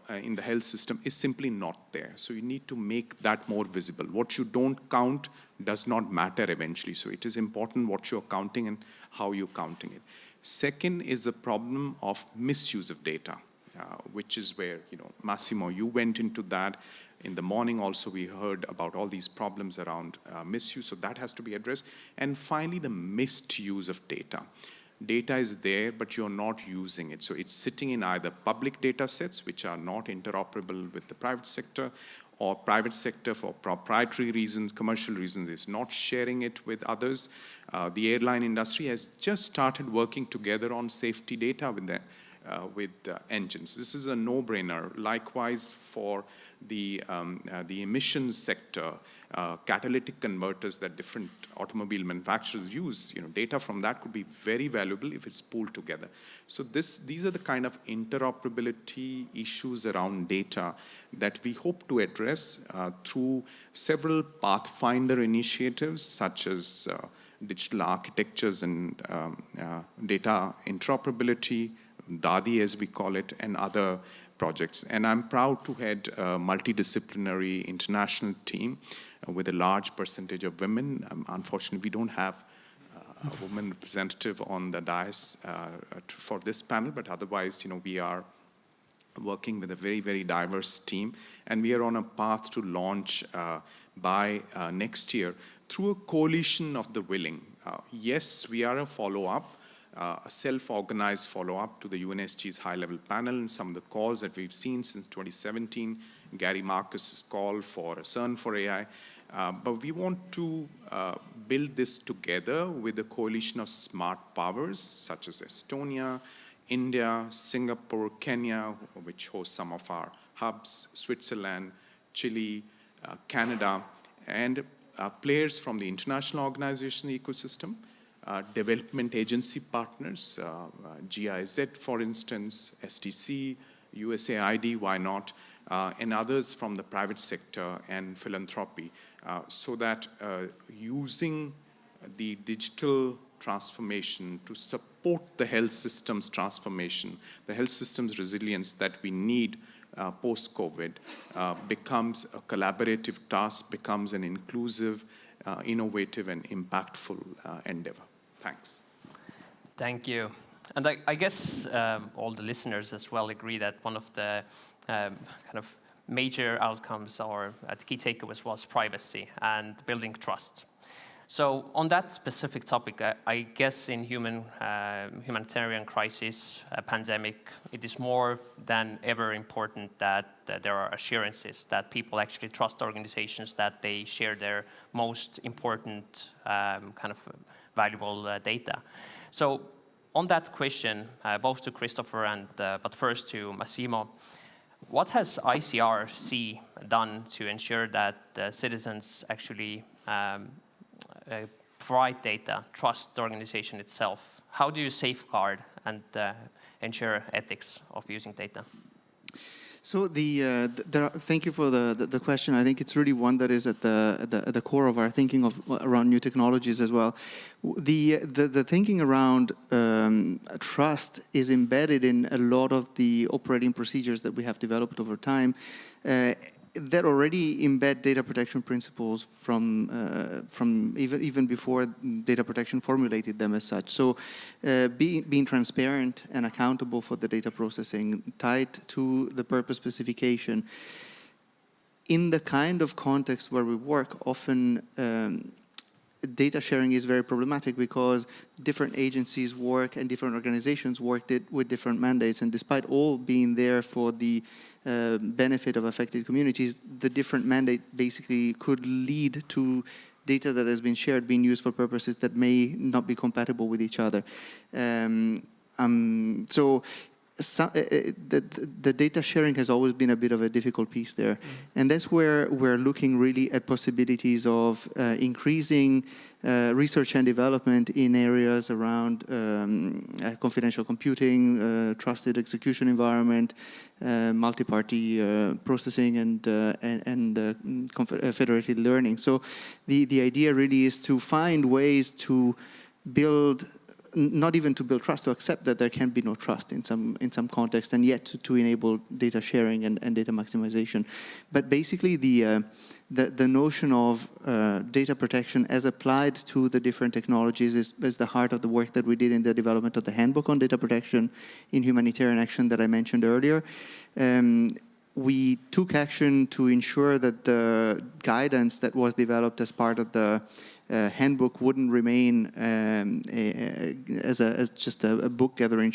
in the health system is simply not there. So you need to make that more visible. What you don't count does not matter eventually. So it is important what you're counting and how you're counting it. Second is the problem of misuse of data, which is where, Massimo, you went into that. In the morning also, we heard about all these problems around misuse, so that has to be addressed. And finally, the misuse of data. Data is there, but you're not using it. So it's sitting in either public data sets, which are not interoperable with the private sector, or private sector for proprietary reasons, commercial reasons, is not sharing it with others. The airline industry has just started working together on safety data with engines. This is a no-brainer. Likewise, for the emissions sector, catalytic converters that different automobile manufacturers use, data from that could be very valuable if it's pooled together. So these are the kind of interoperability issues around data that we hope to address through several Pathfinder initiatives, such as digital architectures and data interoperability, DADI as we call it, and other projects. And I'm proud to head a multidisciplinary international team with a large percentage of women. Unfortunately, we don't have a woman representative on the dais for this panel, but otherwise, we are working with a very, very diverse team. And we are on a path to launch by next year through a coalition of the willing. Yes, we are a follow-up, a self-organized follow-up to the UNSG's high-level panel and some of the calls that we've seen since 2017, Gary Marcus's call for a CERN for AI. But we want to build this together with a coalition of smart powers, such as Estonia, India, Singapore, Kenya, which hosts some of our hubs, Switzerland, Chile, Canada, and players from the international organization ecosystem, development agency partners, GIZ, for instance, STC, USAID, why not, and others from the private sector and philanthropy, so that using the digital transformation to support the health system's transformation, the health system's resilience that we need post-COVID, becomes a collaborative task, becomes an inclusive, innovative, and impactful endeavor. Thanks. Thank you. And I guess all the listeners as well agree that one of the kind of major outcomes or key takeaways was privacy and building trust. So on that specific topic, I guess in humanitarian crisis, pandemic, it is more than ever important that there are assurances that people actually trust organizations, that they share their most important kind of valuable data. So on that question, both to Christopher and but first to Massimo, what has ICRC done to ensure that citizens actually provide data, trust the organization itself? How do you safeguard and ensure ethics of using data? So thank you for the question. I think it's really one that is at the core of our thinking around new technologies as well. The thinking around trust is embedded in a lot of the operating procedures that we have developed over time. That already embed data protection principles from even before data protection formulated them as such. So being transparent and accountable for the data processing, tied to the purpose specification. In the kind of context where we work, often data sharing is very problematic because different agencies work and different organizations work with different mandates, and despite all being there for the benefit of affected communities, the different mandate basically could lead to data that has been shared being used for purposes that may not be compatible with each other. The data sharing has always been a bit of a difficult piece there. And that's where we're looking really at possibilities of increasing research and development in areas around confidential computing, trusted execution environment, multi-party processing, and federated learning. So the idea really is to find ways to build, not even to build trust, to accept that there can be no trust in some context, and yet to enable data sharing and data maximization. But basically the notion of data protection as applied to the different technologies is the heart of the work that we did in the development of the handbook on data protection in humanitarian action that I mentioned earlier. We took action to ensure that the guidance that was developed as part of the handbook wouldn't remain as just a book gathering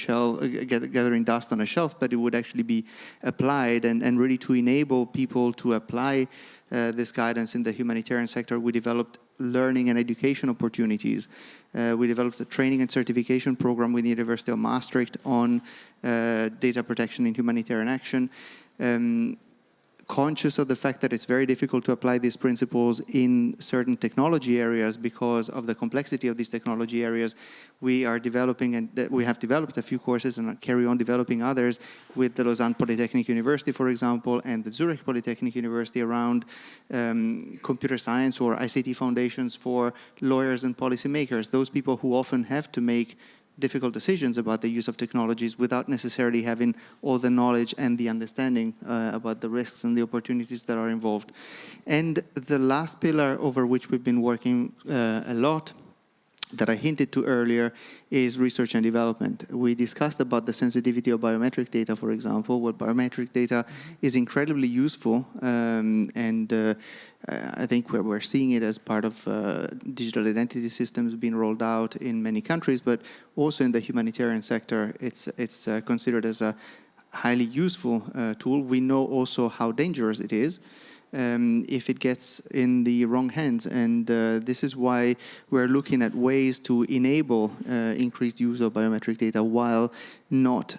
dust on a shelf, but it would actually be applied, and really to enable people to apply this guidance in the humanitarian sector. We developed learning and education opportunities. We developed a training and certification program with the University of Maastricht on data protection in humanitarian action. Conscious of the fact that it's very difficult to apply these principles in certain technology areas because of the complexity of these technology areas, we are developing, and we have developed a few courses and carry on developing others with the Lausanne Polytechnic University, for example, and the Zurich Polytechnic University around computer science or ICT foundations for lawyers and policymakers, those people who often have to make difficult decisions about the use of technologies without necessarily having all the knowledge and the understanding about the risks and the opportunities that are involved. And the last pillar over which we've been working a lot, that I hinted to earlier, is research and development. We discussed about the sensitivity of biometric data, for example. Well, biometric data is incredibly useful, and I think we're seeing it as part of digital identity systems being rolled out in many countries, but also in the humanitarian sector, it's considered as a highly useful tool. We know also how dangerous it is if it gets in the wrong hands, and this is why we're looking at ways to enable increased use of biometric data while not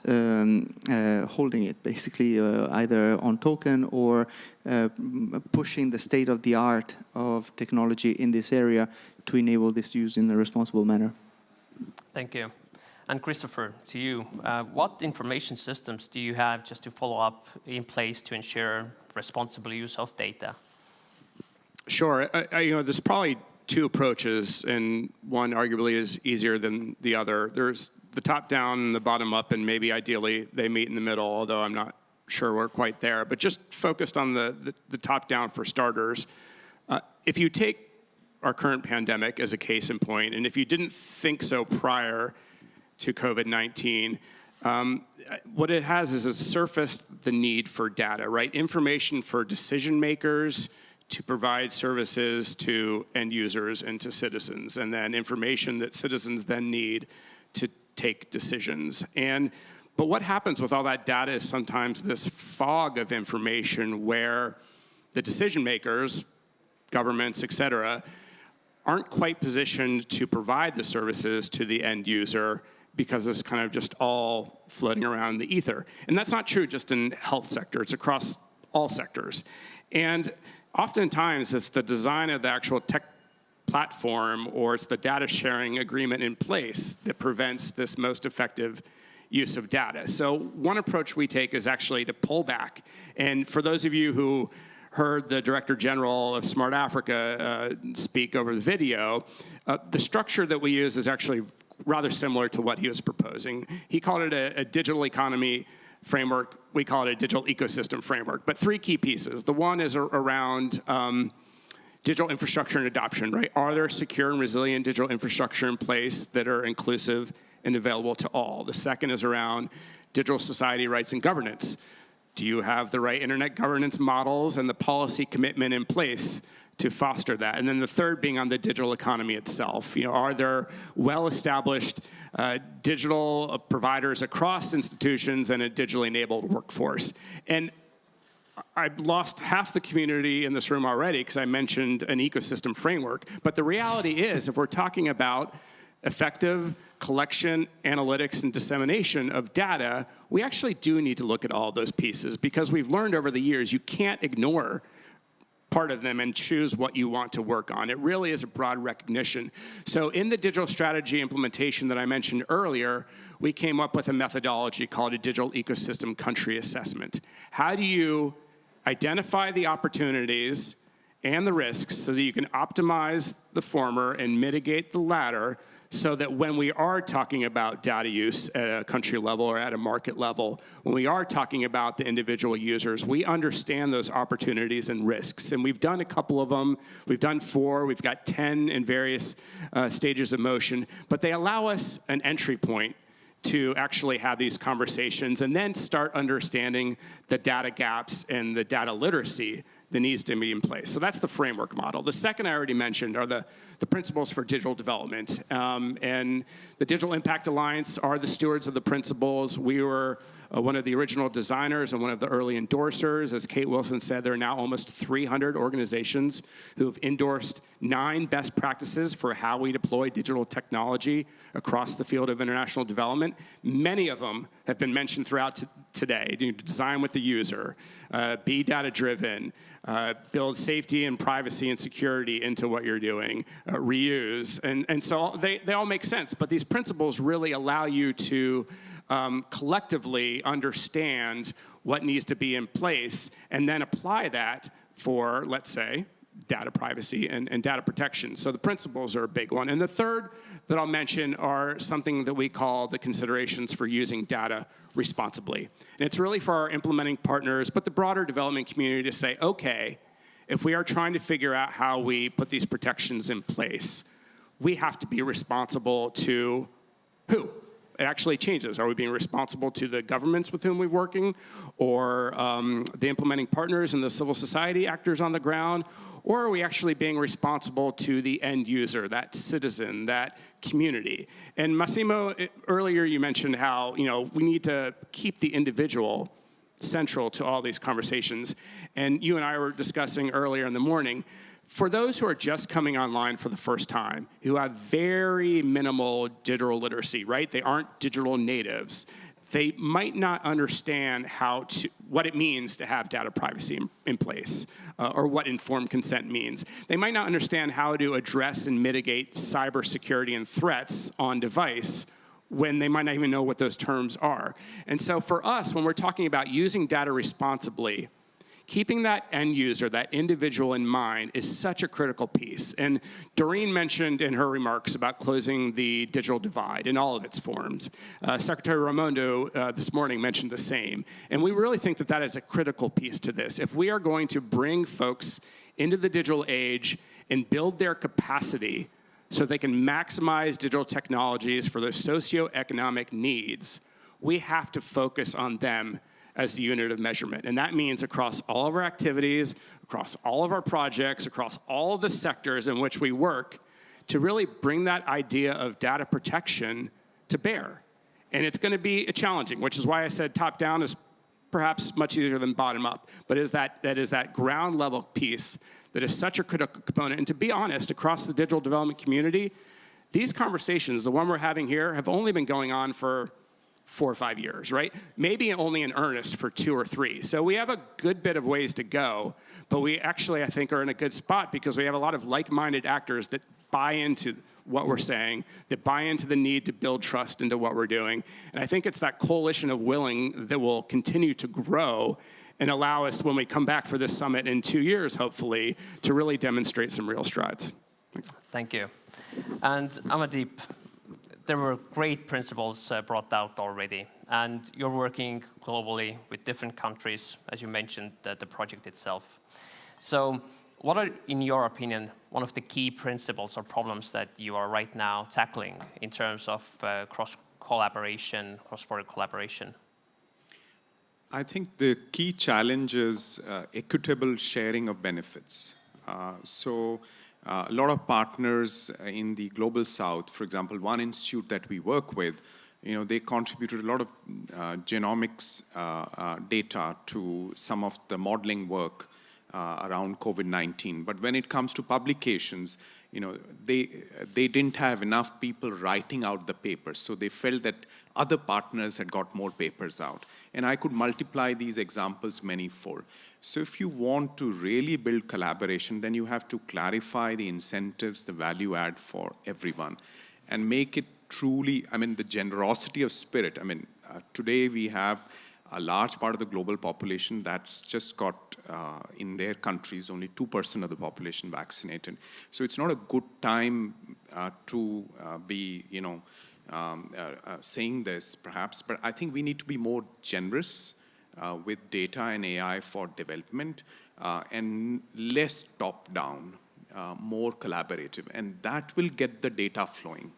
holding it, basically either on token or pushing the state of the art of technology in this area to enable this use in a responsible manner. Thank you. And Christopher, to you, what information systems do you have, just to follow up, in place to ensure responsible use of data? Sure. There's probably two approaches, and one arguably is easier than the other. There's the top-down and the bottom-up, and maybe ideally they meet in the middle, although I'm not sure we're quite there. But just focused on the top-down for starters, if you take our current pandemic as a case in point, and if you didn't think so prior to COVID-19, what it has is it surfaced the need for data, right? Information for decision makers to provide services to end users and to citizens, and then information that citizens then need to take decisions. But what happens with all that data is sometimes this fog of information where the decision makers, governments, et cetera, aren't quite positioned to provide the services to the end user because it's kind of just all floating around in the ether. And that's not true just in health sector, it's across all sectors. And oftentimes it's the design of the actual tech platform or it's the data sharing agreement in place that prevents this most effective use of data. So one approach we take is actually to pull back. And for those of you who heard the Director General of Smart Africa speak over the video, the structure that we use is actually rather similar to what he was proposing. He called it a digital economy framework. We call it a digital ecosystem framework. But three key pieces. The one is around digital infrastructure and adoption, right? Are there secure and resilient digital infrastructure in place that are inclusive and available to all? The second is around digital society rights and governance. Do you have the right internet governance models and the policy commitment in place to foster that? And then the third being on the digital economy itself. You know, are there well-established digital providers across institutions and a digitally enabled workforce? And I've lost half the community in this room already because I mentioned an ecosystem framework. But the reality is, if we're talking about effective collection, analytics, and dissemination of data, we actually do need to look at all those pieces because we've learned over the years you can't ignore part of them and choose what you want to work on. It really is a broad recognition. So in the digital strategy implementation that I mentioned earlier, we came up with a methodology called a digital ecosystem country assessment. How do you identify the opportunities and the risks so that you can optimize the former and mitigate the latter so that when we are talking about data use at a country level or at a market level, when we are talking about the individual users, we understand those opportunities and risks. And we've done a couple of them. We've done 4. We've got 10 in various stages of motion. But they allow us an entry point to actually have these conversations and then start understanding the data gaps and the data literacy that needs to be in place. So that's the framework model. The second I already mentioned are the principles for digital development. And the Digital Impact Alliance are the stewards of the principles. We were one of the original designers and one of the early endorsers. As Kate Wilson said, there are now almost 300 organizations who have endorsed 9 best practices for how we deploy digital technology across the field of international development. Many of them have been mentioned throughout today. Design with the user, be data-driven, build safety and privacy and security into what you're doing, reuse. And so they all make sense, but these principles really allow you to collectively understand what needs to be in place and then apply that for, let's say, data privacy and data protection. So the principles are a big one. And the third that I'll mention are something that we call the considerations for using data responsibly. And it's really for our implementing partners, but the broader development community to say, okay, if we are trying to figure out how we put these protections in place, we have to be responsible to who? It actually changes. Are we being responsible to the governments with whom we're working, or the implementing partners and the civil society actors on the ground, or are we actually being responsible to the end user, that citizen, that community? And Massimo, earlier you mentioned how we need to keep the individual central to all these conversations. And you and I were discussing earlier in the morning, for those who are just coming online for the first time, who have very minimal digital literacy, right? They aren't digital natives. They might not understand what it means to have data privacy in place, or what informed consent means. They might not understand how to address and mitigate cybersecurity and threats on device when they might not even know what those terms are. And so for us, when we're talking about using data responsibly, keeping that end user, that individual in mind is such a critical piece. And Doreen mentioned in her remarks about closing the digital divide in all of its forms. Secretary Raimondo this morning mentioned the same. And we really think that that is a critical piece to this. If we are going to bring folks into the digital age and build their capacity so they can maximize digital technologies for their socioeconomic needs, we have to focus on them as the unit of measurement. And that means across all of our activities, across all of our projects, across all of the sectors in which we work, to really bring that idea of data protection to bear. And it's going to be challenging, which is why I said top down is perhaps much easier than bottom up, but that is that ground level piece that is such a critical component. And to be honest, across the digital development community, these conversations, the one we're having here, have only been going on for 4 or 5 years, right? Maybe only in earnest for 2 or 3. So we have a good bit of ways to go, but we actually, I think, are in a good spot because we have a lot of like-minded actors that buy into what we're saying, that buy into the need to build trust into what we're doing. And I think it's that coalition of willing that will continue to grow and allow us, when we come back for this summit in 2 years, hopefully, to really demonstrate some real strides. Thank you. And Amandeep, there were great principles brought out already, and you're working globally with different countries, as you mentioned, the project itself. So what are, in your opinion, one of the key principles or problems that you are right now tackling in terms of cross-collaboration, cross-border collaboration? I think the key challenge is equitable sharing of benefits. A lot of partners in the global south, for example, one institute that we work with, they contributed a lot of genomics data to some of the modeling work around COVID-19. But when it comes to publications, they didn't have enough people writing out the papers. So they felt that other partners had got more papers out. And I could multiply these examples manyfold. So if you want to really build collaboration, then you have to clarify the incentives, the value add for everyone, and make it truly, the generosity of spirit. Today we have a large part of the global population that's just got, in their countries, only 2% of the population vaccinated. So it's not a good time to be, saying this, perhaps, but I think we need to be more generous with data and AI for development, and less top-down, more collaborative. And that will get the data flowing.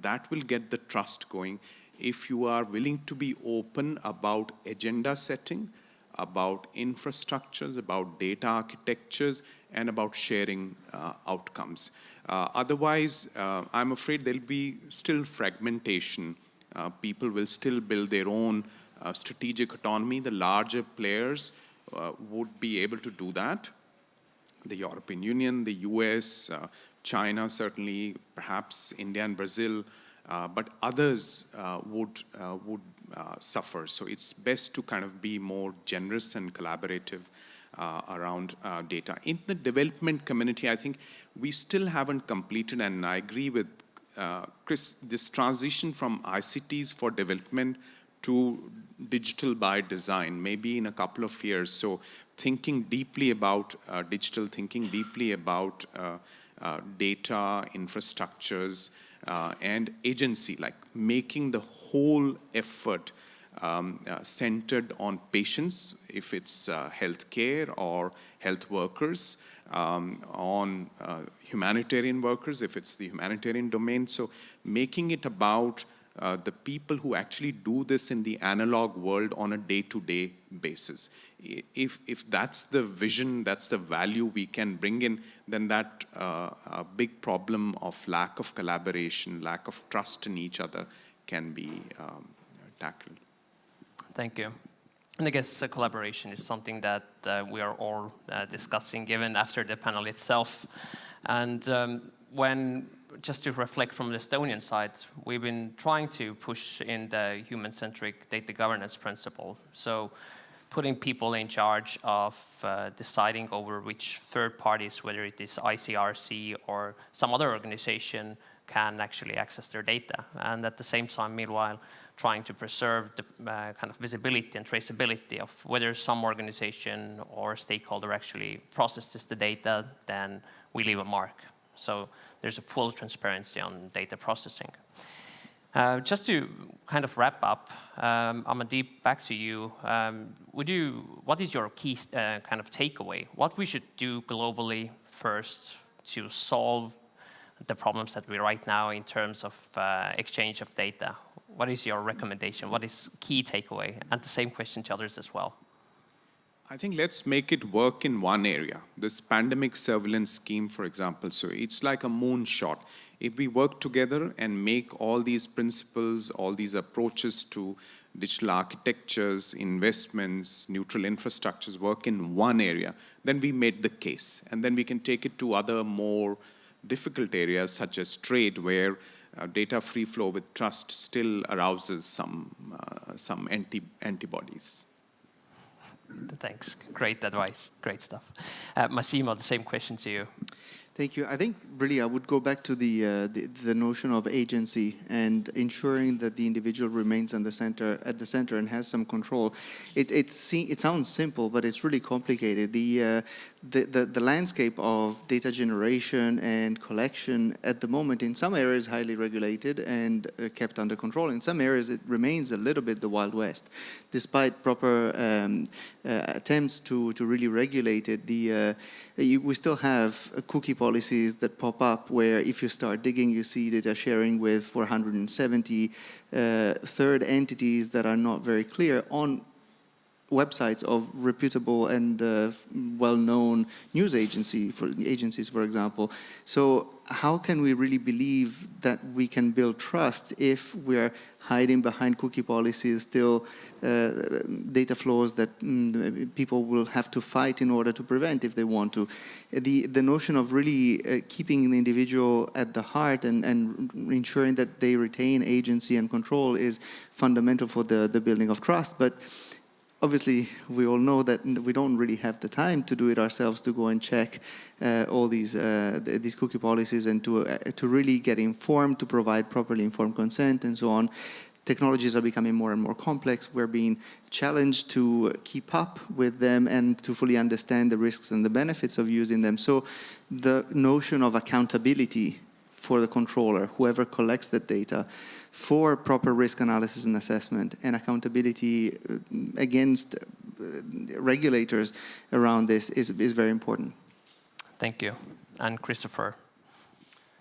That will get the trust going if you are willing to be open about agenda setting, about infrastructures, about data architectures, and about sharing outcomes. Otherwise, I'm afraid there'll be still fragmentation. People will still build their own strategic autonomy. The larger players would be able to do that. The European Union, the US, China certainly, perhaps India and Brazil, but others would suffer. So it's best to kind of be more generous and collaborative around data. In the development community, I think we still haven't completed, and I agree with Chris, this transition from ICTs for development to digital by design, maybe in a couple of years. So thinking deeply about digital, thinking deeply about data, infrastructures, and agency, like making the whole effort centered on patients, if it's healthcare or health workers, on humanitarian workers, if it's the humanitarian domain. So making it about the people who actually do this in the analog world on a day-to-day basis. If that's the vision, that's the value we can bring in, then that big problem of lack of collaboration, lack of trust in each other can be tackled. Thank you. And I guess collaboration is something that we are all discussing, given after the panel itself. And just to reflect from the Estonian side, we've been trying to push in the human-centric data governance principle. So putting people in charge of deciding over which third parties, whether it is ICRC or some other organization, can actually access their data. And at the same time, meanwhile, trying to preserve the kind of visibility and traceability of whether some organization or stakeholder actually processes the data, then we leave a mark. So there's a full transparency on data processing. Just to kind of wrap up, Amandeep, back to you. What is your key kind of takeaway? What we should do globally first to solve the problems that we right now in terms of exchange of data? What is your recommendation? What is key takeaway? And the same question to others as well. I think let's make it work in one area. This pandemic surveillance scheme, for example, so it's like a moonshot. If we work together and make all these principles, all these approaches to digital architectures, investments, neutral infrastructures work in one area, then we made the case. And then we can take it to other more difficult areas such as trade, where data free flow with trust still arouses some antibodies. Thanks. Great advice. Great stuff. Massimo, the same question to you. Thank you. I think really I would go back to the notion of agency and ensuring that the individual remains at the center and has some control. It sounds simple, but it's really complicated. The landscape of data generation and collection at the moment in some areas highly regulated and kept under control. In some areas it remains a little bit the Wild West. Despite proper attempts to really regulate it, we still have cookie policies that pop up where if you start digging, you see data sharing with 470 third entities that are not very clear on websites of reputable and well-known news agencies, for example. So how can we really believe that we can build trust if we're hiding behind cookie policies, still data flows that people will have to fight in order to prevent if they want to? The notion of really keeping the individual at the heart and ensuring that they retain agency and control is fundamental for the building of trust. But obviously, we all know that we don't really have the time to do it ourselves, to go and check all these cookie policies and to really get informed, to provide properly informed consent and so on. Technologies are becoming more and more complex. We're being challenged to keep up with them and to fully understand the risks and the benefits of using them. So the notion of accountability for the controller, whoever collects the data, for proper risk analysis and assessment, and accountability against regulators around this is very important. Thank you. And Christopher.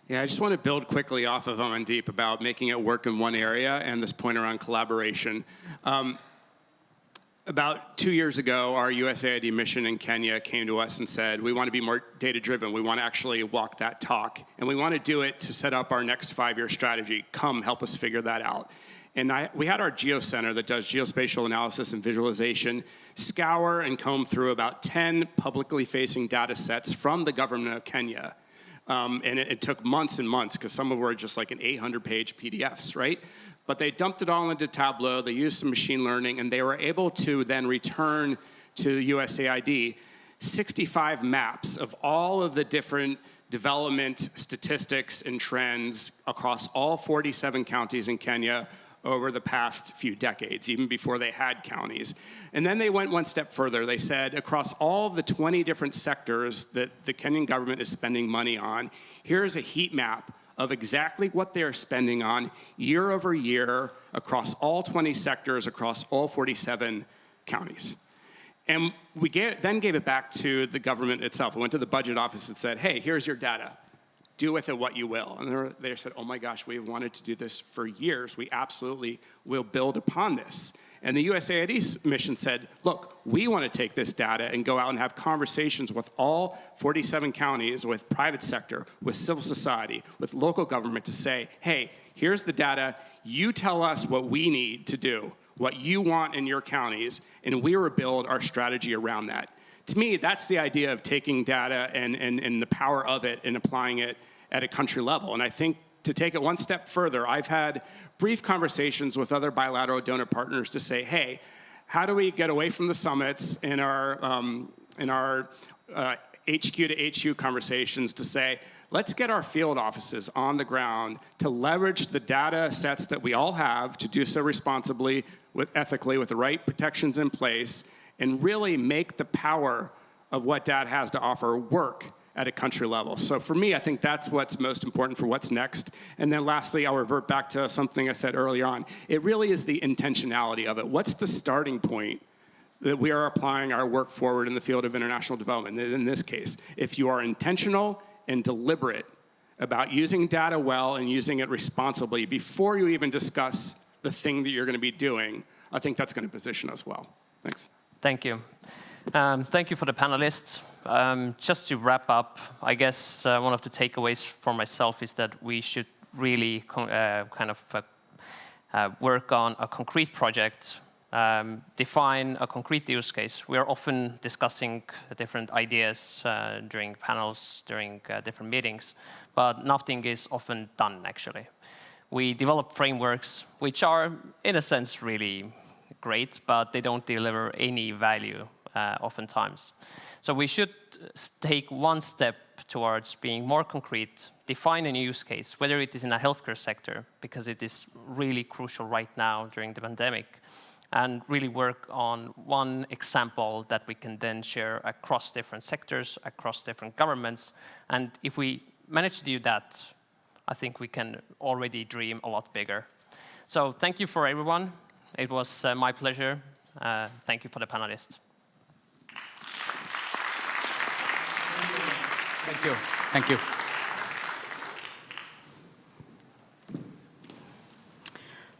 Yeah, I just want to build quickly off of Amandeep about making it work in one area and this point around collaboration. About 2 years ago, our USAID mission in Kenya came to us and said, we want to be more data-driven. We want to actually walk that talk. And we want to do it to set up our next 5-year strategy. Come, help us figure that out. And we had our Geo Center that does geospatial analysis and visualization scour and comb through about 10 publicly facing data sets from the government of Kenya. And it took months and months because some of them were just like an 800-page PDFs, right? But they dumped it all into Tableau, they used some machine learning, and they were able to then return to USAID 65 maps of all of the different development statistics and trends across all 47 counties in Kenya over the past few decades, even before they had counties. And then they went one step further. They said, across all the 20 different sectors that the Kenyan government is spending money on, here's a heat map of exactly what they're spending on year over year across all 20 sectors, across all 47 counties. And we then gave it back to the government itself. We went to the budget office and said, hey, here's your data. Do with it what you will. And they said, oh my gosh, we've wanted to do this for years. We absolutely will build upon this. And the USAID's mission said, look, we want to take this data and go out and have conversations with all 47 counties, with private sector, with civil society, with local government to say, hey, here's the data. You tell us what we need to do, what you want in your counties, and we will build our strategy around that. To me, that's the idea of taking data and the power of it and applying it at a country level. And I think to take it one step further, I've had brief conversations with other bilateral donor partners to say, hey, how do we get away from the summits in our HQ to HQ conversations to say, let's get our field offices on the ground to leverage the data sets that we all have to do so responsibly, ethically, with the right protections in place, and really make the power of what data has to offer work at a country level. So for me, I think that's what's most important for what's next. And then lastly, I'll revert back to something I said earlier on. It really is the intentionality of it. What's the starting point that we are applying our work forward in the field of international development? In this case, if you are intentional and deliberate about using data well and using it responsibly before you even discuss the thing that you're going to be doing, I think that's going to position us well. Thanks. Thank you. Thank you for the panelists. Just to wrap up, I guess one of the takeaways for myself is that we should really work on a concrete project, define a concrete use case. We are often discussing different ideas during panels, during different meetings, but nothing is often done, actually. We develop frameworks, which are, in a sense, really great, but they don't deliver any value oftentimes. So we should take one step towards being more concrete, define a use case, whether it is in a healthcare sector, because it is really crucial right now during the pandemic, and really work on one example that we can then share across different sectors, across different governments. And if we manage to do that, I think we can already dream a lot bigger. So thank you for everyone. It was my pleasure. Thank you for the panelists. Thank you. Thank you.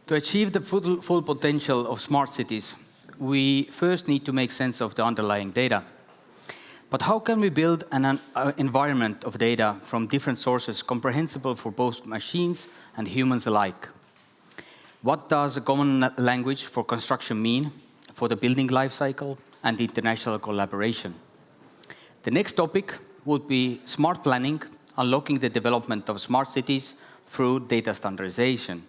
To achieve the full potential of smart cities, we first need to make sense of the underlying data. But how can we build an environment of data from different sources comprehensible for both machines and humans alike? What does a common language for construction mean for the building life cycle and international collaboration? The next topic would be smart planning, unlocking the development of smart cities through data standardization.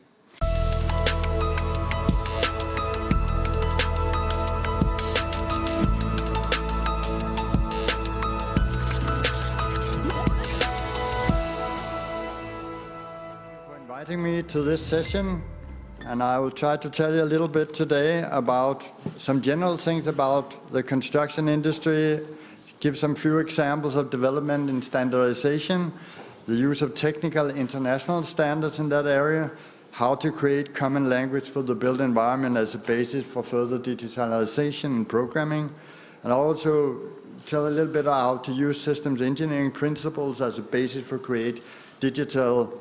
Inviting me to this session, and I will try to tell you a little bit today about some general things about the construction industry, give some few examples of development in standardization, the use of technical international standards in that area, how to create common language for the built environment as a basis for further digitalization and programming, and also tell a little bit about how to use systems engineering principles as a basis for create digital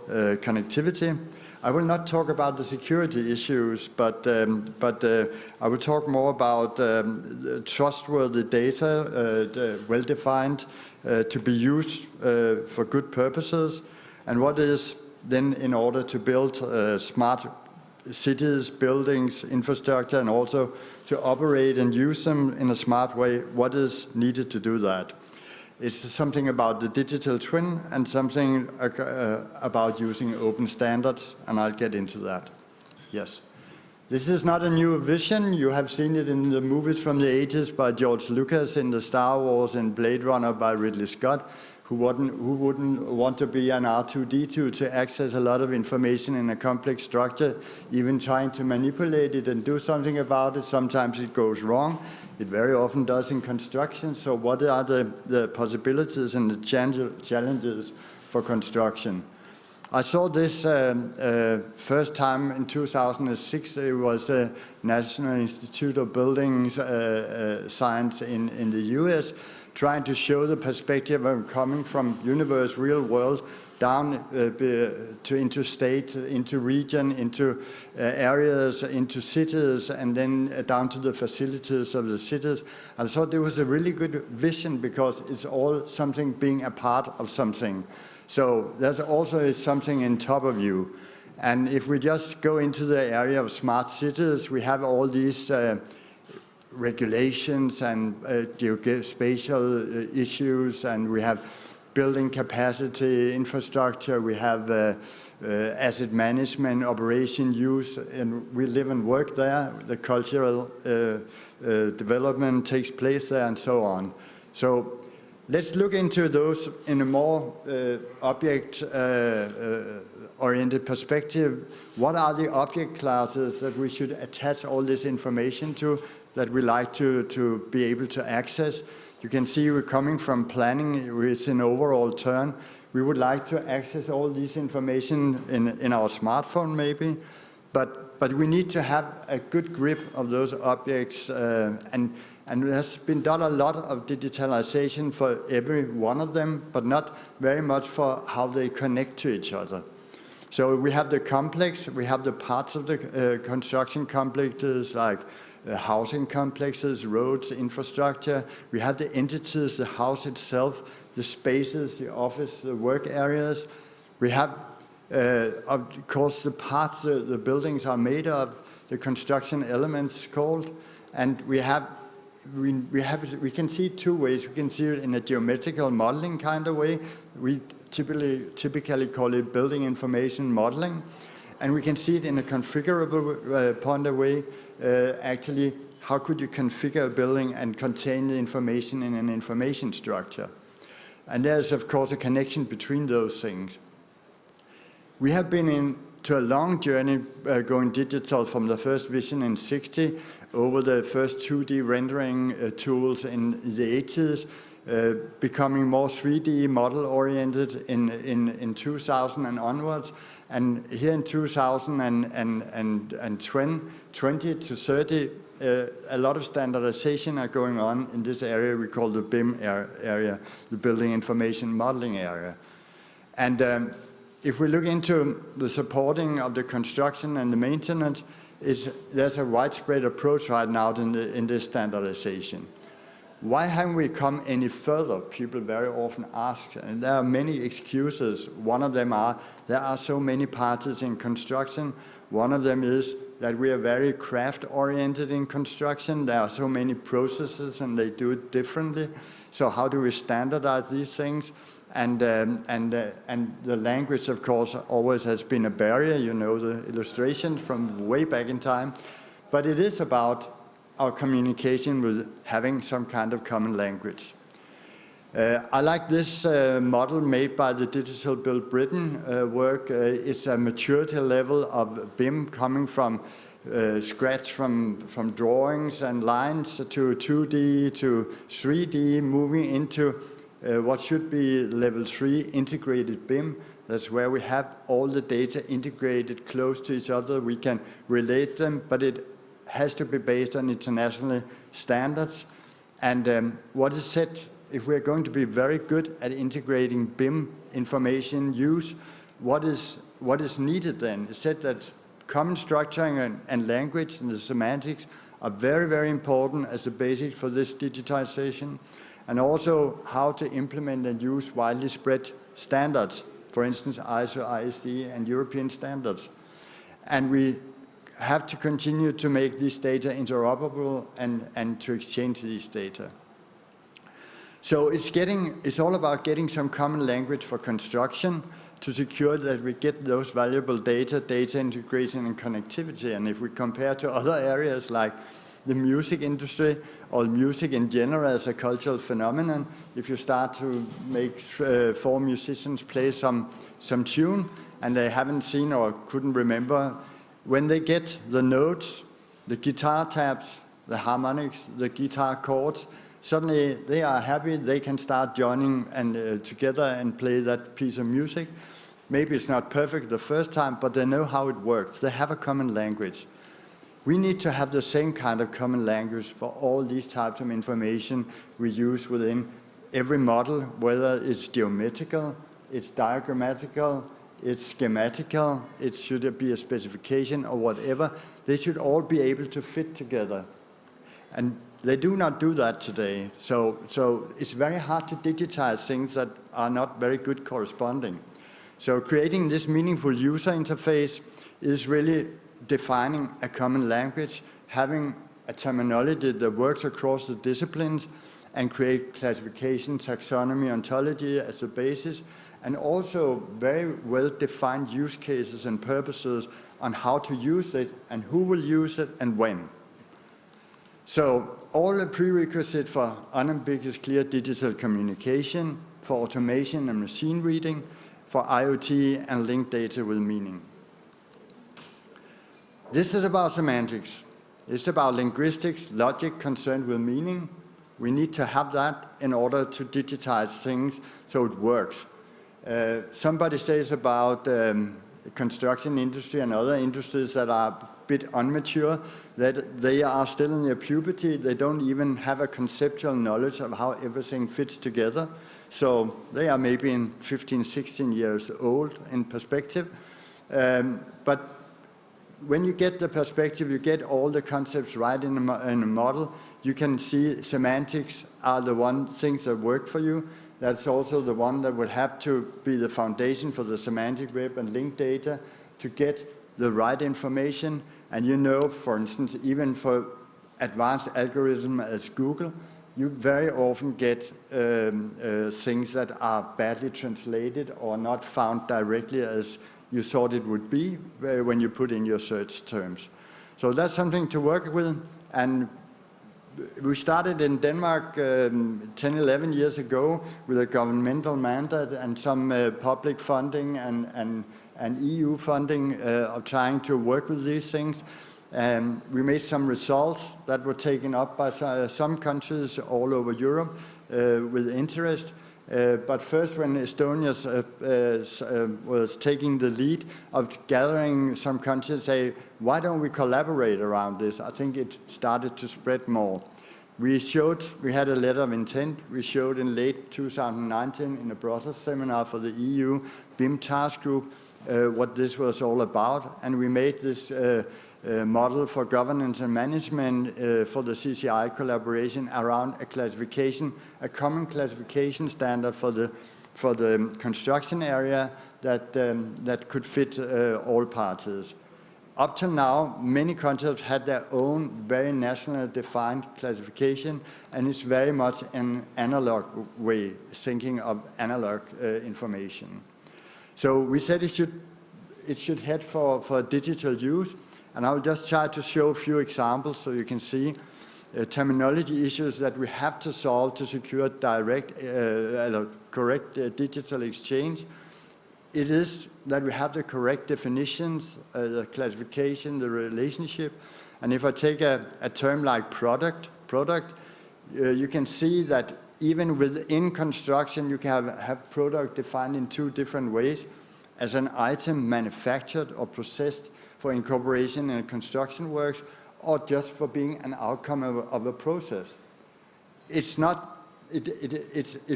connectivity. I will not talk about the security issues, but I will talk more about trustworthy data, well-defined, to be used for good purposes, and what is then in order to build smart cities, buildings, infrastructure, and also to operate and use them in a smart way, what is needed to do that. It's something about the digital twin and something about using open standards, and I'll get into that. Yes. This is not a new vision. You have seen it in the movies from the 80s by George Lucas, in the Star Wars and Blade Runner by Ridley Scott. Who wouldn't want to be an R2-D2 to access a lot of information in a complex structure, even trying to manipulate it and do something about it. Sometimes it goes wrong. It very often does in construction. So what are the possibilities and the challenges for construction? I saw this first time in 2006. It was the National Institute of Building Science in the US, trying to show the perspective of coming from universe, real world, down into state, into region, into areas, into cities, and then down to the facilities of the cities. I thought there was a really good vision because it's all something being a part of something. So there's also something in top of you. And if we just go into the area of smart cities, we have all these regulations and geospatial issues, and we have building capacity, infrastructure, we have asset management, operation use, and we live and work there. The cultural development takes place there, and so on. So let's look into those in a more object-oriented perspective. What are the object classes that we should attach all this information to, that we like to be able to access? You can see we're coming from planning, which in overall term. We would like to access all this information in our smartphone maybe, but we need to have a good grip of those objects, and there's been done a lot of digitalization for every one of them, but not very much for how they connect to each other. So we have the complex, we have the parts of the construction complexes like housing complexes, roads, infrastructure. We have the entities, the house itself, the spaces, the office, the work areas. We have, of course, the parts the buildings are made of, the construction elements called, and we can see it two ways. We can see it in a geometrical modeling kind of way. We typically call it building information modeling. And we can see it in a configurable point of way. Actually, how could you configure a building and contain the information in an information structure? And there's, of course, a connection between those things. We have been into a long journey going digital from the first vision in '60 over the first 2D rendering tools in the '80s, becoming more 3D model-oriented in 2000 and onwards. And here in 2020 to 30, a lot of standardization are going on in this area we call the BIM area, the Building Information Modeling area. And if we look into the supporting of the construction and the maintenance, there's a widespread approach right now in this standardization. Why haven't we come any further? People very often ask, and there are many excuses. One of them are, there are so many parties in construction. One of them is that we are very craft-oriented in construction. There are so many processes and they do it differently. So how do we standardize these things? And the language, of course, always has been a barrier. You know the illustration from way back in time. But it is about our communication with having some kind of common language. I like this model made by the Digital Build Britain work. It's a maturity level of BIM coming from scratch from drawings and lines to 2D to 3D, moving into what should be level 3 integrated BIM. That's where we have all the data integrated close to each other. We can relate them, but it has to be based on international standards. And what is said, if we're going to be very good at integrating BIM information use, what is needed then? It's said that common structuring and language and the semantics are very, very important as a basic for this digitization, and also how to implement and use widely spread standards, for instance, ISO, ISD, and European standards. And we have to continue to make this data interoperable and to exchange these data. So it's all about getting some common language for construction to secure that we get those valuable data integration and connectivity. And if we compare to other areas like the music industry or music in general as a cultural phenomenon, if you start to make 4 musicians play some tune and they haven't seen or couldn't remember, when they get the notes, the guitar tabs, the harmonics, the guitar chords, suddenly they are happy, they can start joining and together and play that piece of music. Maybe it's not perfect the first time, but they know how it works. They have a common language. We need to have the same kind of common language for all these types of information we use within every model, whether it's geometrical, it's diagrammatical, it's schematical, it should be a specification or whatever. They should all be able to fit together. And they do not do that today. So it's very hard to digitize things that are not very good corresponding. So creating this meaningful user interface is really defining a common language, having a terminology that works across the disciplines and create classification, taxonomy, ontology as a basis, and also very well-defined use cases and purposes on how to use it and who will use it and when. So all the prerequisites for unambiguous, clear digital communication, for automation and machine reading, for IoT and linked data with meaning. This is about semantics. It's about linguistics, logic concerned with meaning. We need to have that in order to digitize things so it works. Somebody says about the construction industry and other industries that are a bit immature, that they are still in their puberty. They don't even have a conceptual knowledge of how everything fits together. So they are maybe in 15, 16 years old in perspective. But when you get the perspective, you get all the concepts right in a model, you can see semantics are the things that work for you. That's also the one that would have to be the foundation for the semantic web and link data to get the right information. And you know, for instance, even for advanced algorithm as Google, you very often get things that are badly translated or not found directly as you thought it would be when you put in your search terms. So that's something to work with. And we started in Denmark 10, 11 years ago with a governmental mandate and some public funding and EU funding of trying to work with these things. We made some results that were taken up by some countries all over Europe with interest. But first, when Estonia was taking the lead of gathering some countries, say, why don't we collaborate around this? I think it started to spread more. We had a letter of intent. We showed in late 2019 in a Brussels seminar for the EU BIM task group what this was all about. And we made this model for governance and management for the CCI collaboration around a classification, a common classification standard for the construction area that could fit all parties. Up till now, many countries had their own very nationally defined classification, and it's very much an analog way, thinking of analog information. So we said it should head for digital use. And I'll just try to show a few examples so you can see terminology issues that we have to solve to secure correct digital exchange. It is that we have the correct definitions, the classification, the relationship. And if I take a term like product, you can see that even within construction, you can have product defined in two different ways, as an item manufactured or processed for incorporation in construction works, or just for being an outcome of a process. It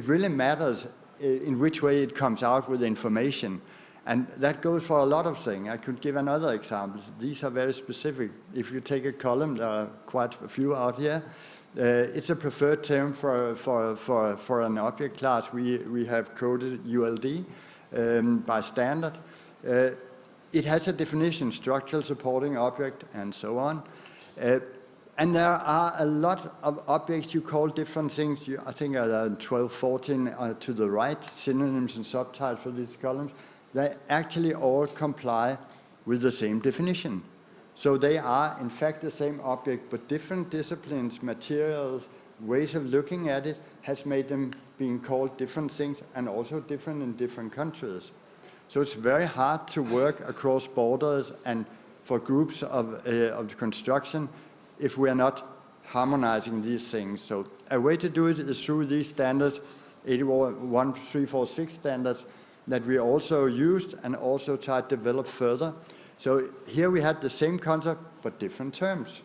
really matters in which way it comes out with information. And that goes for a lot of things. I could give another example. These are very specific. If you take a column, there are quite a few out here. It's a preferred term for an object class. We have coded ULD by standard. It has a definition, structural supporting object, and so on. And there are a lot of objects you call different things. I think 12, 14 to the right, synonyms and subtypes for these columns. They actually all comply with the same definition. So they are, in fact, the same object, but different disciplines, materials, ways of looking at it has made them being called different things, and also different in different countries. So it's very hard to work across borders and for groups of construction if we are not harmonizing these things. So a way to do it is through these standards, 81346 standards, that we also used and also tried to develop further. So here we had the same concept, but different terms.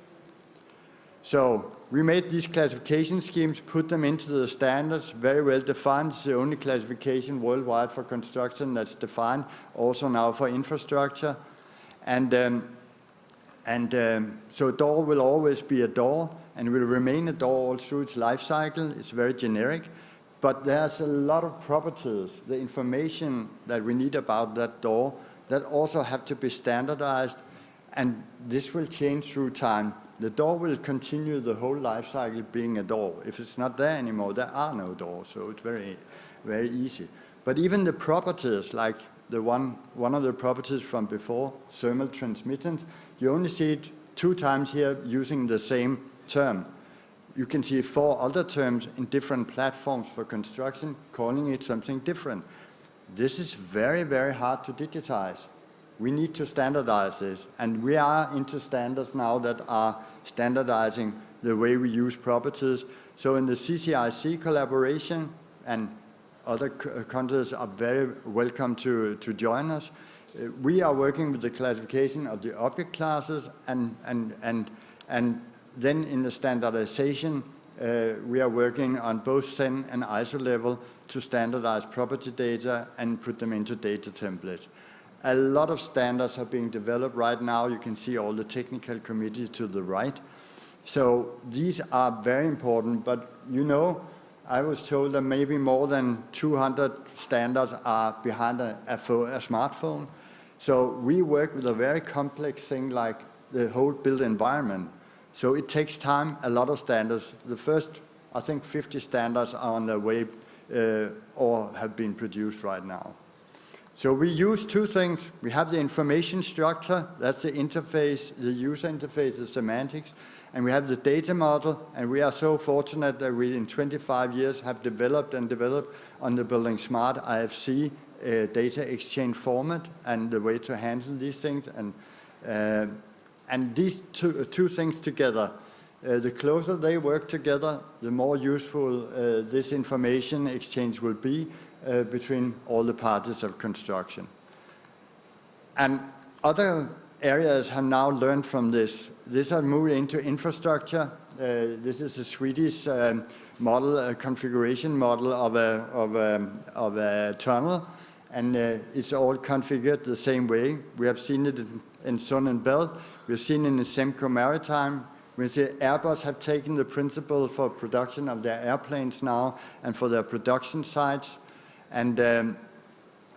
So we made these classification schemes, put them into the standards, very well defined. It's the only classification worldwide for construction that's defined, also now for infrastructure. And so a door will always be a door, and will remain a door all through its life cycle. It's very generic. But there's a lot of properties, the information that we need about that door, that also have to be standardized, and this will change through time. The door will continue the whole life cycle being a door. If it's not there anymore, there are no doors, so it's very, very easy. But even the properties, like the one of the properties from before, thermal transmittance, you only see it 2 times here using the same term. You can see 4 other terms in different platforms for construction, calling it something different. This is very, very hard to digitize. We need to standardize this, and we are into standards now that are standardizing the way we use properties. So in the CCIC collaboration, and other countries are very welcome to join us, we are working with the classification of the object classes, and then in the standardization, we are working on both CEN and ISO level to standardize property data and put them into data templates. A lot of standards are being developed right now. You can see all the technical committees to the right. So these are very important, but you know, I was told that maybe more than 200 standards are behind a smartphone. So we work with a very complex thing like the whole built environment. So it takes time, a lot of standards. The first, I think 50 standards are on their way or have been produced right now. So we use two things. We have the information structure, that's the interface, the user interface, the semantics, and we have the data model, and we are so fortunate that we in 25 years have developed on the Building Smart IFC data exchange format and the way to handle these things. And these two things together, the closer they work together, the more useful this information exchange will be between all the parties of construction. And other areas have now learned from this. This has moved into infrastructure. This is a Swedish model, a configuration model of a tunnel, and it's all configured the same way. We have seen it in Sun and Belt. We've seen it in Semco Maritime. We see Airbus have taken the principle for production of their airplanes now and for their production sites. And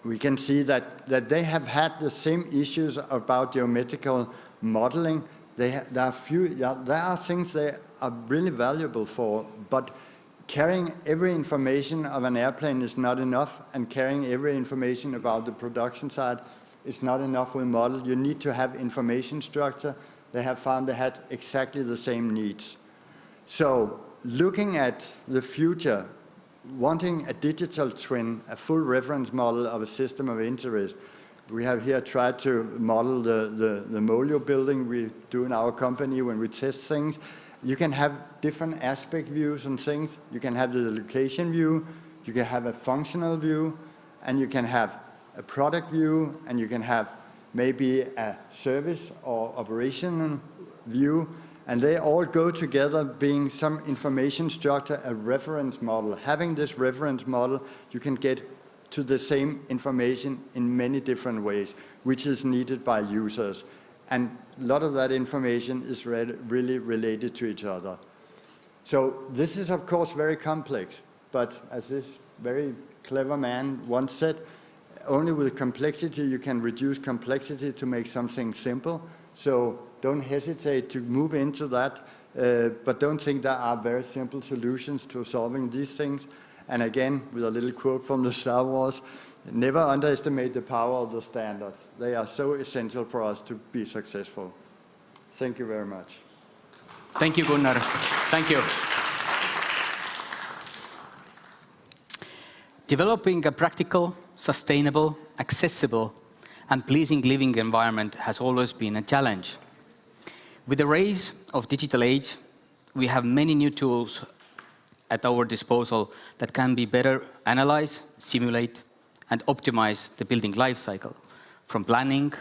we can see that they have had the same issues about geometrical modeling. There are things they are really valuable for, but carrying every information of an airplane is not enough, and carrying every information about the production side is not enough with model. You need to have information structure. They have found they had exactly the same needs. So looking at the future, wanting a digital twin, a full reference model of a system of interest. We have here tried to model the Molio building we do in our company when we test things. You can have different aspect views on things. You can have the location view, you can have a functional view, and you can have a product view, and you can have maybe a service or operational view. And they all go together being some information structure, a reference model. Having this reference model, you can get to the same information in many different ways, which is needed by users. And a lot of that information is really related to each other. So this is, of course, very complex. But as this very clever man once said, only with complexity you can reduce complexity to make something simple. So don't hesitate to move into that, but don't think there are very simple solutions to solving these things. And again, with a little quote from the Star Wars, never underestimate the power of the standards. They are so essential for us to be successful. Thank you very much. Thank you, Gunnar. Thank you. Developing a practical, sustainable, accessible, and pleasing living environment has always been a challenge. With the rise of digital age, we have many new tools at our disposal that can be better analyze, simulate, and optimize the building life cycle, from planning,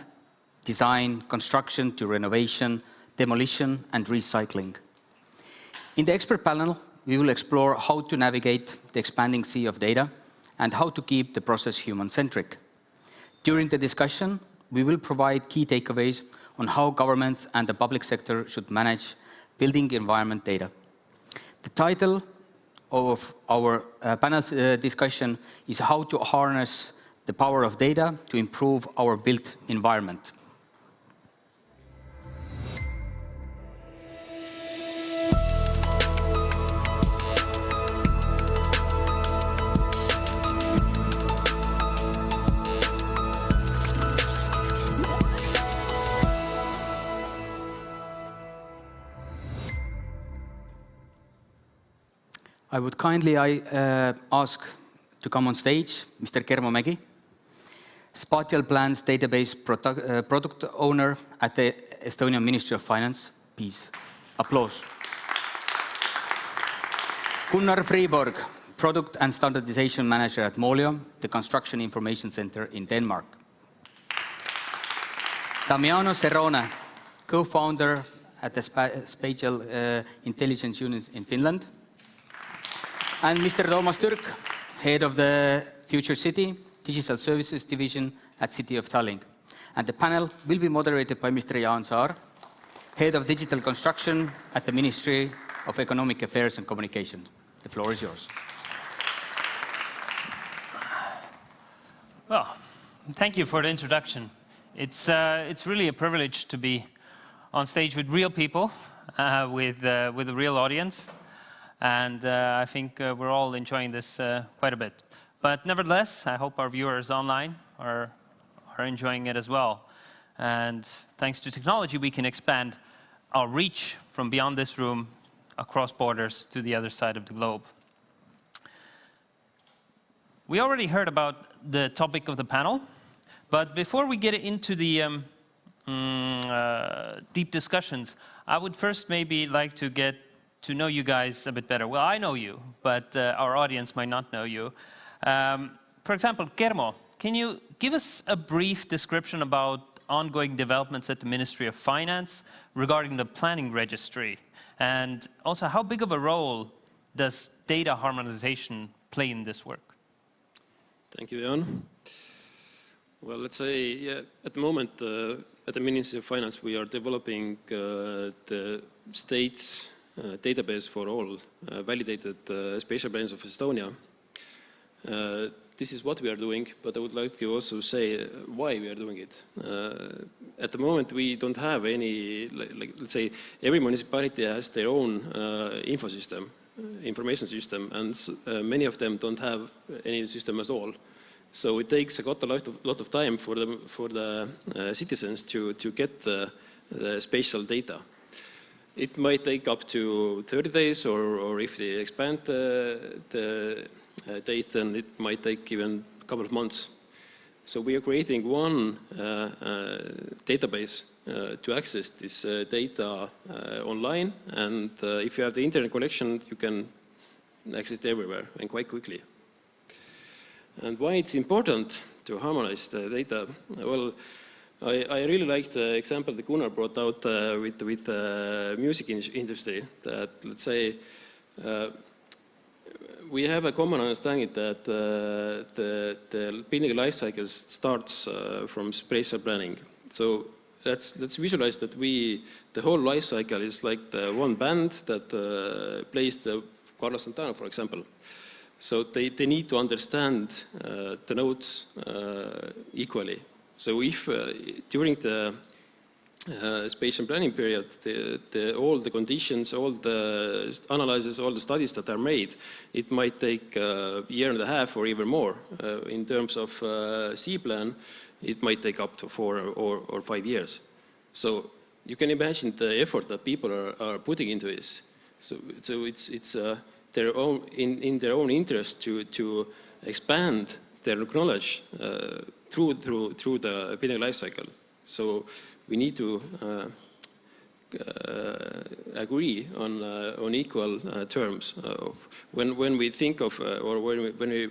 design, construction to renovation, demolition, and recycling. In the expert panel, we will explore how to navigate the expanding sea of data and how to keep the process human-centric. During the discussion, we will provide key takeaways on how governments and the public sector should manage building environment data. The title of our panel discussion is How to Harness the Power of Data to Improve Our Built Environment. I would kindly ask to come on stage Mr. Kermo Mägi, Spatial Plans Database Product Owner at the Estonian Ministry of Finance. Please, applause. Gunnar Friborg, Product and Standardization Manager at Molio, the Construction Information Center in Denmark. Damiano Serrone, co-founder at the Spatial Intelligence Unit in Finland. And Mr. Toomas Türk, head of the Future City Digital Services Division at City of Tallinn. And the panel will be moderated by Mr. Jaan Saar, Head of Digital Construction at the Ministry of Economic Affairs and Communication. The floor is yours. Well, thank you for the introduction. It's really a privilege to be on stage with real people, with a real audience. And I think we're all enjoying this quite a bit. But nevertheless, I hope our viewers online are enjoying it as well. And thanks to technology, we can expand our reach from beyond this room across borders to the other side of the globe. We already heard about the topic of the panel, but before we get into the deep discussions, I would first maybe like to get to know you guys a bit better. Well, I know you, but our audience might not know you. For example, Germo, can you give us a brief description about ongoing developments at the Ministry of Finance regarding the planning registry? And also, how big of a role does data harmonization play in this work? Thank you, Jan. Well, let's say, yeah, at the moment, at the Ministry of Finance, we are developing the state's database for all validated spatial plans of Estonia. This is what we are doing, but I would like to also say why we are doing it. At the moment, we don't have any, let's say, every municipality has their own information system, and many of them don't have any system at all. So it takes a lot of time for the citizens to get the spatial data. It might take up to 30 days, or if they expand the date, then it might take even a couple of months. So we are creating one database to access this data online, and if you have the internet connection, you can access it everywhere and quite quickly. And why it's important to harmonize the data? Well, I really like the example that Gunnar brought out with the music industry, that, let's say, we have a common understanding that the building life cycle starts from spatial planning. So let's visualize that the whole life cycle is like the one band that plays the Carlos Santana, for example. So they need to understand the notes equally. So if during the spatial planning period, all the conditions, all the analyses, all the studies that are made, it might take a year and a half or even more. In terms of C-plan, it might take up to 4 or 5 years. So you can imagine the effort that people are putting into this. So it's their own in their own interest to expand their knowledge through the building life cycle. So we need to agree on equal terms. When we think of or when we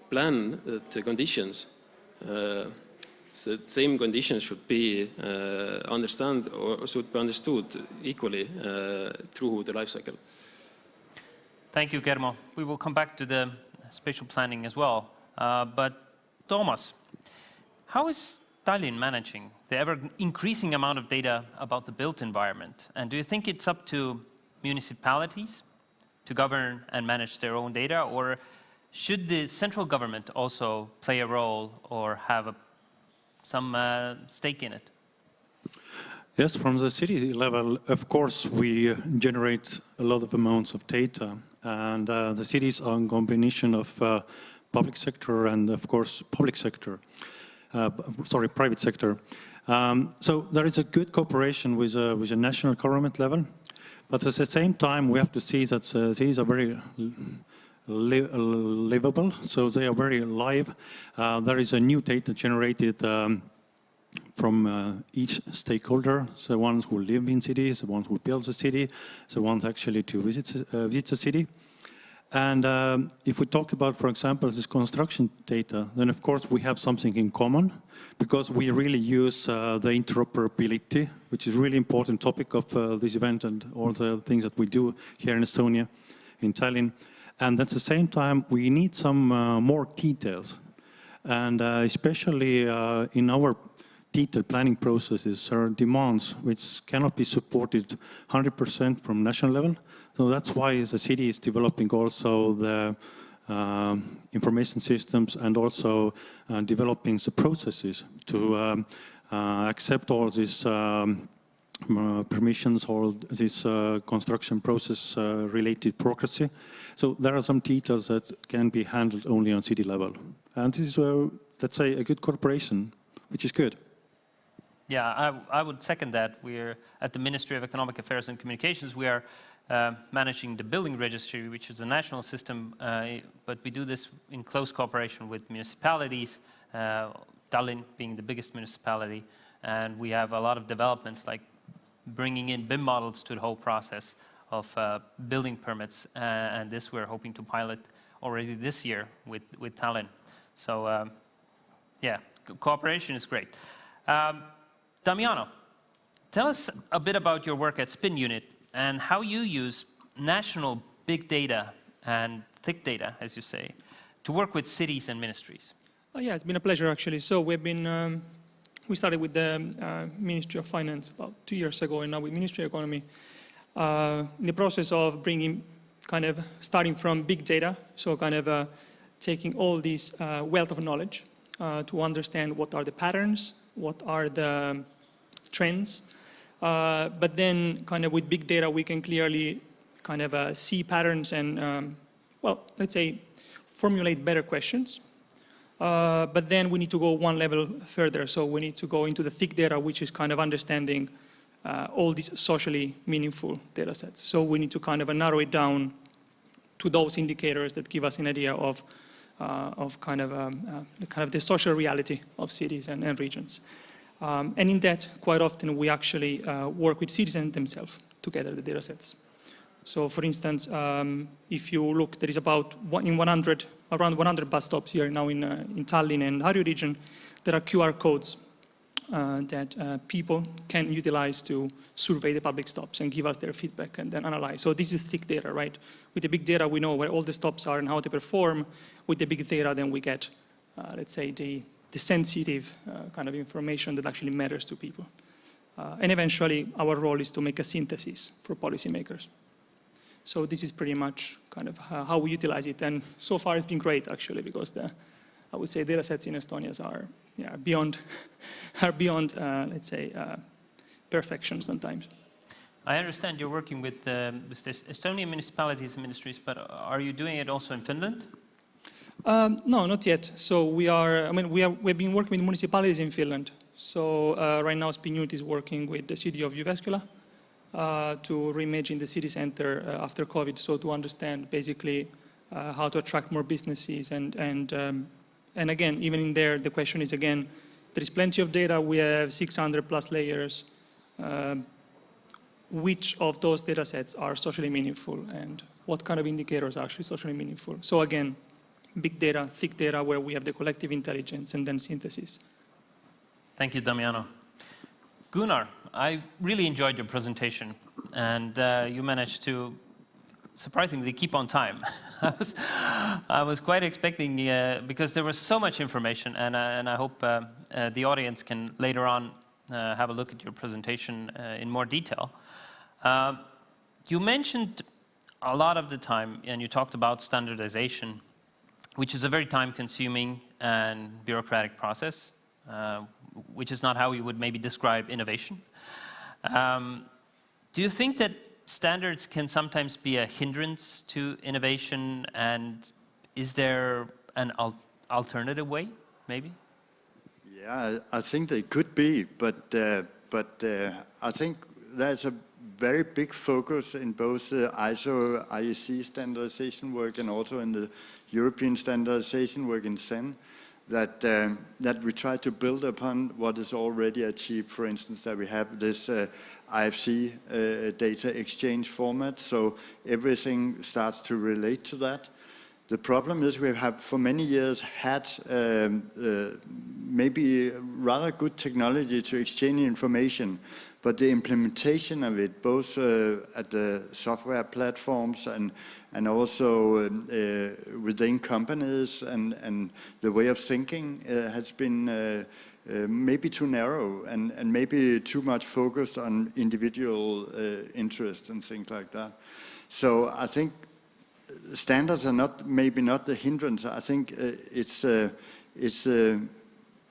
plan the conditions, the same conditions should be understood equally through the life cycle. Thank you, Germo. We will come back to the spatial planning as well. But Toomas, how is Tallinn managing the ever-increasing amount of data about the built environment? And do you think it's up to municipalities to govern and manage their own data, or should the central government also play a role or have some stake in it? Yes, from the city level, of course, we generate a lot of amounts of data, and the cities are a combination of public sector and, of course, private sector. So there is a good cooperation with the national government level, but at the same time, we have to see that cities are very livable, so they are very live. There is a new data generated from each stakeholder, the ones who live in cities, the ones who build the city, the ones actually to visit the city. And if we talk about, for example, this construction data, then of course we have something in common, because we really use the interoperability, which is a really important topic of this event and all the things that we do here in Estonia, in Tallinn. And at the same time, we need some more details. And especially in our detailed planning processes, there are demands which cannot be supported 100% from national level. So that's why the city is developing also the information systems and also developing the processes to accept all these permissions, all this construction process related bureaucracy. So there are some details that can be handled only on city level. And this is where, let's say, a good cooperation, which is good. Yeah, I would second that. We're at the Ministry of Economic Affairs and Communications. We are managing the building registry, which is a national system, but we do this in close cooperation with municipalities, Tallinn being the biggest municipality, and we have a lot of developments like bringing in BIM models to the whole process of building permits, and this we're hoping to pilot already this year with Tallinn. So yeah, cooperation is great. Damiano, tell us a bit about your work at Spin Unit and how you use national big data and thick data, as you say, to work with cities and ministries. Oh, yeah, it's been a pleasure, actually. So we've been, we started with the Ministry of Finance about 2 years ago, and now with Ministry of Economy, in the process of bringing, kind of starting from big data, so kind of taking all this wealth of knowledge to understand what are the patterns, what are the trends, but then kind of with big data we can clearly kind of see patterns and, well, let's say, formulate better questions. But then we need to go one level further, so we need to go into the thick data, which is kind of understanding all these socially meaningful data sets. So we need to kind of narrow it down to those indicators that give us an idea of kind of the social reality of cities and regions. And in that, quite often, we actually work with citizens themselves to gather the data sets. So, for instance, if you look, there is about around 100 bus stops here now in Tallinn and Harju region. There are QR codes that people can utilize to survey the public stops and give us their feedback and then analyze. So this is thick data, right? With the big data, we know where all the stops are and how they perform. With the big data, then we get, let's say, the sensitive kind of information that actually matters to people. And eventually, our role is to make a synthesis for policymakers. So this is pretty much kind of how we utilize it. And so far, it's been great, actually, because I would say data sets in Estonia are beyond, let's say, perfection sometimes. I understand you're working with the Estonian municipalities and ministries, but are you doing it also in Finland? No, not yet. So we are, I mean, we've been working with municipalities in Finland. So right now, Spin Unit is working with the city of Jyväskylä to reimagine the city center after COVID. So to understand basically how to attract more businesses and again, even in there, the question is again, there is plenty of data. We have 600 plus layers. Which of those data sets are socially meaningful and what kind of indicators are actually socially meaningful? So again, big data, thick data, where we have the collective intelligence and then synthesis. Thank you, Damiano. Gunnar, I really enjoyed your presentation, and you managed to surprisingly keep on time. I was quite expecting, because there was so much information, and I hope the audience can later on have a look at your presentation in more detail. You mentioned a lot of the time, and you talked about standardization, which is a very time-consuming and bureaucratic process, which is not how you would maybe describe innovation. Do you think that standards can sometimes be a hindrance to innovation, and is there an alternative way, maybe? Yeah, I think they could be, but I think there's a very big focus in both the ISO IEC standardization work and also in the European standardization work in CEN, that we try to build upon what is already achieved. For instance, that we have this IFC data exchange format, so everything starts to relate to that. The problem is we have for many years had maybe rather good technology to exchange information, but the implementation of it, both at the software platforms and also within companies and the way of thinking has been maybe too narrow and maybe too much focused on individual interests and things like that. So I think standards are maybe not the hindrance. I think it's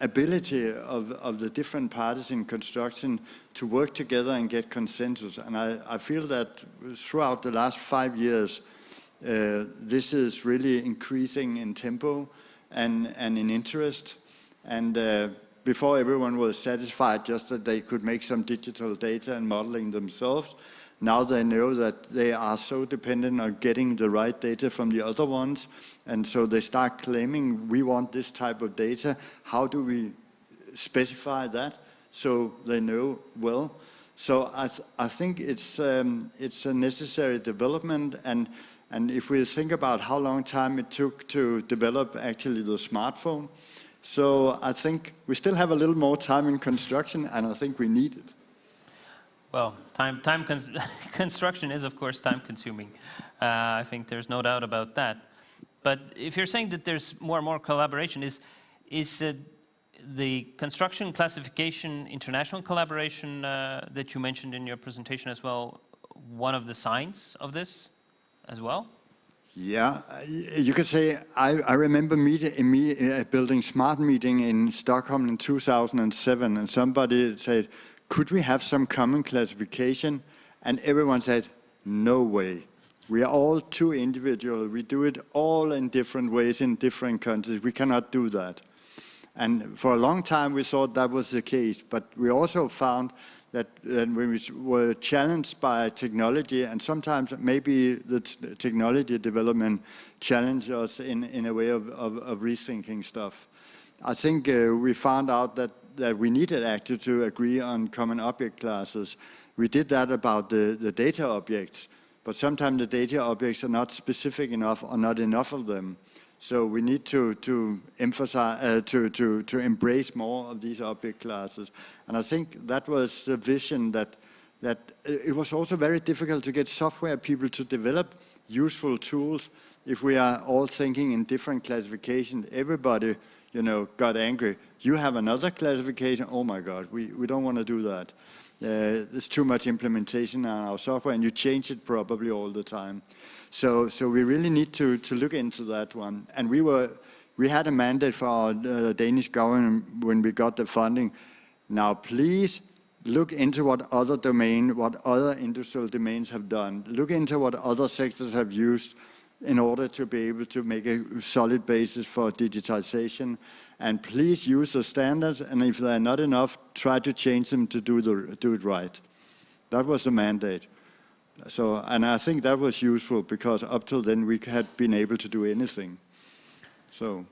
ability of the different parties in construction to work together and get consensus. And I feel that throughout the last 5 years, this is really increasing in tempo and in interest. And before everyone was satisfied just that they could make some digital data and modeling themselves, now they know that they are so dependent on getting the right data from the other ones. And so they start claiming, we want this type of data. How do we specify that so they know well? So I think it's a necessary development. And if we think about how long time it took to develop actually the smartphone, so I think we still have a little more time in construction, and I think we need it. Well, construction is, of course, time-consuming. I think there's no doubt about that. But if you're saying that there's more and more collaboration, is the construction classification international collaboration that you mentioned in your presentation as well one of the signs of this as well? Yeah, you could say, I remember building Smart Meeting in Stockholm in 2007, and somebody said, could we have some common classification? And everyone said, no way. We are all too individual. We do it all in different ways in different countries. We cannot do that. And for a long time, we thought that was the case. But we also found that when we were challenged by technology, and sometimes maybe the technology development challenged us in a way of rethinking stuff. I think we found out that we needed actually to agree on common object classes. We did that about the data objects, but sometimes the data objects are not specific enough or not enough of them. So we need to emphasize, to embrace more of these object classes. And I think that was the vision that it was also very difficult to get software people to develop useful tools if we are all thinking in different classifications. Everybody, got angry. You have another classification? Oh my God, we don't want to do that. There's too much implementation on our software, and you change it probably all the time. So we really need to look into that one. And we had a mandate for our Danish government when we got the funding. Now, please look into what other industrial domains have done. Look into what other sectors have used in order to be able to make a solid basis for digitization. And please use the standards, and if they're not enough, try to change them to do it right. That was the mandate. So, and I think that was useful because up till then we had been able to do anything. So,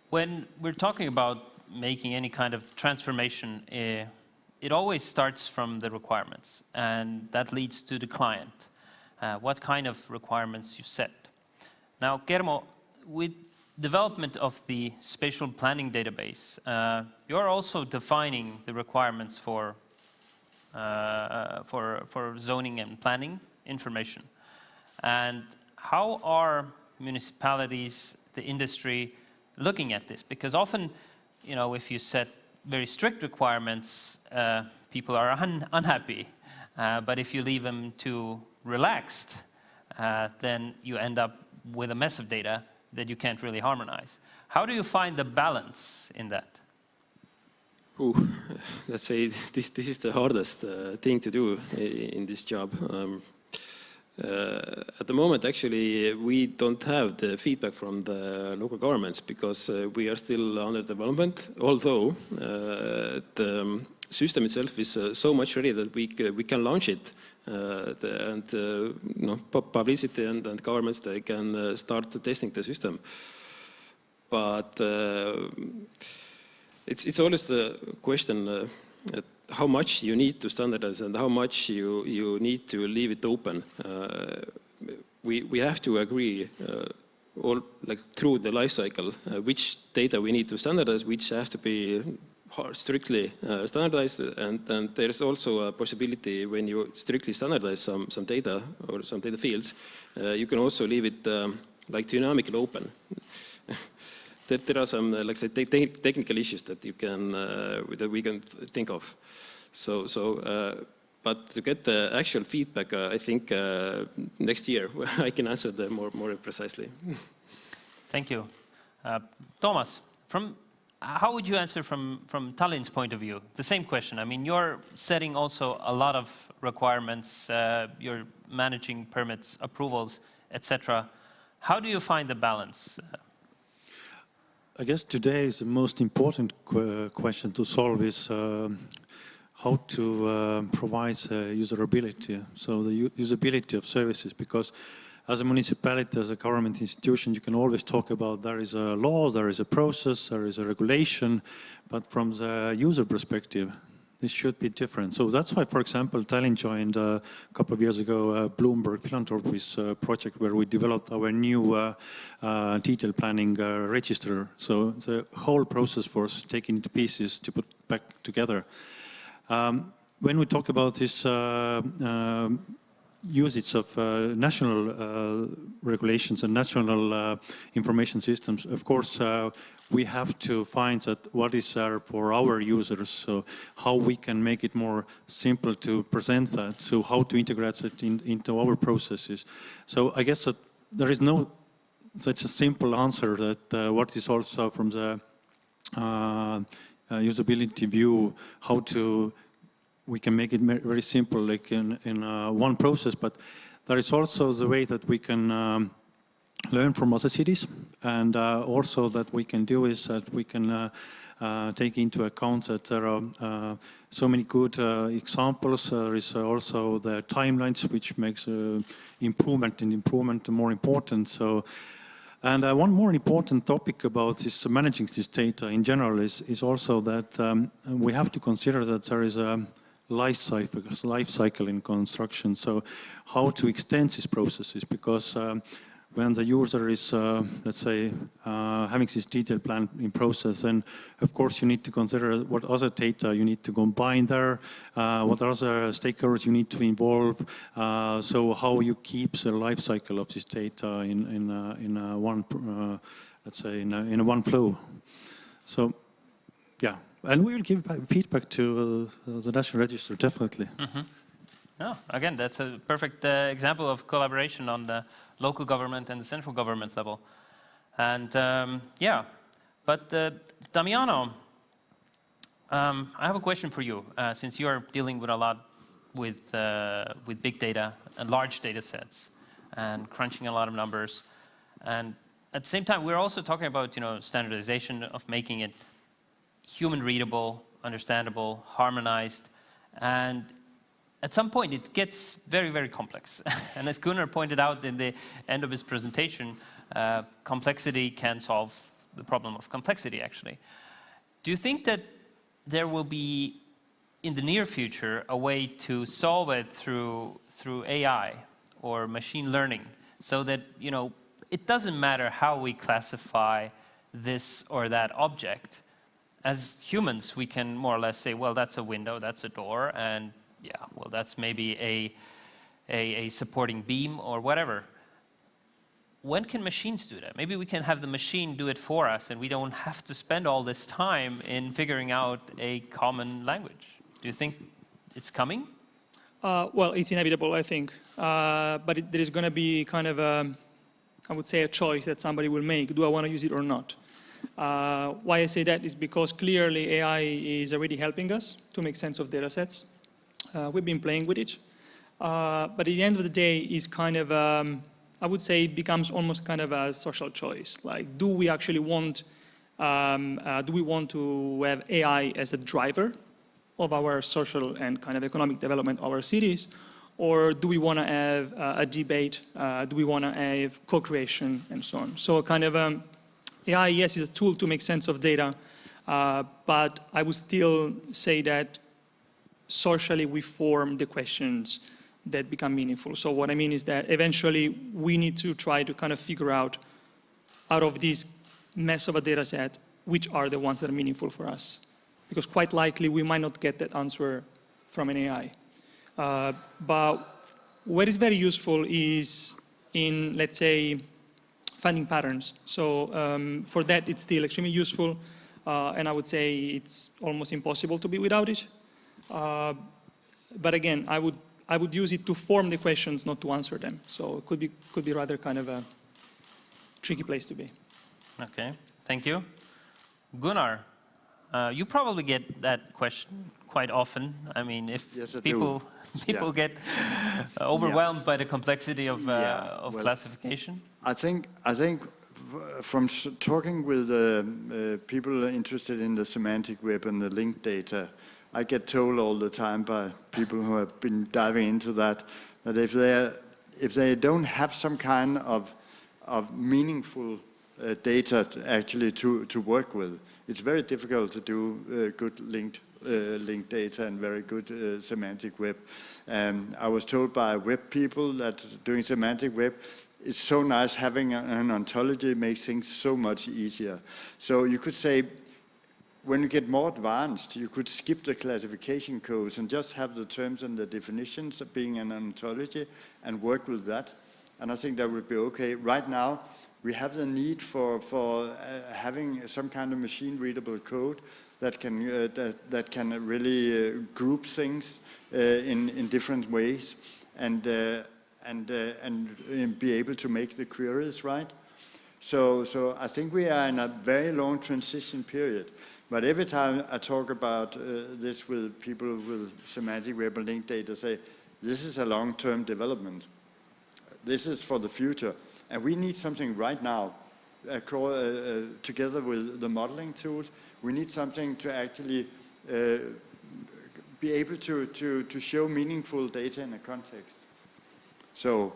when we're talking about making any kind of transformation, it always starts from the requirements, and that leads to the client. What kind of requirements you set. Now, Germo, with development of the spatial planning database, you're also defining the requirements for zoning and planning information. And how are municipalities, the industry, looking at this? Because often, if you set very strict requirements, people are unhappy. But if you leave them too relaxed, then you end up with a mess of data that you can't really harmonize. How do you find the balance in that? Let's say this is the hardest thing to do in this job. At the moment, actually, we don't have the feedback from the local governments because we are still under development, although the system itself is so much ready that we can launch it. Publicity and governments, they can start testing the system. But it's always the question how much you need to standardize and how much you need to leave it open. We have to agree through the life cycle which data we need to standardize, which have to be strictly standardized, and then there's also a possibility when you strictly standardize some data or some data fields, you can also leave it like dynamically open. There are some, like say, technical issues that you can that we can think of. But to get the actual feedback, I think next year I can answer them more precisely. Thank you, Thomas. How would you answer from Tallinn's point of view? The same question. I mean, you're setting also a lot of requirements. You're managing permits, approvals, etc. How do you find the balance? I guess today is the most important question to solve is how to provide usability, so the usability of services, because as a municipality, as a government institution, you can always talk about there is a law, there is a process, there is a regulation, but from the user perspective, this should be different. So that's why, for example, Tallinn joined a couple of years ago Bloomberg Philanthropies project where we developed our new detailed planning register. So the whole process was taken into pieces to put back together. When we talk about this usage of national regulations and national information systems, of course, we have to find that what is there for our users, so how we can make it more simple to present that, so how to integrate it into our processes. So I guess that there is no such a simple answer that what is also from the usability view, how to we can make it very simple, like in one process, but there is also the way that we can learn from other cities, and also that we can do is that we can take into account that there are so many good examples. There is also the timelines, which makes improvement more important. So, and one more important topic about this managing this data in general is also that we have to consider that there is a life cycle in construction. So how to extend these processes, because when the user is, let's say, having this detailed plan in process, then of course you need to consider what other data you need to combine there, what other stakeholders you need to involve, so how you keep the life cycle of this data in one, let's say, in one flow. So, yeah. And we will give feedback to the National Register, definitely. Mm-hmm. No, again, that's a perfect example of collaboration on the local government and the central government level. And yeah, but Damiano, I have a question for you, since you are dealing with a lot with big data and large data sets and crunching a lot of numbers. And at the same time, we're also talking about, standardization of making it human readable, understandable, harmonized, and at some point it gets very, very complex. And as Gunnar pointed out in the end of his presentation, complexity can solve the problem of complexity, actually. Do you think that there will be, in the near future, a way to solve it through AI or machine learning, so that, it doesn't matter how we classify this or that object? As humans, we can more or less say, well, that's a window, that's a door, and yeah, well, that's maybe a supporting beam or whatever. When can machines do that? Maybe we can have the machine do it for us, and we don't have to spend all this time in figuring out a common language. Do you think it's coming? Well, it's inevitable, I think. But there is going to be kind of, I would say, a choice that somebody will make. Do I want to use it or not? Why I say that is because clearly AI is already helping us to make sense of data sets. We've been playing with it. But at the end of the day, is kind of, I would say, it becomes almost kind of a social choice. Like, do we actually want, do we want to have AI as a driver of our social and kind of economic development of our cities? Or do we want to have a debate? Do we want to have co-creation and so on? So kind of, AI, yes, is a tool to make sense of data, but I would still say that socially we form the questions that become meaningful. So what I mean is that eventually we need to try to kind of figure out of this mess of a data set, which are the ones that are meaningful for us. because quite likely we might not get that answer from an AI. But what is very useful is in, let's say, finding patterns. So for that, it's still extremely useful, and I would say it's almost impossible to be without it. But again, I would use it to form the questions, not to answer them. So it could be rather kind of a tricky place to be. Okay, thank you. Gunnar, you probably get that question quite often. I mean, if Yes, I people do. get overwhelmed by the complexity of Well, classification. I think from talking with people interested in the semantic web and the linked data, I get told all the time by people who have been diving into that if they don't have some kind of meaningful data actually to work with, it's very difficult to do good linked data and very good semantic web. I was told by web people that doing semantic web, it's so nice having an ontology, makes things so much easier. So you could say, when you get more advanced, you could skip the classification codes and just have the terms and the definitions of being an ontology and work with that. And I think that would be okay. Right now, we have the need for having some kind of machine-readable code that can really group things in different ways and be able to make the queries right. So I think we are in a very long transition period. But every time I talk about this with people with semantic web and linked data, say, this is a long-term development. This is for the future. And we need something right now, together with the modeling tools. We need something to actually be able to show meaningful data in a context. So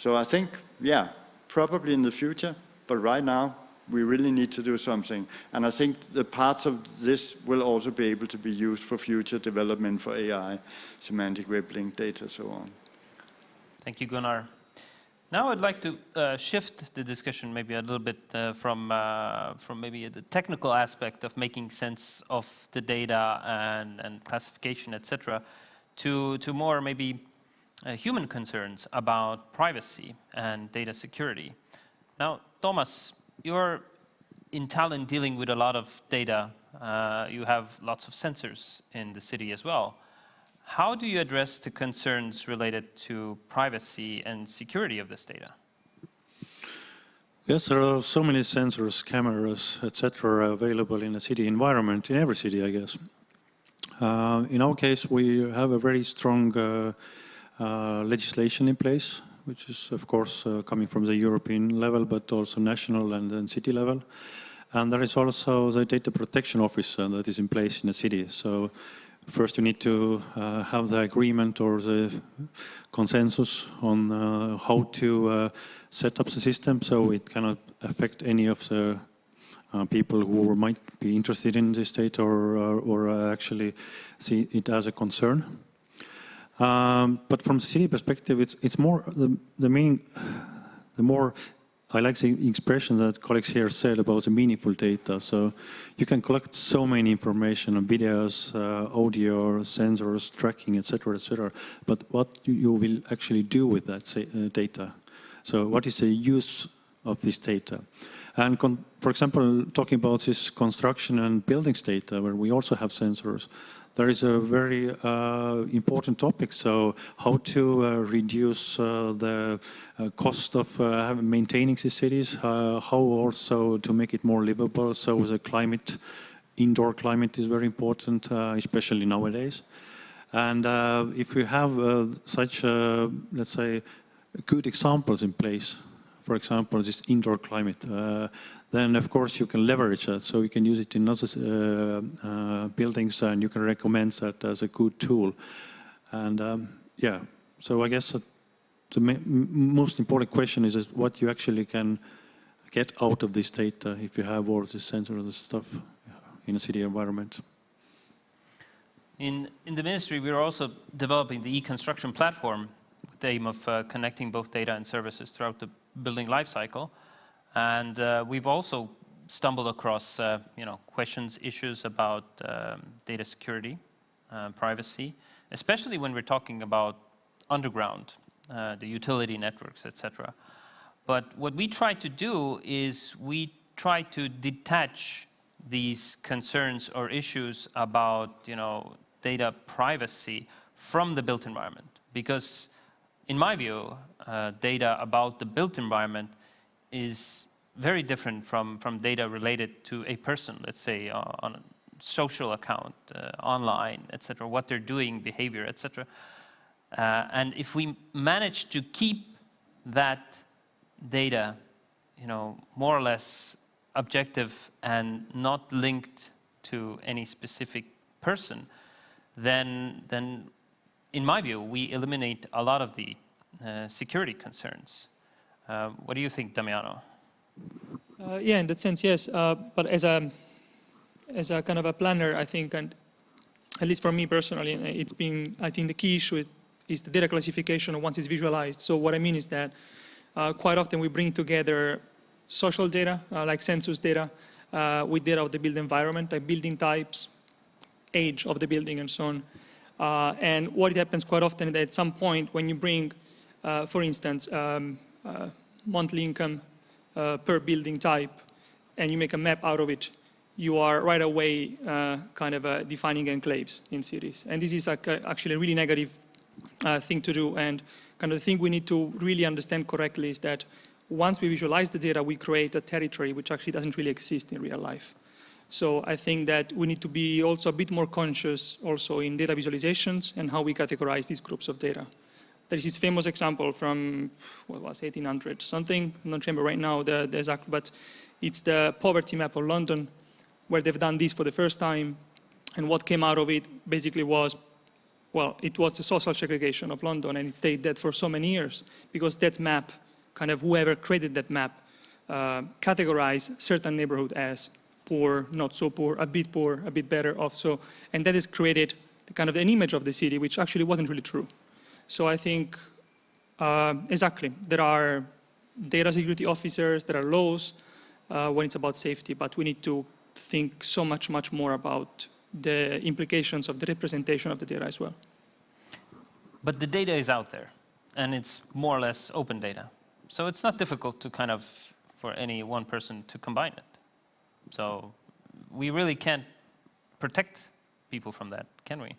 I think, yeah, probably in the future, but right now, we really need to do something. And I think the parts of this will also be able to be used for future development for AI, semantic web, linked data, so on. Thank you, Gunnar. Now I'd like to shift the discussion maybe a little bit from maybe the technical aspect of making sense of the data and classification, etc., to more maybe human concerns about privacy and data security. Now, Thomas, you're in Tallinn dealing with a lot of data. You have lots of sensors in the city as well. How do you address the concerns related to privacy and security of this data? Yes, there are so many sensors, cameras, etc. available in a city environment, in every city, I guess. In our case, we have a very strong legislation in place, which is, of course, coming from the European level, but also national and then city level. And there is also the data protection officer that is in place in the city. So first you need to have the agreement or the consensus on how to set up the system so it cannot affect any of the people who might be interested in this data or actually see it as a concern. But from the city perspective, it's more the more I like the expression that colleagues here said about the meaningful data. So you can collect so many information on videos, audio, sensors, tracking, etc., etc. But what you will actually do with that data? So what is the use of this data? And for example, talking about this construction and buildings data, where we also have sensors, there is a very important topic. So how to reduce the cost of maintaining the cities, how also to make it more livable. So the climate, indoor climate is very important, especially nowadays. And if we have such, let's say, good examples in place, for example, this indoor climate, then of course you can leverage that. So you can use it in other buildings and you can recommend that as a good tool. And yeah, so I guess the most important question is what you actually can get out of this data if you have all this sensor and stuff in a city environment. In the ministry, we're also developing the e-construction platform with the aim of connecting both data and services throughout the building lifecycle. And we've also stumbled across questions, issues about data security, privacy, especially when we're talking about underground, the utility networks, etc. But what we try to do is we try to detach these concerns or issues about data privacy from the built environment. Because in my view, data about the built environment is very different from data related to a person, let's say on a social account, online, etc., what they're doing, behavior, etc. And if we manage to keep that data, more or less objective and not linked to any specific person, then in my view, we eliminate a lot of the security concerns. What do you think, Damiano? Yeah, in that sense, yes. But as a kind of a planner, I think, and at least for me personally, I think the key issue is the data classification once it's visualized. So what I mean is that quite often we bring together social data, like census data, with data of the built environment, like building types, age of the building, and so on. And what happens quite often is that at some point when you bring, for instance, monthly income per building type, and you make a map out of it, you are right away defining enclaves in cities. And this is actually a really negative thing to do. And kind of the thing we need to really understand correctly is that once we visualize the data, we create a territory which actually doesn't really exist in real life. So I think that we need to be also a bit more conscious also in data visualizations and how we categorize these groups of data. There is this famous example from, what was 1800 something, I don't remember right now the exact, but it's the poverty map of London, where they've done this for the first time. And what came out of it basically was, well, it was the social segregation of London, and it stayed dead for so many years because that map, kind of whoever created that map, categorized certain neighborhood as poor, not so poor, a bit better off. So, and that has created kind of an image of the city, which actually wasn't really true. So I think, exactly, there are data security officers, there are laws when it's about safety, but we need to think so much more about the implications of the representation of the data as well. But the data is out there, and it's more or less open data. So it's not difficult to for any one person to combine it. So we really can't protect people from that, can we?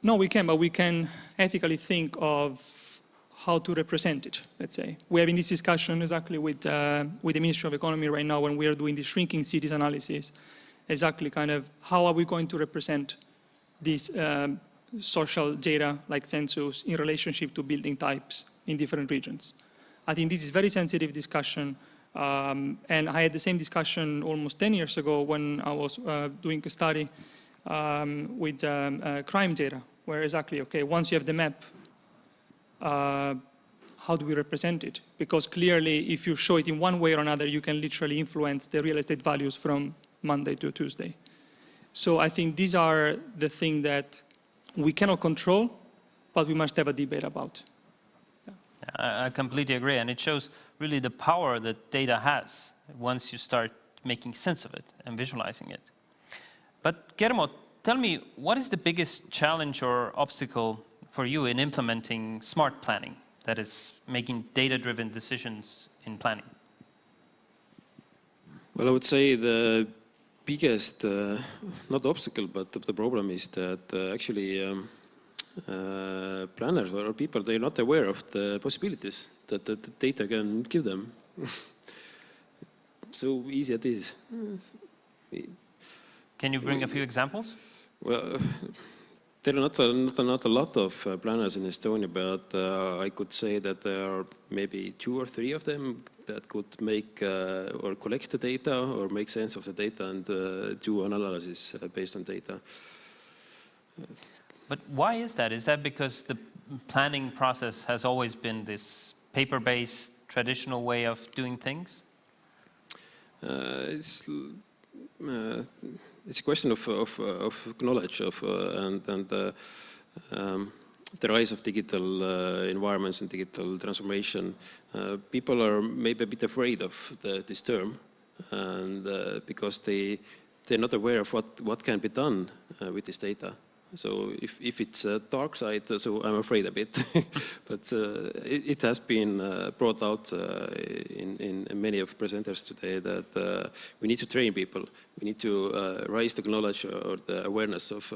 No, we can, but we can ethically think of how to represent it, let's say. We're having this discussion exactly with the Ministry of Economy right now when we are doing the shrinking cities analysis, exactly kind of how are we going to represent this social data like census in relationship to building types in different regions. I think this is a very sensitive discussion, and I had the same discussion almost 10 years ago when I was doing a study with crime data, where exactly, okay, once you have the map, how do we represent it? Because clearly, if you show it in one way or another, you can literally influence the real estate values from Monday to Tuesday. So I think these are the things that we cannot control, but we must have a debate about. I completely agree, and it shows really the power that data has once you start making sense of it and visualizing it. But Germo, tell me, what is the biggest challenge or obstacle for you in implementing smart planning, that is, making data-driven decisions in planning? Well, I would say the biggest, not obstacle, but the problem is that actually planners or people, they're not aware of the possibilities that the data can give them. So easy it is. Can you bring a few examples? Well, there are not a lot of planners in Estonia, but I could say that there are maybe 2 or 3 of them that could make or collect the data or make sense of the data and do an analysis based on data. But why is that? Is that because the planning process has always been this paper-based, traditional way of doing things? It's a question of knowledge and the rise of digital environments and digital transformation, people are maybe a bit afraid of this term, and because they're not aware of what can be done with this data. So if it's a dark side, so I'm afraid a bit, but it has been brought out in many of presenters today that we need to train people. We need to raise the knowledge or the awareness of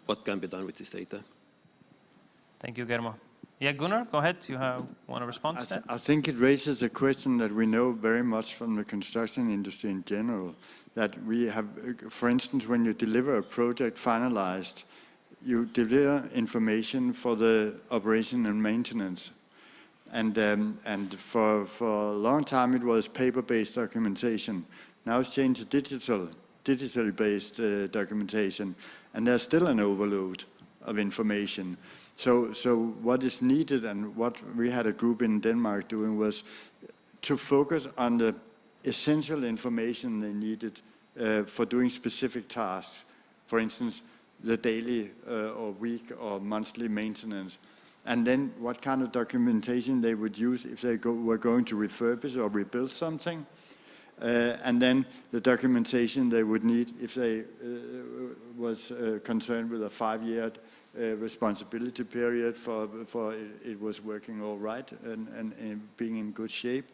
what can be done with this data. Thank you, Germo. Yeah, Gunnar, go ahead. You want to respond to that? I think it raises a question that we know very much from the construction industry in general, that we have, for instance, when you deliver a project finalized, you deliver information for the operation and maintenance. And for a long time it was paper-based documentation. Now it's changed to digitally based documentation, and there's still an overload of information. So what is needed, and what we had a group in Denmark doing, was to focus on the essential information they needed for doing specific tasks. For instance, the daily or week or monthly maintenance. And then what kind of documentation they would use if they were going to refurbish or rebuild something. And then the documentation they would need if they was concerned with a 5-year responsibility period for it was working all right and being in good shape.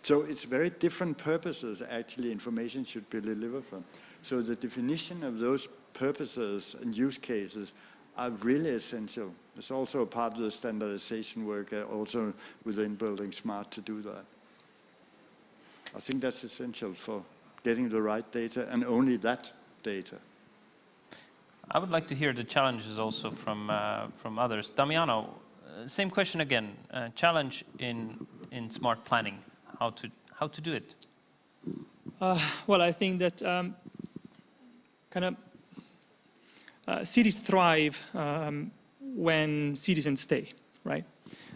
So it's very different purposes actually information should be delivered from. So the definition of those purposes and use cases are really essential. It's also a part of the standardization work also within Building Smart to do that. I think that's essential for getting the right data and only that data. I would like to hear the challenges also from others. Damiano, same question again. Challenge in smart planning. How to do it? Well, I think that cities thrive when citizens stay, right?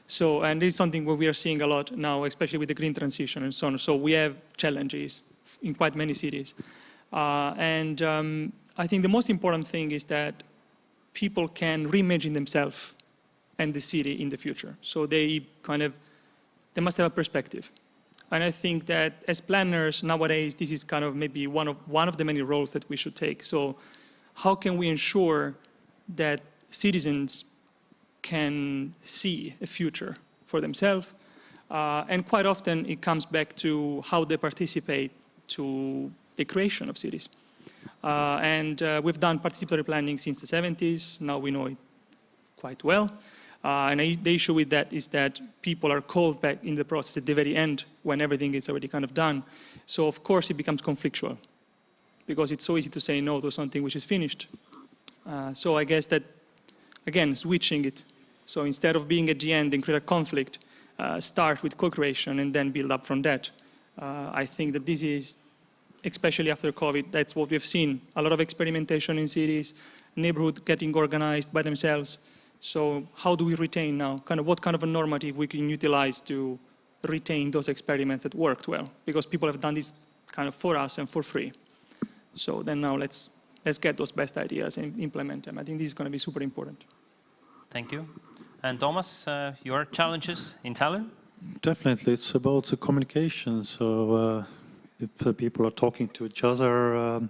So, and it's something what we are seeing a lot now, especially with the green transition and so on. So we have challenges in quite many cities. I think the most important thing is that people can reimagine themselves and the city in the future. So they must have a perspective. And I think that as planners nowadays, this is kind of maybe one of the many roles that we should take. So how can we ensure that citizens can see a future for themselves? And quite often it comes back to how they participate to the creation of cities. We've done participatory planning since the 70s. Now we know it quite well. And the issue with that is that people are called back in the process at the very end when everything is already kind of done. So of course it becomes conflictual because it's so easy to say no to something which is finished. So I guess that, again, switching it. So instead of being at the end and create a conflict, start with co-creation and then build up from that. I think that this is, especially after COVID, that's what we've seen. A lot of experimentation in cities, neighborhood getting organized by themselves. So how do we retain now? What kind of a normative we can utilize to retain those experiments that worked well? Because people have done this kind of for us and for free. So then now let's get those best ideas and implement them. I think this is going to be super important. Thank you. And Thomas, your challenges in Tallinn? Definitely, it's about the communication. So if people are talking to each other,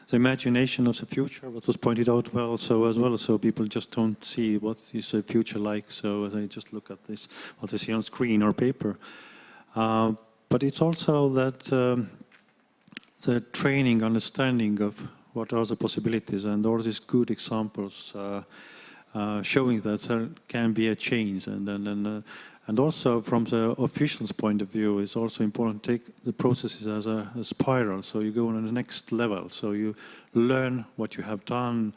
the imagination of the future, what was pointed out well, so people just don't see what is the future like. So they just look at this, what they see on screen or paper. But it's also that the training, understanding of what are the possibilities, and all these good examples showing that there can be a change, and also from the officials' point of view, it's also important to take the processes as a spiral. So you go on the next level. So you learn what you have done.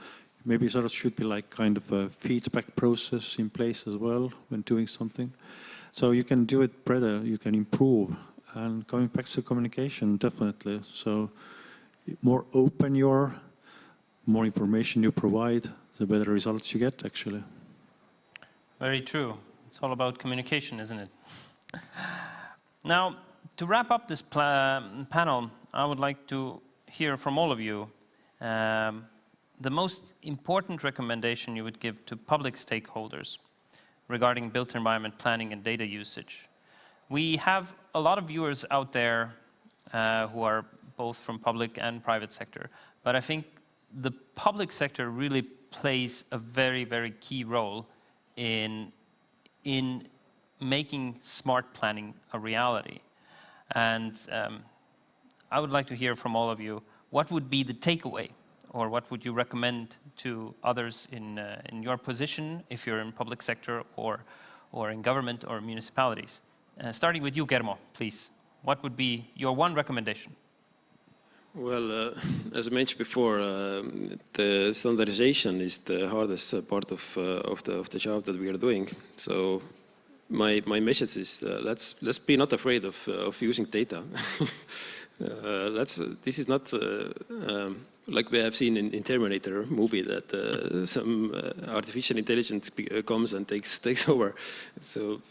Maybe there should be like kind of a feedback process in place as well when doing something. So you can do it better, you can improve. And coming back to communication, definitely. So more open you are, more information you provide, the better results you get, actually. Very true. It's all about communication, isn't it? Now, to wrap up this panel, I would like to hear from all of you the most important recommendation you would give to public stakeholders regarding built environment planning and data usage. We have a lot of viewers out there who are both from public and private sector, but I think the public sector really plays a very, very key role in making smart planning a reality. And I would like to hear from all of you, what would be the takeaway, or what would you recommend to others in your position, if you're in public sector or in government or municipalities? Starting with you, Germo, please. What would be your one recommendation? Well, as I mentioned before, the standardization is the hardest part of the job that we are doing. So my message is let's be not afraid of using data. This is not like we have seen in Terminator movie that some artificial intelligence comes and takes over. So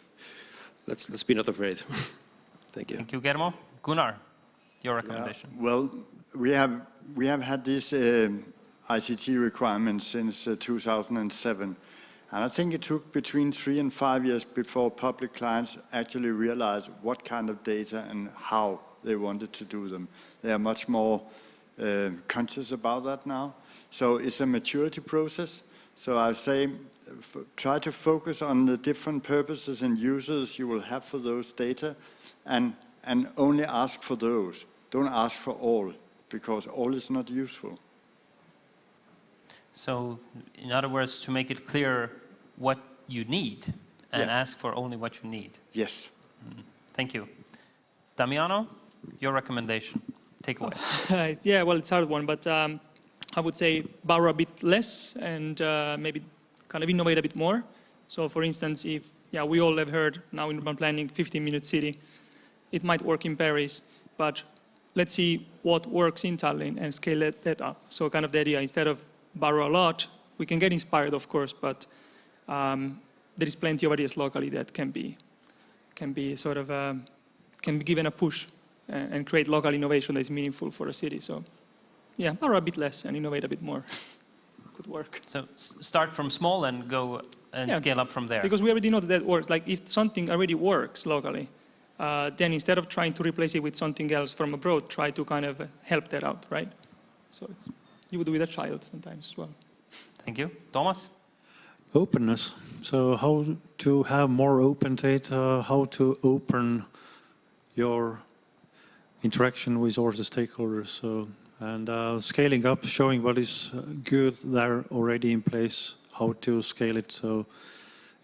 let's be not afraid. Thank you. Thank you, Germo. Gunnar, your recommendation. Yeah, well, we have had these ICT requirements since 2007. And I think it took between 3 and 5 years before public clients actually realized what kind of data and how they wanted to do them. They are much more conscious about that now. So it's a maturity process. So I say try to focus on the different purposes and uses you will have for those data, and only ask for those. Don't ask for all, because all is not useful. So, in other words, to make it clear what you need and ask for only what you need. Yes. Thank you. Damiano, your recommendation, takeaway. Yeah, well, it's a hard one, but I would say borrow a bit less and maybe kind of innovate a bit more. So, for instance, if we all have heard now in urban planning, 15-minute city, it might work in Paris, but let's see what works in Tallinn and scale that up. So, kind of the idea, instead of borrow a lot, we can get inspired, of course, but there is plenty of ideas locally that can be sort of can be given a push and create local innovation that is meaningful for a city. So, yeah, borrow a bit less and innovate a bit more. Could work. So start from small and go and scale up from there. Because we already know that works. Like if something already works locally, then instead of trying to replace it with something else from abroad, try to kind of help that out, right? So you would do with a child sometimes as well. Thank you. Thomas? Openness. So how to have more open data, how to open your interaction with all the stakeholders. So, and scaling up, showing what is good there already in place, how to scale it. So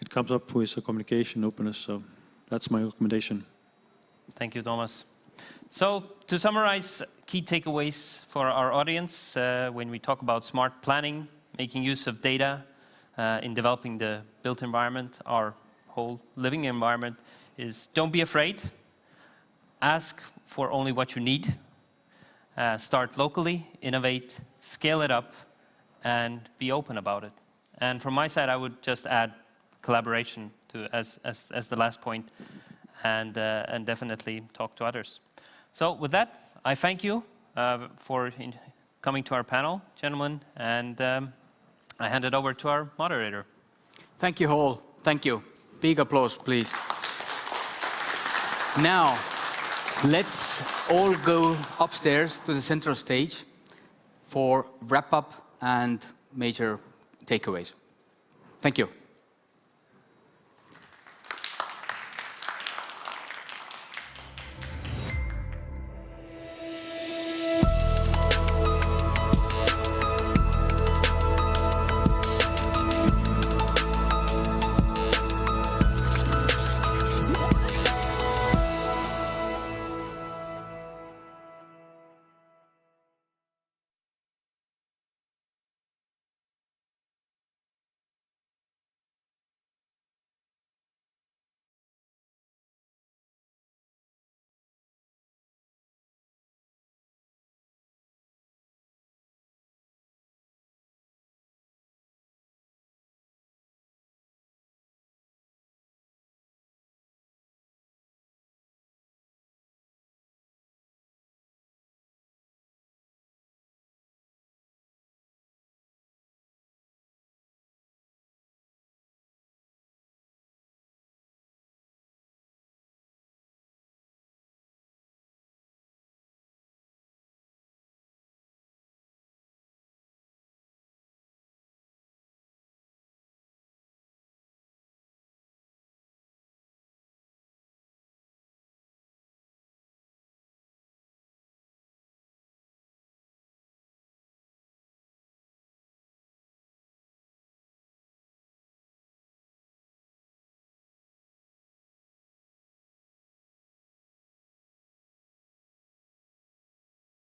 it comes up with a communication openness. So that's my recommendation. Thank you, Thomas. So to summarize, key takeaways for our audience when we talk about smart planning, making use of data in developing the built environment, our whole living environment, is don't be afraid. Ask for only what you need. Start locally, innovate, scale it up, and be open about it. And from my side, I would just add collaboration to as the last point, and definitely talk to others. So with that, I thank you for coming to our panel, gentlemen, and I hand it over to our moderator. Thank you all. Thank you. Big applause, please. Now, let's all go upstairs to the central stage for wrap-up and major takeaways. Thank you.